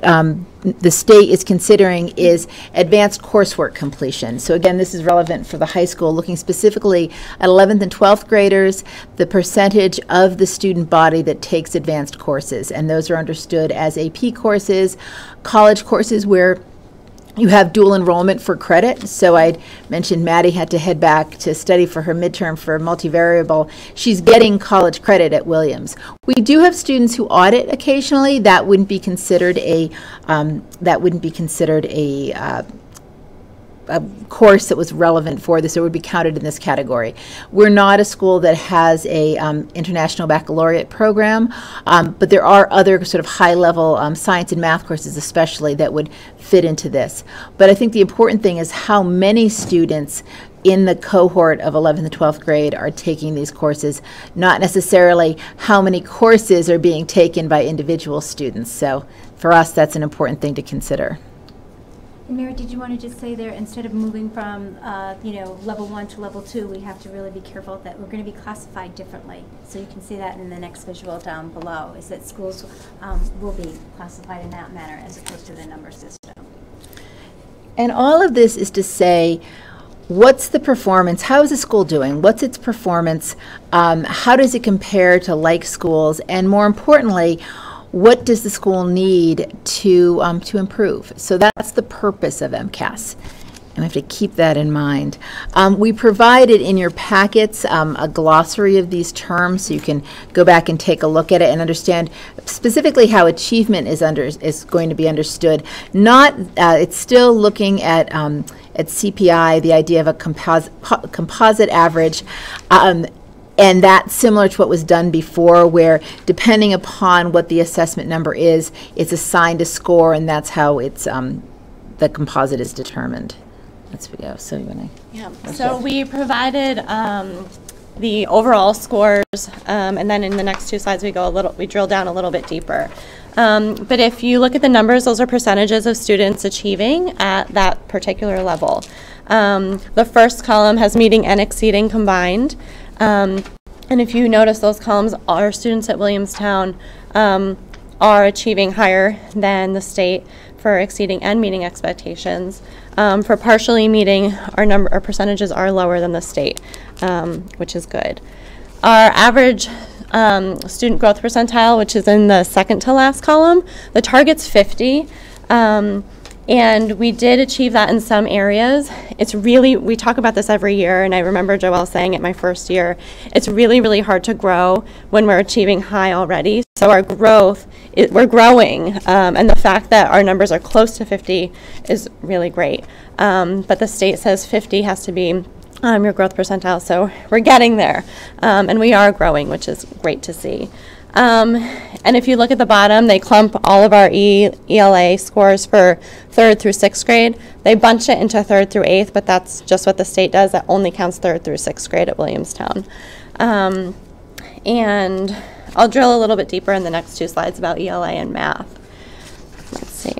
Speaker 1: the state is considering is advanced coursework completion. So again, this is relevant for the high school, looking specifically at 11th and 12th graders, the percentage of the student body that takes advanced courses. And those are understood as AP courses, college courses where you have dual enrollment for credit. So I mentioned Maddie had to head back to study for her midterm for multivariable. She's getting college credit at Williams. We do have students who audit occasionally. That wouldn't be considered a course that was relevant for this, or would be counted in this category. We're not a school that has a international baccalaureate program, but there are other sort of high-level science and math courses especially that would fit into this. But I think the important thing is how many students in the cohort of 11th and 12th grade are taking these courses, not necessarily how many courses are being taken by individual students. So for us, that's an important thing to consider.
Speaker 10: And Mary, did you want to just say there, instead of moving from, level 1 to level 2, we have to really be careful that we're going to be classified differently. So you can see that in the next visual down below, is that schools will be classified in that manner as opposed to the number system.
Speaker 1: And all of this is to say, what's the performance? How is the school doing? What's its performance? How does it compare to like schools? And more importantly, what does the school need to improve? So that's the purpose of MCAS, and we have to keep that in mind. We provided in your packets a glossary of these terms, so you can go back and take a look at it and understand specifically how achievement is going to be understood. It's still looking at CPI, the idea of a composite average. And that's similar to what was done before, where depending upon what the assessment number is, it's assigned a score, and that's how it's the composite is determined. Let's go. So you want to?
Speaker 8: Yeah. So we provided the overall scores, and then in the next two slides we drill down a little bit deeper. But if you look at the numbers, those are percentages of students achieving at that particular level. The first column has meeting and exceeding combined. And if you notice, those columns are students at Williamstown are achieving higher than the state for exceeding and meeting expectations. For partially meeting, our percentages are lower than the state, which is good. Our average student growth percentile, which is in the second to last column, the target's 50. And we did achieve that in some areas. We talk about this every year, and I remember Joelle saying it my first year, it's really, really hard to grow when we're achieving high already. So our growth, we're growing, and the fact that our numbers are close to 50 is really great. But the state says 50 has to be your growth percentile, so we're getting there. And we are growing, which is great to see. And if you look at the bottom, they clump all of our ELA scores for 3rd through 6th grade. They bunch it into 3rd through 8th, but that's just what the state does. That only counts 3rd through 6th grade at Williamstown. And I'll drill a little bit deeper in the next two slides about ELA and math. Let's see.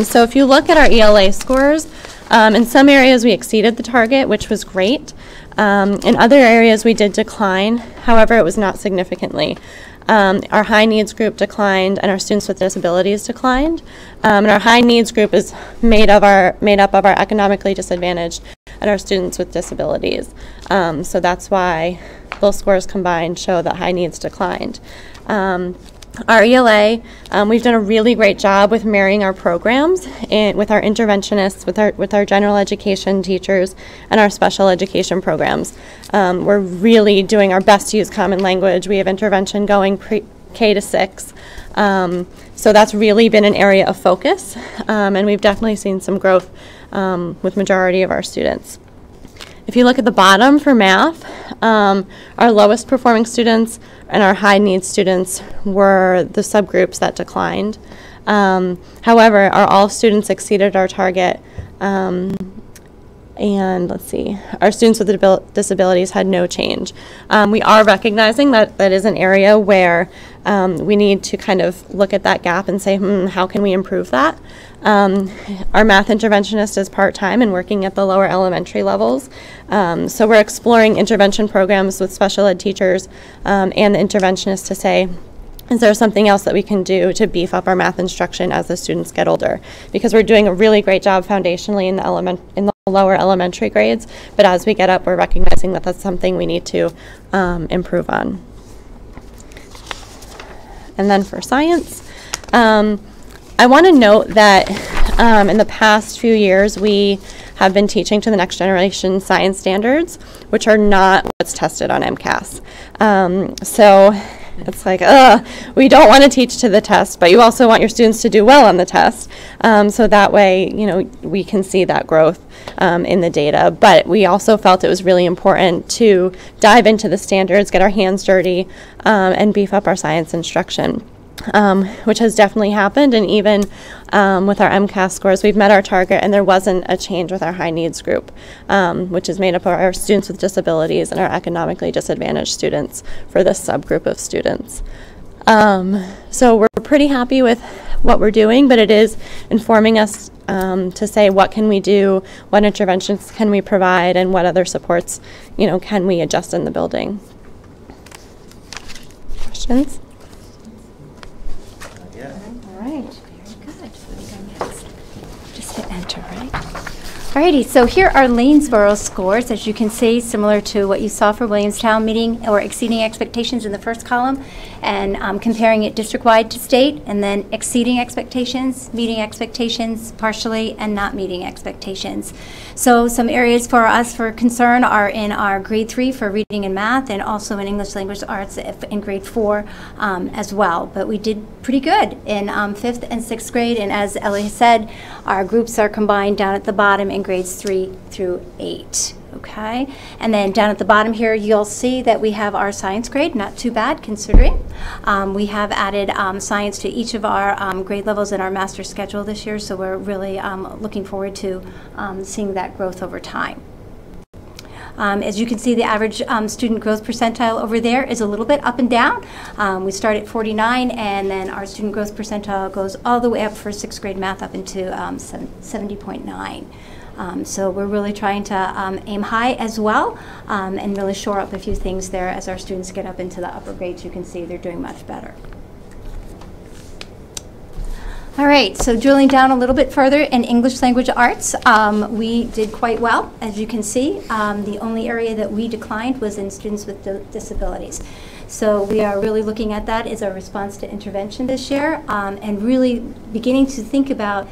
Speaker 8: So if you look at our ELA scores, in some areas we exceeded the target, which was great. In other areas we did decline, however it was not significantly. Our high needs group declined and our students with disabilities declined. And our high needs group is made up of our economically disadvantaged and our students with disabilities. So that's why those scores combined show that high needs declined. Our ELA, we've done a really great job with marrying our programs with our interventionists, with our general education teachers, and our special education programs. We're really doing our best to use common language. We have intervention going K to 6. So that's really been an area of focus, and we've definitely seen some growth with majority of our students. If you look at the bottom for math, our lowest performing students and our high needs students were the subgroups that declined. However, our all students exceeded our target. And let's see, our students with disabilities had no change. We are recognizing that that is an area where we need to kind of look at that gap and say, how can we improve that? Our math interventionist is part-time and working at the lower elementary levels. So we're exploring intervention programs with special ed teachers and the interventionist to say,
Speaker 14: is there something else that we can do to beef up our math instruction as the students get older? Because we're doing a really great job foundationally in the lower elementary grades, but as we get up, we're recognizing that that's something we need to improve on. And then for science, I want to note that in the past few years, we have been teaching to the next generation science standards, which are not what's tested on MCAS. So it's like, we don't want to teach to the test, but you also want your students to do well on the test. So that way, you know, we can see that growth in the data. But we also felt it was really important to dive into the standards, get our hands dirty, and beef up our science instruction, which has definitely happened. And even with our MCAS scores, we've met our target, and there wasn't a change with our high needs group, which is made up of our students with disabilities and our economically disadvantaged students for this subgroup of students. So we're pretty happy with what we're doing, but it is informing us to say what can we do, what interventions can we provide, and what other supports, you know, can we adjust in the building. Questions?
Speaker 10: All right, very good. What do we go next? Just hit enter, right? Alrighty, so here are Lanesboro scores. As you can see, similar to what you saw for Williamstown, meeting or exceeding expectations in the first column, and comparing it district-wide to state, and then exceeding expectations, meeting expectations partially, and not meeting expectations. So some areas for us for concern are in our grade 3 for reading and math, and also in English language arts in grade 4 as well. But we did pretty good in 5th and 6th grade, and as Ellie said, our groups are combined down at the bottom in grades 3 through 8. Okay, and then down at the bottom here, you'll see that we have our science grade, not too bad considering. We have added science to each of our grade levels in our master schedule this year, so we're really looking forward to seeing that growth over time. As you can see, the average student growth percentile over there is a little bit up and down. We start at 49, and then our student growth percentile goes all the way up for 6th grade math up into 70.9. So we're really trying to aim high as well, and really shore up a few things there as our students get up into the upper grades. You can see they're doing much better. All right, so drilling down a little bit further in English language arts, we did quite well, as you can see. The only area that we declined was in students with disabilities. So we are really looking at that as our response to intervention this year, and really beginning to think about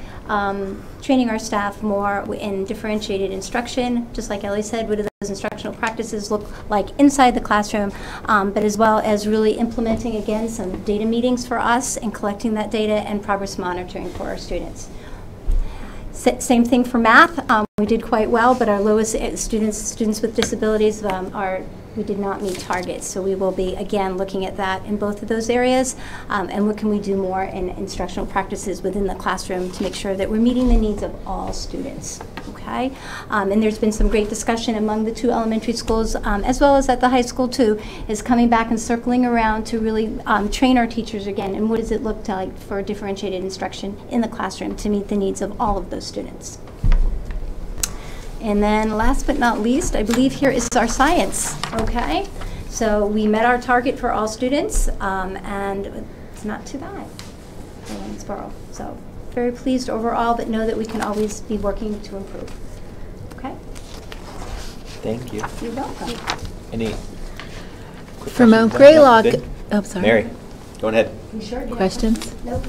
Speaker 10: training our staff more in differentiated instruction. Just like Ellie said, what do those instructional practices look like inside the classroom, but as well as really implementing, again, some data meetings for us and collecting that data and progress monitoring for our students. Same thing for math. We did quite well, but our lowest students with disabilities we did not meet targets. So we will be, again, looking at that in both of those areas, and what can we do more in instructional practices within the classroom to make sure that we're meeting the needs of all students, okay? And there's been some great discussion among the 2 elementary schools, as well as at the high school too, is coming back and circling around to really train our teachers again, and what does it look like for differentiated instruction in the classroom to meet the needs of all of those students. And then last but not least, I believe here is our science, okay? So we met our target for all students, and it's not too bad for Lanesboro. So very pleased overall, but know that we can always be working to improve, okay?
Speaker 4: Thank you.
Speaker 10: You're welcome.
Speaker 4: Any
Speaker 1: For Mount Greylock, oh, sorry.
Speaker 4: Mary, go ahead.
Speaker 10: You sure?
Speaker 1: Questions?
Speaker 10: Nope.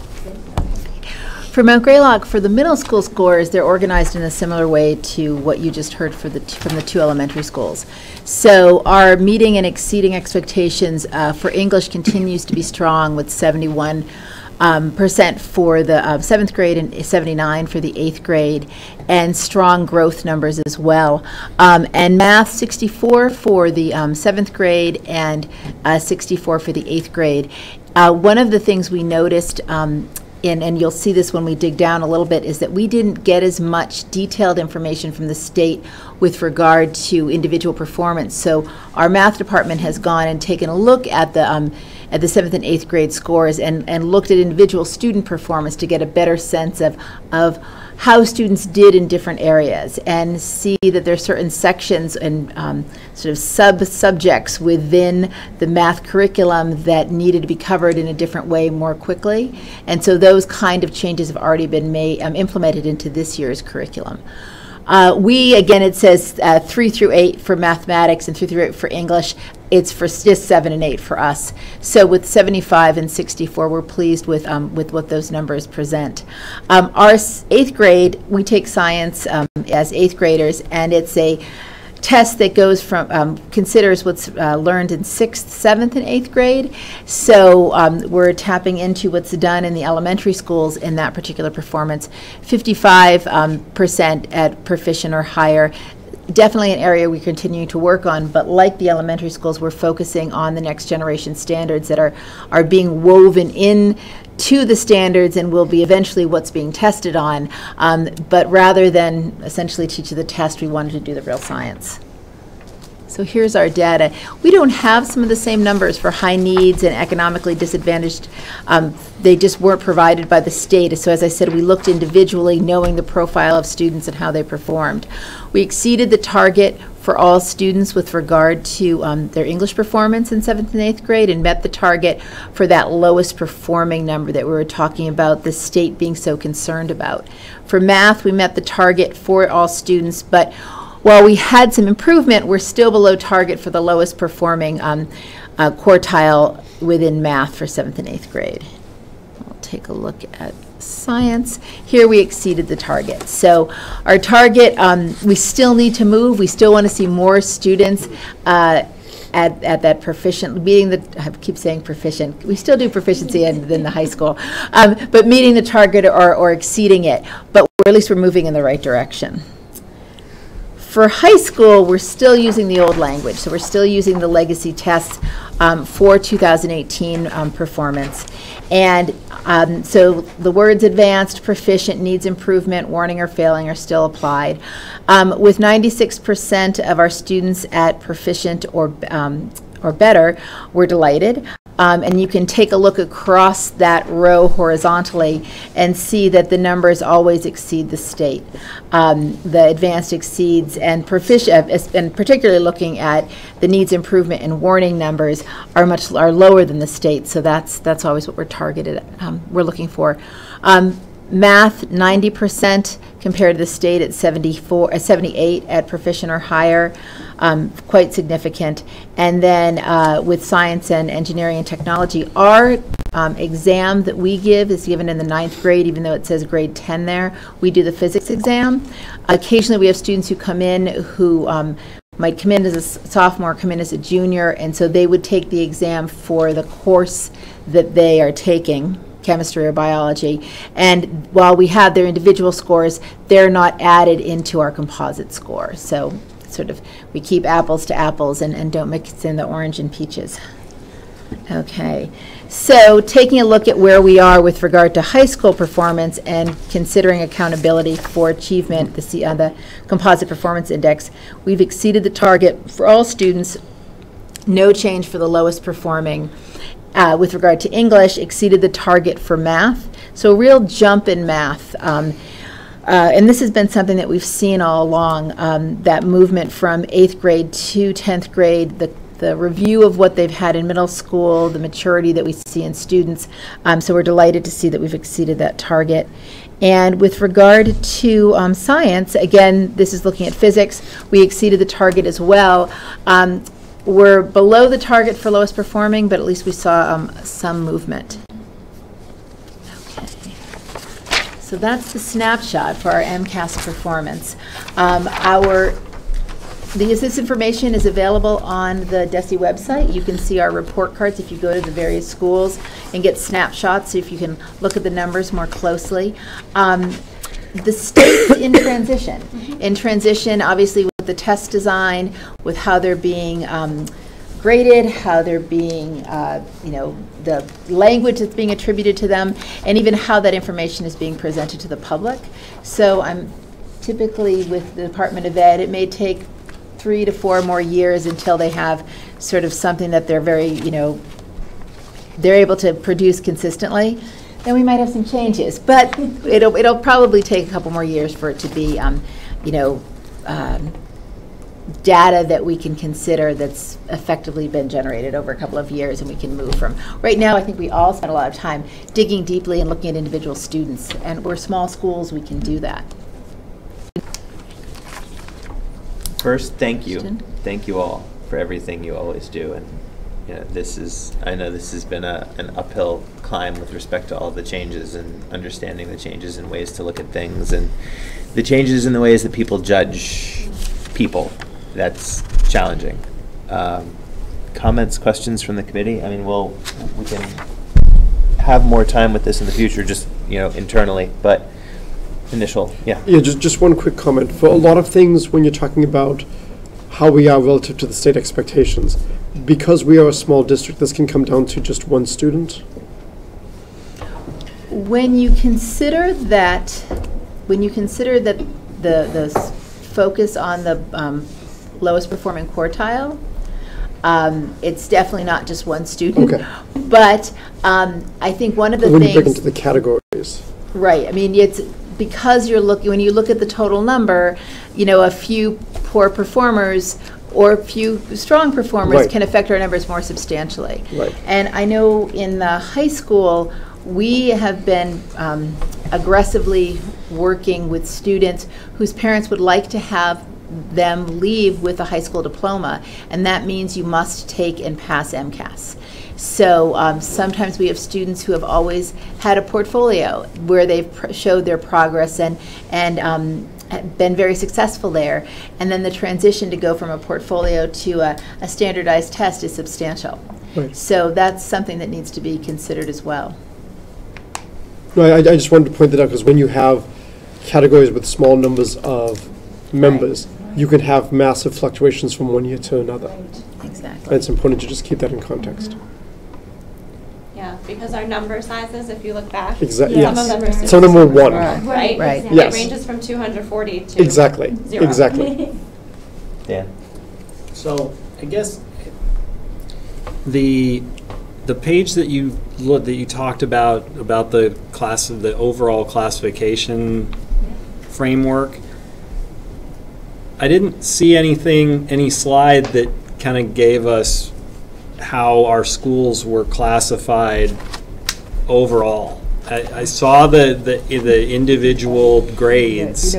Speaker 1: For Mount Greylock, for the middle school scores, they're organized in a similar way to what you just heard from the 2 elementary schools. So our meeting and exceeding expectations for English continues to be strong, with 71% for the 7th grade and 79 for the 8th grade, and strong growth numbers as well. And math, 64 for the 7th grade and 64 for the 8th grade. One of the things we noticed, and you'll see this when we dig down a little bit, is that we didn't get as much detailed information from the state with regard to individual performance. So our math department has gone and taken a look at the 7th and 8th grade scores and looked at individual student performance to get a better sense of how students did in different areas and see that there are certain sections and sort of sub-subjects within the math curriculum that needed to be covered in a different way more quickly. And so those kind of changes have already been implemented into this year's curriculum. Again, it says 3 through 8 for mathematics and 3 through 8 for English. It's for just 7 and 8 for us. So with 75 and 64, we're pleased with what those numbers present. Our 8th grade, we take science as 8th graders, and it's a test that goes from, considers what's learned in 6th, 7th, and 8th grade. So we're tapping into what's done in the elementary schools in that particular performance. 55% at proficient or higher. Definitely an area we continue to work on, but like the elementary schools, we're focusing on the next generation standards that are being woven in to the standards and will be eventually what's being tested on. But rather than essentially teach the test, we wanted to do the real science. So here's our data. We don't have some of the same numbers for high needs and economically disadvantaged. They just weren't provided by the state. So as I said, we looked individually, knowing the profile of students and how they performed. We exceeded the target for all students with regard to their English performance in 7th and 8th grade, and met the target for that lowest performing number that we were talking about, the state being so concerned about. For math, we met the target for all students, but while we had some improvement, we're still below target for the lowest performing quartile within math for 7th and 8th grade. I'll take a look at science. Here we exceeded the target. So our target, we still need to move. We still want to see more students at that proficient, meeting the, I keep saying proficient, we still do proficiency in the high school, but meeting the target or exceeding it, but at least we're moving in the right direction. For high school, we're still using the old language, so we're still using the legacy tests for 2018 performance. And so the words advanced, proficient, needs improvement, warning or failing are still applied. With 96% of our students at proficient or better, we're delighted. And you can take a look across that row horizontally and see that the numbers always exceed the state. The advanced exceeds, and proficient, and particularly looking at the needs improvement and warning numbers are lower than the state. So that's always what we're targeted. We're looking for. Math, 90% compared to the state at 78 at proficient or higher, quite significant. And then with science and engineering and technology, our exam that we give is given in the 9th grade, even though it says grade 10 there. We do the physics exam. Occasionally we have students who come in who might come in as a sophomore, come in as a junior, and so they would take the exam for the course that they are taking, chemistry or biology, and while we have their individual scores, they're not added into our composite score. So sort of we keep apples to apples and don't mix in the orange and peaches. Okay, so taking a look at where we are with regard to high school performance and considering accountability for achievement, the composite performance index, we've exceeded the target for all students, no change for the lowest performing. With regard to English, exceeded the target for math. So a real jump in math. And this has been something that we've seen all along, that movement from 8th grade to 10th grade, the review of what they've had in middle school, the maturity that we see in students. So we're delighted to see that we've exceeded that target. And with regard to science, again, this is looking at physics, we exceeded the target as well. We're below the target for lowest performing, but at least we saw some movement. Okay. So that's the snapshot for our MCAS performance. This information is available on the DESE website. You can see our report cards if you go to the various schools and get snapshots, so if you can look at the numbers more closely. The state's in transition. In transition, obviously, with the test design, with how they're being graded, how they're being, the language that's being attributed to them, and even how that information is being presented to the public. So I'm typically with the Department of Ed, it may take 3 to 4 more years until they have sort of something that they're very, they're able to produce consistently. then we might have some changes. But it'll probably take a couple more years for it to be, data that we can consider that's effectively been generated over a couple of years and we can move from. Right now, I think we all spend a lot of time digging deeply and looking at individual students, and we're small schools, we can do that.
Speaker 4: First, thank you. Thank you all for everything you always do. And I know this has been an uphill climb with respect to all the changes and understanding the changes and ways to look at things and the changes in the ways that people judge people. That's challenging. Comments, questions from the committee? I mean, we can have more time with this in the future, just internally, but initial, yeah.
Speaker 3: Yeah, just one quick comment. For a lot of things, when you're talking about how we are relative to the state expectations, because we are a small district, this can come down to just one student.
Speaker 1: When you consider that, the focus on the lowest performing quartile, it's definitely not just one student. Okay. But I think one of the things...
Speaker 3: When you break into the categories.
Speaker 1: Right. I mean, it's because when you look at the total number, a few poor performers or a few strong performers can affect our numbers more substantially. Right. And I know in the high school, we have been aggressively working with students whose parents would like to have them leave with a high school diploma, and that means you must take and pass MCAS. So sometimes we have students who have always had a portfolio where they've showed their progress and been very successful there, and then the transition to go from a portfolio to a standardized test is substantial. Right. So that's something that needs to be considered as well.
Speaker 3: No, I just wanted to point that out because when you have categories with small numbers of members, you can have massive fluctuations from one year to another.
Speaker 1: Right. Exactly.
Speaker 3: And it's important to just keep that in context.
Speaker 8: Yeah, because our number sizes, if you look back,
Speaker 3: exactly.
Speaker 8: Some of them are
Speaker 3: some of them were one.
Speaker 8: Right?
Speaker 1: Right.
Speaker 3: Yes.
Speaker 8: It ranges from 240 to
Speaker 3: exactly.
Speaker 8: 0.
Speaker 3: Exactly.
Speaker 4: Yeah.
Speaker 5: So I guess the page that you talked about the overall classification framework, I didn't see any slide that kind of gave us how our schools were classified overall. I saw the individual grades,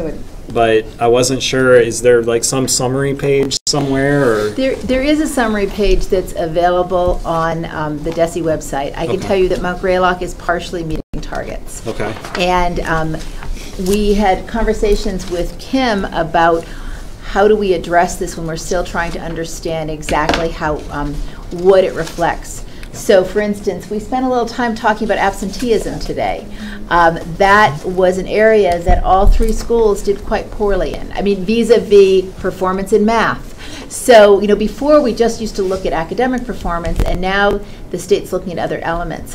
Speaker 5: but I wasn't sure, is there like some summary page somewhere? Or?
Speaker 1: There is a summary page that's available on the DESE website. I can tell you that Mount Greylock is partially meeting targets. Okay. And we had conversations with Kim about how do we address this when we're still trying to understand exactly how what it reflects. So, for instance, we spent a little time talking about absenteeism today. That was an area that all three schools did quite poorly in. I mean, vis-a-vis performance in math. So, before we just used to look at academic performance, and now the state's looking at other elements.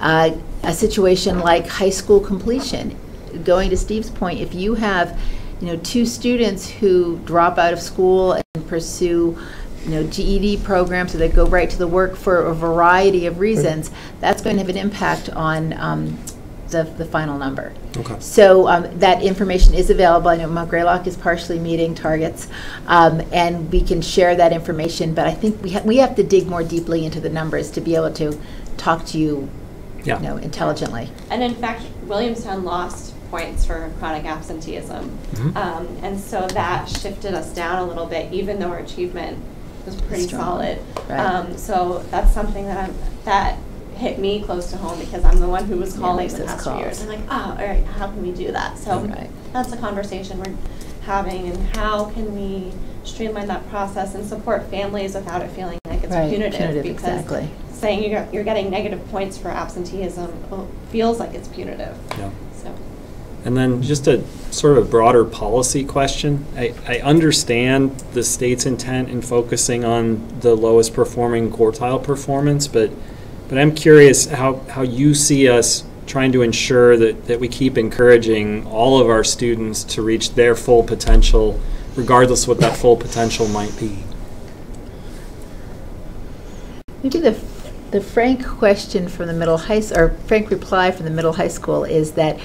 Speaker 1: A situation like high school completion. Going to Steve's point, if you have, two students who drop out of school and pursue GED programs, so they go right to the work for a variety of reasons, that's going to have an impact on the final number. Okay. So that information is available. I know Mount Greylock is partially meeting targets, and we can share that information, but I think we have to dig more deeply into the numbers to be able to talk to you, intelligently.
Speaker 8: And in fact, Williamstown lost points for chronic absenteeism, and so that shifted us down a little bit, even though our achievement was pretty solid. Right. So that's something that hit me close to home because I'm the one who was calling the past 2 years. I'm like, oh, all right, how can we do that? So that's a conversation we're having, and how can we streamline that process and support families without it feeling like it's punitive, because saying you're getting negative points for absenteeism feels like it's punitive. Yeah. So.
Speaker 5: And then just a sort of a broader policy question. I understand the state's intent in focusing on the lowest performing quartile performance, but I'm curious how you see us trying to ensure that we keep encouraging all of our students to reach their full potential, regardless of what that full potential might be.
Speaker 1: Maybe the The frank question from the middle high, or frank reply from the middle high school is that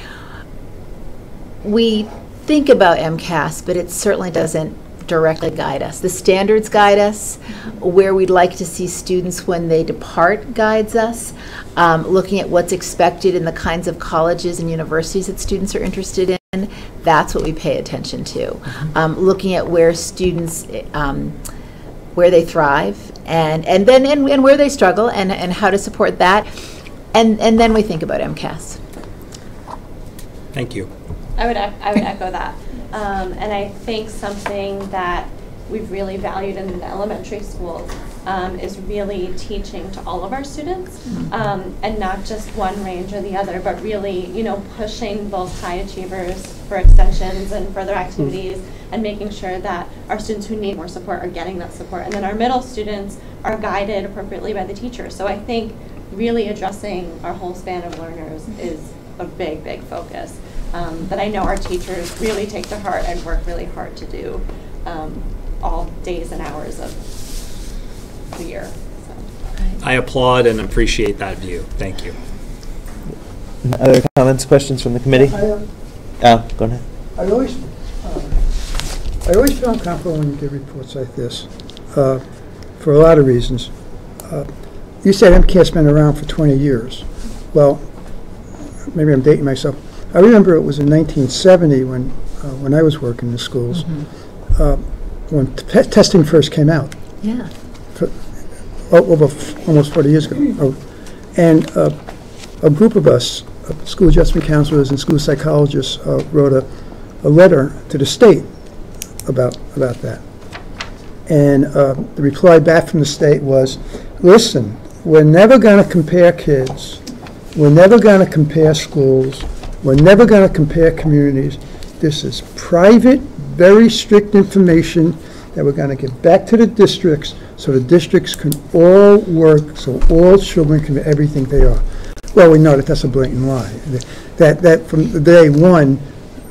Speaker 1: we think about MCAS, but it certainly doesn't directly guide us. The standards guide us. Where we'd like to see students when they depart guides us. Looking at what's expected in the kinds of colleges and universities that students are interested in, that's what we pay attention to. Looking at where students, where they thrive, and where they struggle, and how to support that, and then we think about MCAS.
Speaker 5: Thank you.
Speaker 14: I would echo that. And I think something that we've really valued in the elementary schools is really teaching to all of our students, and not just one range or the other, but really, pushing both high achievers for extensions and further activities, and making sure that our students who need more support are getting that support. And then our middle students are guided appropriately by the teacher. So I think really addressing our whole span of learners is a big, big focus. That I know our teachers really take to heart and work really hard to do all days and hours of the year. So.
Speaker 5: I applaud and appreciate that view. Thank you.
Speaker 4: Other comments, questions from the committee? Go ahead.
Speaker 6: I always feel uncomfortable when you get reports like this, for a lot of reasons. You said MCAS been around for 20 years. Well, maybe I'm dating myself. I remember it was in 1970 when I was working in the schools, when testing first came out.
Speaker 1: Yeah.
Speaker 6: Over almost 40 years ago. And a group of us, school adjustment counselors and school psychologists, wrote a letter to the state about that. And the reply back from the state was, listen, we're never going to compare kids. We're never going to compare schools. We're never going to compare communities. This is private, very strict information that we're going to give back to the districts so the districts can all work, so all children can be everything they are. Well, we know that that's a blatant lie. That from the day one,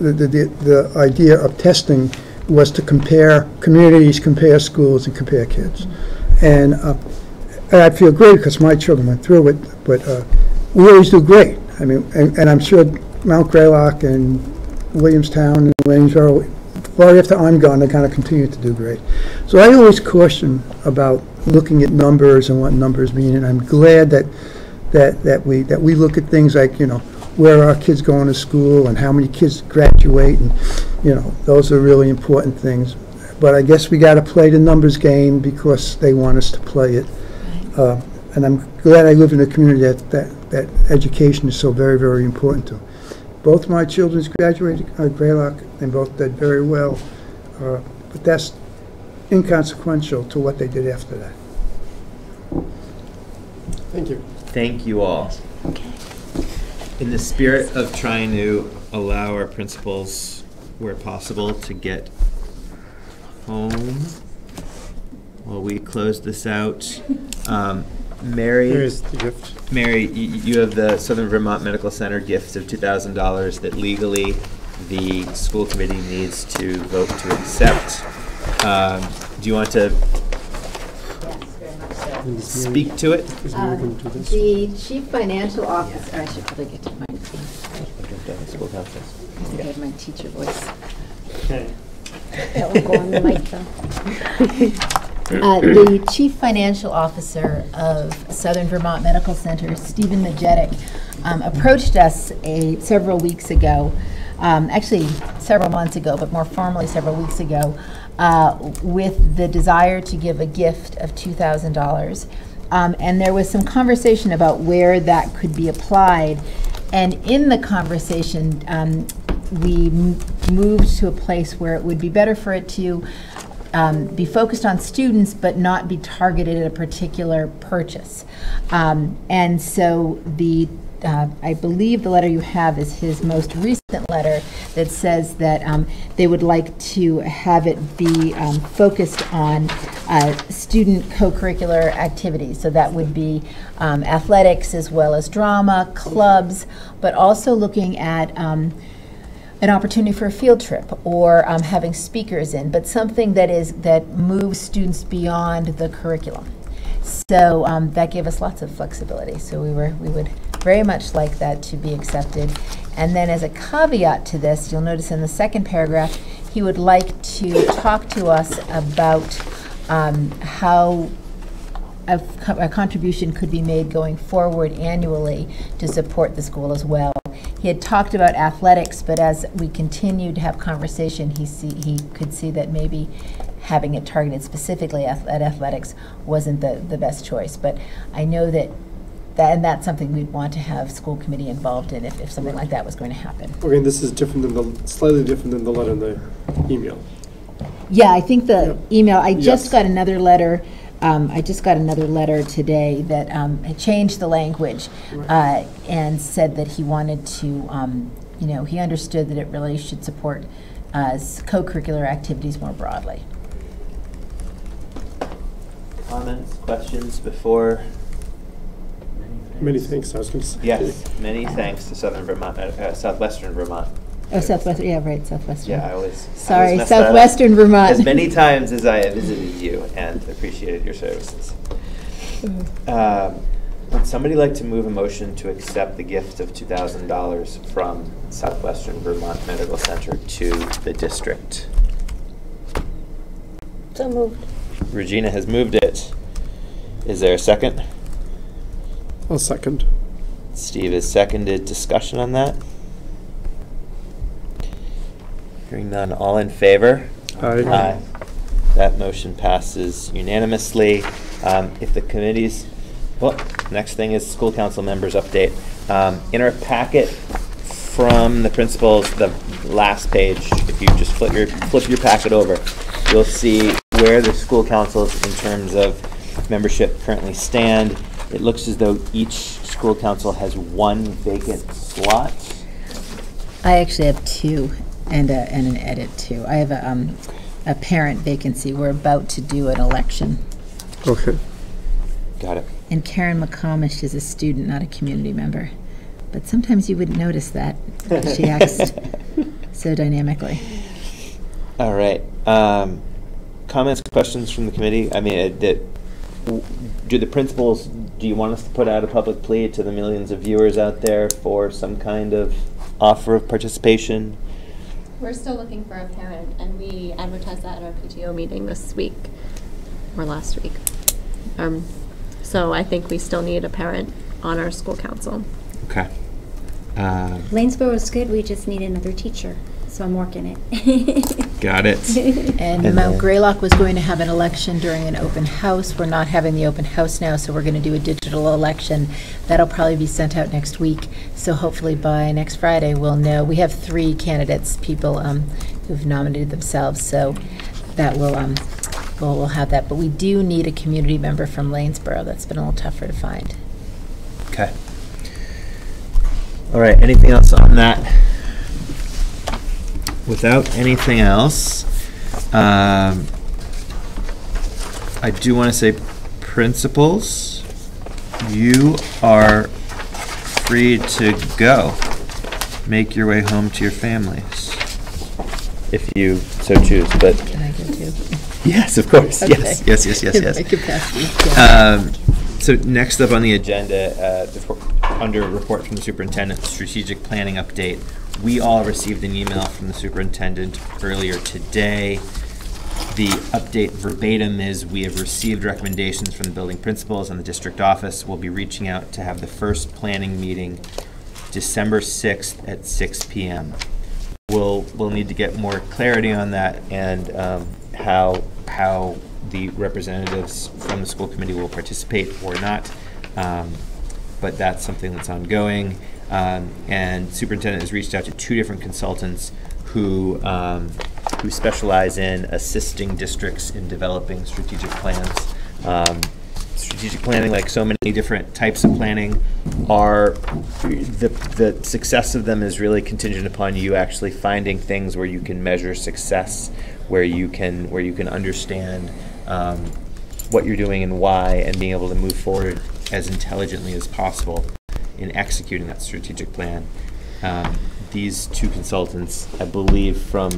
Speaker 6: the idea of testing was to compare communities, compare schools, and compare kids. And I feel great because my children went through it, but we always do great. I mean, and I'm sure Mount Greylock and Williamstown and Lanesville, far after I'm gone, they're going to continue to do great. So I always caution about looking at numbers and what numbers mean, and I'm glad that we look at things like, where are our kids going to school and how many kids graduate, and those are really important things. But I guess we got to play the numbers game because they want us to play it. And I'm glad I live in a community that education is so very, very important to. Both my children graduated at Greylock and both did very well, but that's inconsequential to what they did after that.
Speaker 3: Thank you.
Speaker 4: Thank you all.
Speaker 1: Okay.
Speaker 4: In the spirit of trying to allow our principals, where possible, to get home while we close this out, Mary,
Speaker 3: Here's the gift.
Speaker 4: Mary, you have the Southern Vermont Medical Center gift of $2,000 that legally the school committee needs to vote to accept. Do you want to speak to it?
Speaker 1: The chief financial officer, I should probably get to my,
Speaker 4: School council.
Speaker 1: I think I have my teacher voice.
Speaker 5: Okay.
Speaker 2: That will go on the mic, though.
Speaker 1: The chief financial officer of Southern Vermont Medical Center, Stephen Majetic, approached us several weeks ago, actually several months ago, but more formally several weeks ago, with the desire to give a gift of $2,000. And there was some conversation about where that could be applied. And in the conversation, we moved to a place where it would be better for it to be focused on students but not be targeted at a particular purchase. And so I believe the letter you have is his most recent letter that says that they would like to have it be focused on student co-curricular activities. So that would be athletics as well as drama, clubs, but also looking at an opportunity for a field trip or having speakers in, but something that moves students beyond the curriculum. So that gave us lots of flexibility. So we would very much like that to be accepted. And then as a caveat to this, you'll notice in the second paragraph, he would like to talk to us about how a contribution could be made going forward annually to support the school as well. He had talked about athletics, but as we continued to have conversation, he could see that maybe having it targeted specifically at athletics wasn't the best choice. But I know and that's something we'd want to have school committee involved in if something like that was going to happen.
Speaker 3: Okay, this is different than slightly different than the letter in the email.
Speaker 1: Yeah, I think the email, I just got another letter. I just got another letter today that had changed the language and said that he wanted to, he understood that it really should support co-curricular activities more broadly.
Speaker 4: Comments, questions before?
Speaker 3: Many thanks, I was going to say.
Speaker 4: Yes, many thanks to Southwestern Vermont.
Speaker 1: Oh, Southwestern, yeah, right, Southwestern.
Speaker 4: Yeah, I always
Speaker 1: Southwestern Vermont.
Speaker 4: As many times as I have visited you and appreciated your services. Would somebody like to move a motion to accept the gift of $2,000 from Southwestern Vermont Medical Center to the district?
Speaker 2: So moved.
Speaker 4: Regina has moved it. Is there a second?
Speaker 3: I'll second.
Speaker 4: Steve has seconded. Discussion on that? Hearing none. All in favor?
Speaker 3: Aye.
Speaker 4: Aye. That motion passes unanimously. If the committees, next thing is school council members update. In our packet from the principals, the last page, if you just flip your packet over, you'll see where the school councils in terms of membership currently stand. It looks as though each school council has one vacant slot.
Speaker 1: I actually have two and an edit too. I have a parent vacancy. We're about to do an election.
Speaker 3: Okay.
Speaker 4: Got it.
Speaker 1: And Karen McComish is a student, not a community member. But sometimes you wouldn't notice that because she acts so dynamically.
Speaker 4: All right. Comments, questions from the committee? I mean, do the principals, do you want us to put out a public plea to the millions of viewers out there for some kind of offer of participation?
Speaker 8: We're still looking for a parent, and we advertised that at our PTO meeting this week, or last week. So I think we still need a parent on our school council.
Speaker 4: Okay.
Speaker 10: Lanesville was good, we just need another teacher, so I'm working it.
Speaker 4: Got it.
Speaker 1: And Mount Greylock was going to have an election during an open house. We're not having the open house now, so we're going to do a digital election. That'll probably be sent out next week. So hopefully by next Friday we'll know. We have 3 candidates, people who've nominated themselves, so that will we'll have that. But we do need a community member from Lanesboro. That's been a little tougher to find.
Speaker 4: Okay. All right. Anything else on that? Without anything else, I do want to say, principals, you are free to go. Make your way home to your families, if you so choose. But
Speaker 1: Can I go too?
Speaker 4: yes, of course.
Speaker 1: Okay.
Speaker 4: Yes.
Speaker 1: My capacity.
Speaker 4: So next up on the agenda, under report from the superintendent, strategic planning update. We all received an email from the superintendent earlier today. The update verbatim is we have received recommendations from the building principals and the district office. We'll be reaching out to have the first planning meeting December 6th at 6 p.m. We'll need to get more clarity on that and how the representatives from the school committee will participate or not. But that's something that's ongoing. And superintendent has reached out to 2 different consultants who specialize in assisting districts in developing strategic plans. Strategic planning, like so many different types of planning, are the success of them is really contingent upon you actually finding things where you can measure success, where you can understand what you're doing and why, and being able to move forward as intelligently as possible in executing that strategic plan. These 2 consultants, I believe from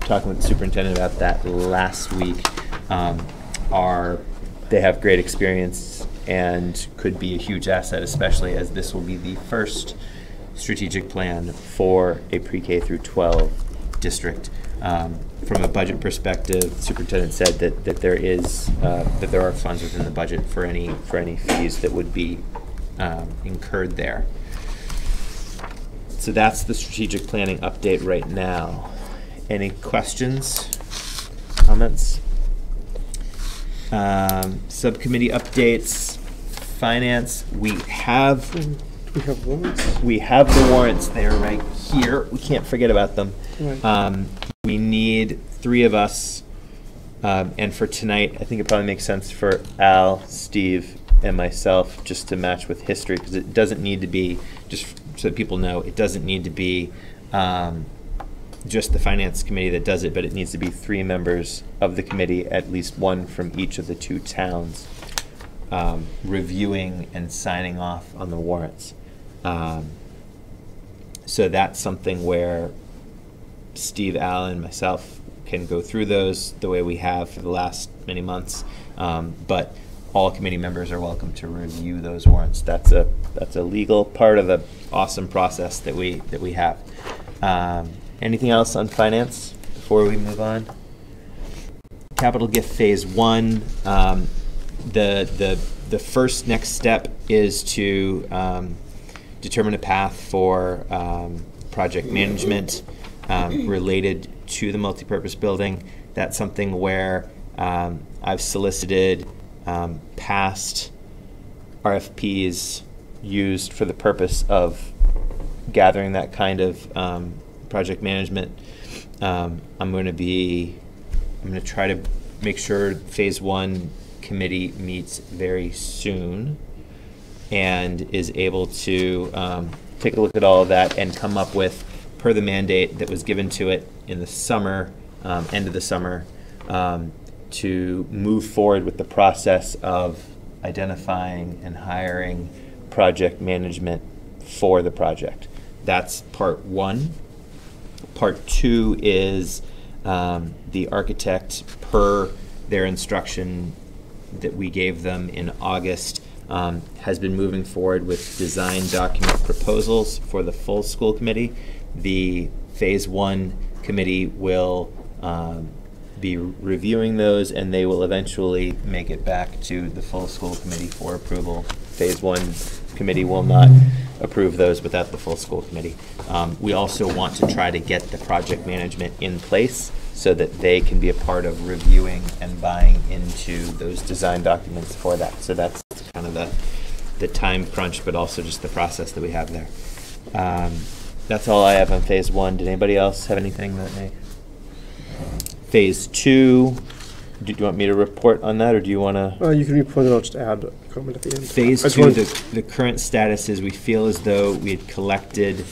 Speaker 4: talking with the superintendent about that last week, are They have great experience and could be a huge asset, especially as this will be the first strategic plan for a pre-K through 12 district. From a budget perspective, the superintendent said that there are funds within the budget for any fees that would be incurred there. So that's the strategic planning update right now. Any questions, comments? Subcommittee updates. Finance. We have
Speaker 3: warrants?
Speaker 4: We have the warrants. They are right here. We can't forget about them.
Speaker 3: Right.
Speaker 4: We need 3 of us. And for tonight, I think it probably makes sense for Al, Steve, and myself just to match with history, because it doesn't need to be, just so that people know, it doesn't need to be just the finance committee that does it, but it needs to be 3 members of the committee, at least 1 from each of the 2 towns, reviewing and signing off on the warrants. So that's something where Steve, Al, and myself can go through those the way we have for the last many months, but all committee members are welcome to review those warrants. That's a legal part of the awesome process that we have. Anything else on finance before we move on? Capital gift phase 1. The first next step is to determine a path for project management related to the multipurpose building. That's something where I've solicited past RFPs used for the purpose of gathering that kind of project management. I'm going to try to make sure phase 1 committee meets very soon and is able to take a look at all of that and come up with, per the mandate that was given to it in the summer, end of the summer, to move forward with the process of identifying and hiring project management for the project. That's part 1. Part 2 is the architect, per their instruction that we gave them in August, has been moving forward with design document proposals for the full school committee. The phase 1 committee will be reviewing those, and they will eventually make it back to the full school committee for approval. Phase 1 committee will not approve those without the full school committee. We also want to try to get the project management in place so that they can be a part of reviewing and buying into those design documents for that. So that's kind of the time crunch, but also just the process that we have there. That's all I have on phase 1. Did anybody else have anything that may? Phase 2, do you want me to report on that, or do you want to?
Speaker 3: You can report it, I'll just add a comment at the end.
Speaker 4: Phase 2, the current status is we feel as though we had collected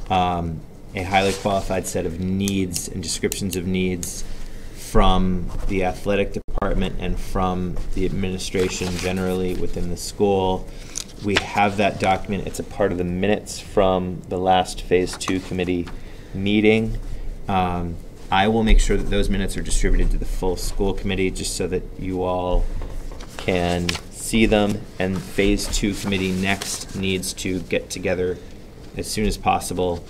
Speaker 4: a highly qualified set of needs and descriptions of needs from the athletic department and from the administration generally within the school. We have that document. It's a part of the minutes from the last phase 2 committee meeting. I will make sure that those minutes are distributed to the full school committee just so that you all can see them. And phase 2 committee next needs to get together as soon as possible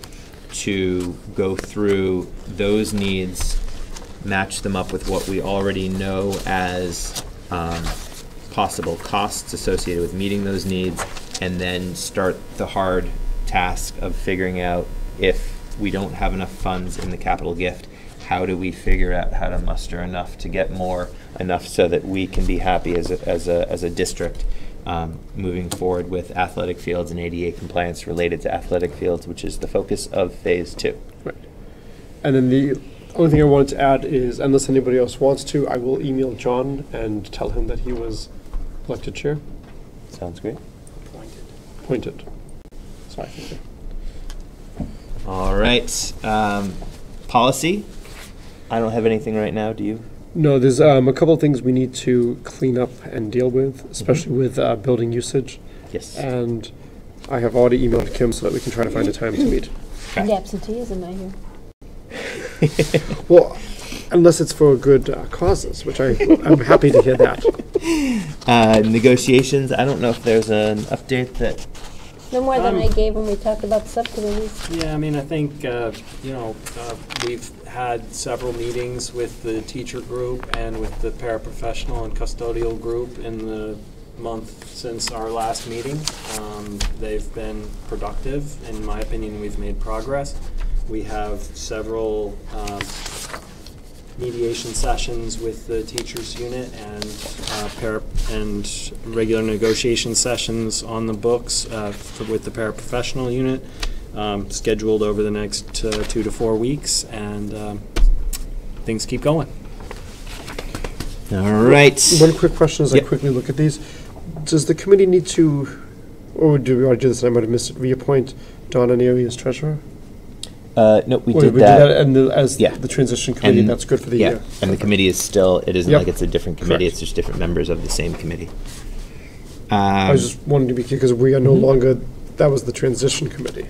Speaker 4: to go through those needs, match them up with what we already know as possible costs associated with meeting those needs, and then start the hard task of figuring out, if we don't have enough funds in the capital gift, how do we figure out how to muster enough to get enough so that we can be happy as a district moving forward with athletic fields and ADA compliance related to athletic fields, which is the focus of phase 2.
Speaker 3: Right. And then the only thing I wanted to add is, unless anybody else wants to, I will email John and tell him that he was elected chair.
Speaker 4: Sounds great.
Speaker 3: Appointed. Sorry. Thank you.
Speaker 4: All right. Policy. I don't have anything right now. Do you?
Speaker 3: No, there's a couple of things we need to clean up and deal with, especially with building usage.
Speaker 4: Yes.
Speaker 3: And I have already emailed Kim so that we can try to find a time to meet.
Speaker 2: Okay. And absenteeism, I hear.
Speaker 3: Well, unless it's for good causes, which I'm happy to hear that.
Speaker 4: Negotiations, I don't know if there's an update that,
Speaker 2: No more than I gave when we talked about subcommittees.
Speaker 5: Yeah, I mean, I think, we've had several meetings with the teacher group and with the paraprofessional and custodial group in the month since our last meeting. They've been productive. In my opinion, we've made progress. We have several mediation sessions with the teachers unit and and regular negotiation sessions on the books with the paraprofessional unit scheduled over the next 2 to 4 weeks, and things keep going.
Speaker 4: all right.
Speaker 3: One quick question as I quickly look at these. Does the committee need to, or do we already do this, and I might have missed it, reappoint Donna Neary as treasurer?
Speaker 4: No, we did that.
Speaker 3: And as the transition committee, that's good for the year.
Speaker 4: And the committee is still, it isn't like it's a different committee,
Speaker 3: Correct.
Speaker 4: it's just different members of the same committee.
Speaker 3: I was just wanting to be clear, because we are no longer, that was the transition committee.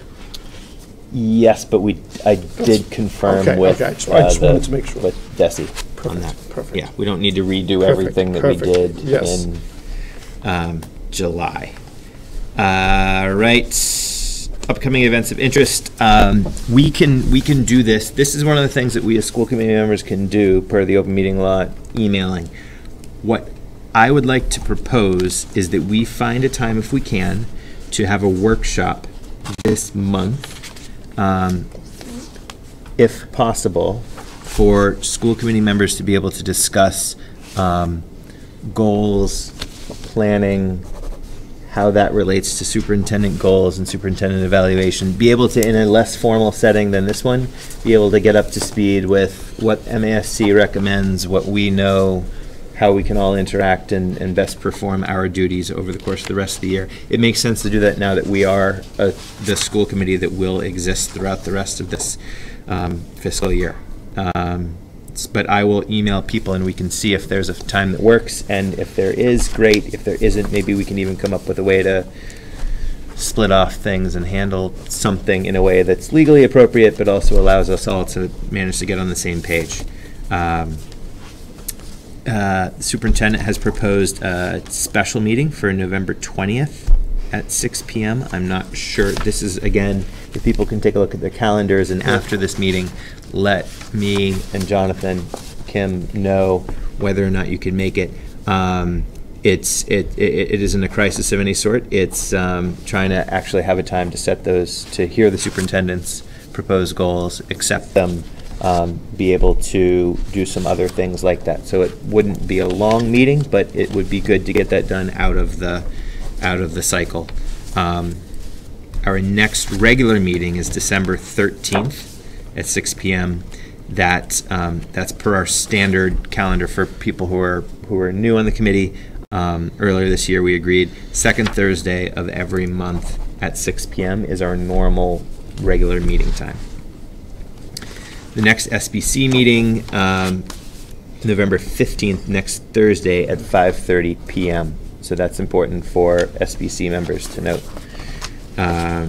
Speaker 4: Yes, but I did confirm with
Speaker 3: I just wanted to make sure.
Speaker 4: with Desi on that.
Speaker 3: Perfect.
Speaker 4: Yeah, we don't need to redo everything that we did in July. Right. Upcoming events of interest. We can do this. This is one of the things that we as school committee members can do per the open meeting law, emailing. What I would like to propose is that we find a time, if we can, to have a workshop this month, if possible, for school committee members to be able to discuss goals, planning, how that relates to superintendent goals and superintendent evaluation, be able to, in a less formal setting than this one, be able to get up to speed with what MASC recommends, what we know, how we can all interact and best perform our duties over the course of the rest of the year. It makes sense to do that now that we are the school committee that will exist throughout the rest of this fiscal year. But I will email people and we can see if there's a time that works, and if there is, great. If there isn't, maybe we can even come up with a way to split off things and handle something in a way that's legally appropriate but also allows us all to manage to get on the same page. The superintendent has proposed a special meeting for November 20th at 6 p.m. I'm not sure. This is, again, if people can take a look at their calendars, and after this meeting, let me and Jonathan, Kim, know whether or not you can make it. It isn't a crisis of any sort. It's trying to actually have a time to set those, to hear the superintendent's proposed goals, accept them, be able to do some other things like that. So it wouldn't be a long meeting, but it would be good to get that done out of the cycle. Our next regular meeting is December 13th at 6 p.m. That's per our standard calendar for people who are new on the committee. Earlier this year, we agreed second Thursday of every month at 6 p.m. is our normal regular meeting time. The next SBC meeting, November 15th, next Thursday at 5:30 p.m. So that's important for SBC members to note. I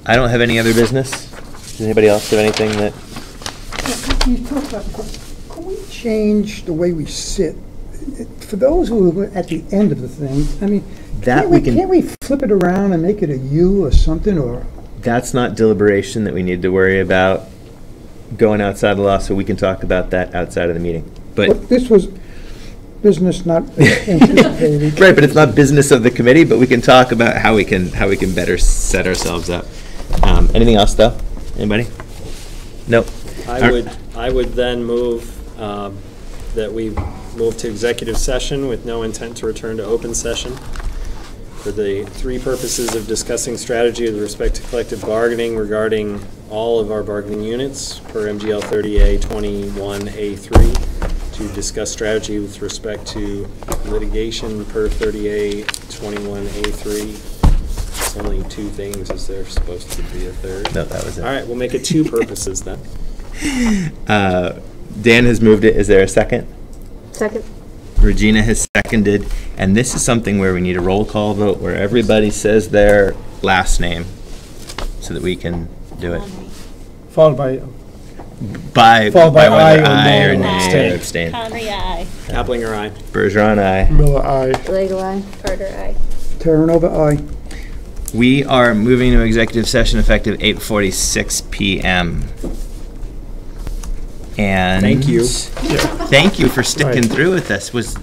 Speaker 4: don't have any other business. Does anybody else have anything that?
Speaker 6: You talked about before. Can we change the way we sit? For those who are at the end of the thing, I mean, can't we flip it around and make it a U or something? Or
Speaker 4: that's not deliberation that we need to worry about going outside the law, so we can talk about that outside of the meeting. But
Speaker 6: this was business not anticipated.
Speaker 4: Right, but it's not business of the committee, but we can talk about how we can better set ourselves up. Anything else, though? Anybody? Nope.
Speaker 5: I would then move that we move to executive session with no intent to return to open session for the three purposes of discussing strategy with respect to collective bargaining regarding all of our bargaining units per MGL 30A 21A3, to discuss strategy with respect to litigation per 30A 21A3. It's only two things. Is there supposed to be a third?
Speaker 4: No, that was it.
Speaker 5: All right, we'll make it two purposes then.
Speaker 4: Dan has moved it. Is there a second?
Speaker 2: Second.
Speaker 4: Regina has seconded, and this is something where we need a roll call vote where everybody says their last name so that we can do it.
Speaker 3: Followed by
Speaker 4: By
Speaker 3: aye
Speaker 4: or nay or abstain.
Speaker 11: Connery, aye.
Speaker 5: Kaplinger, aye.
Speaker 4: Bergeron, aye.
Speaker 6: Miller, aye.
Speaker 2: Lego, aye.
Speaker 11: Carter, aye.
Speaker 6: Terranova, aye.
Speaker 4: We are moving to executive session effective 8:46 p.m. And
Speaker 5: Thank you.
Speaker 4: Thank you for sticking through with us. Was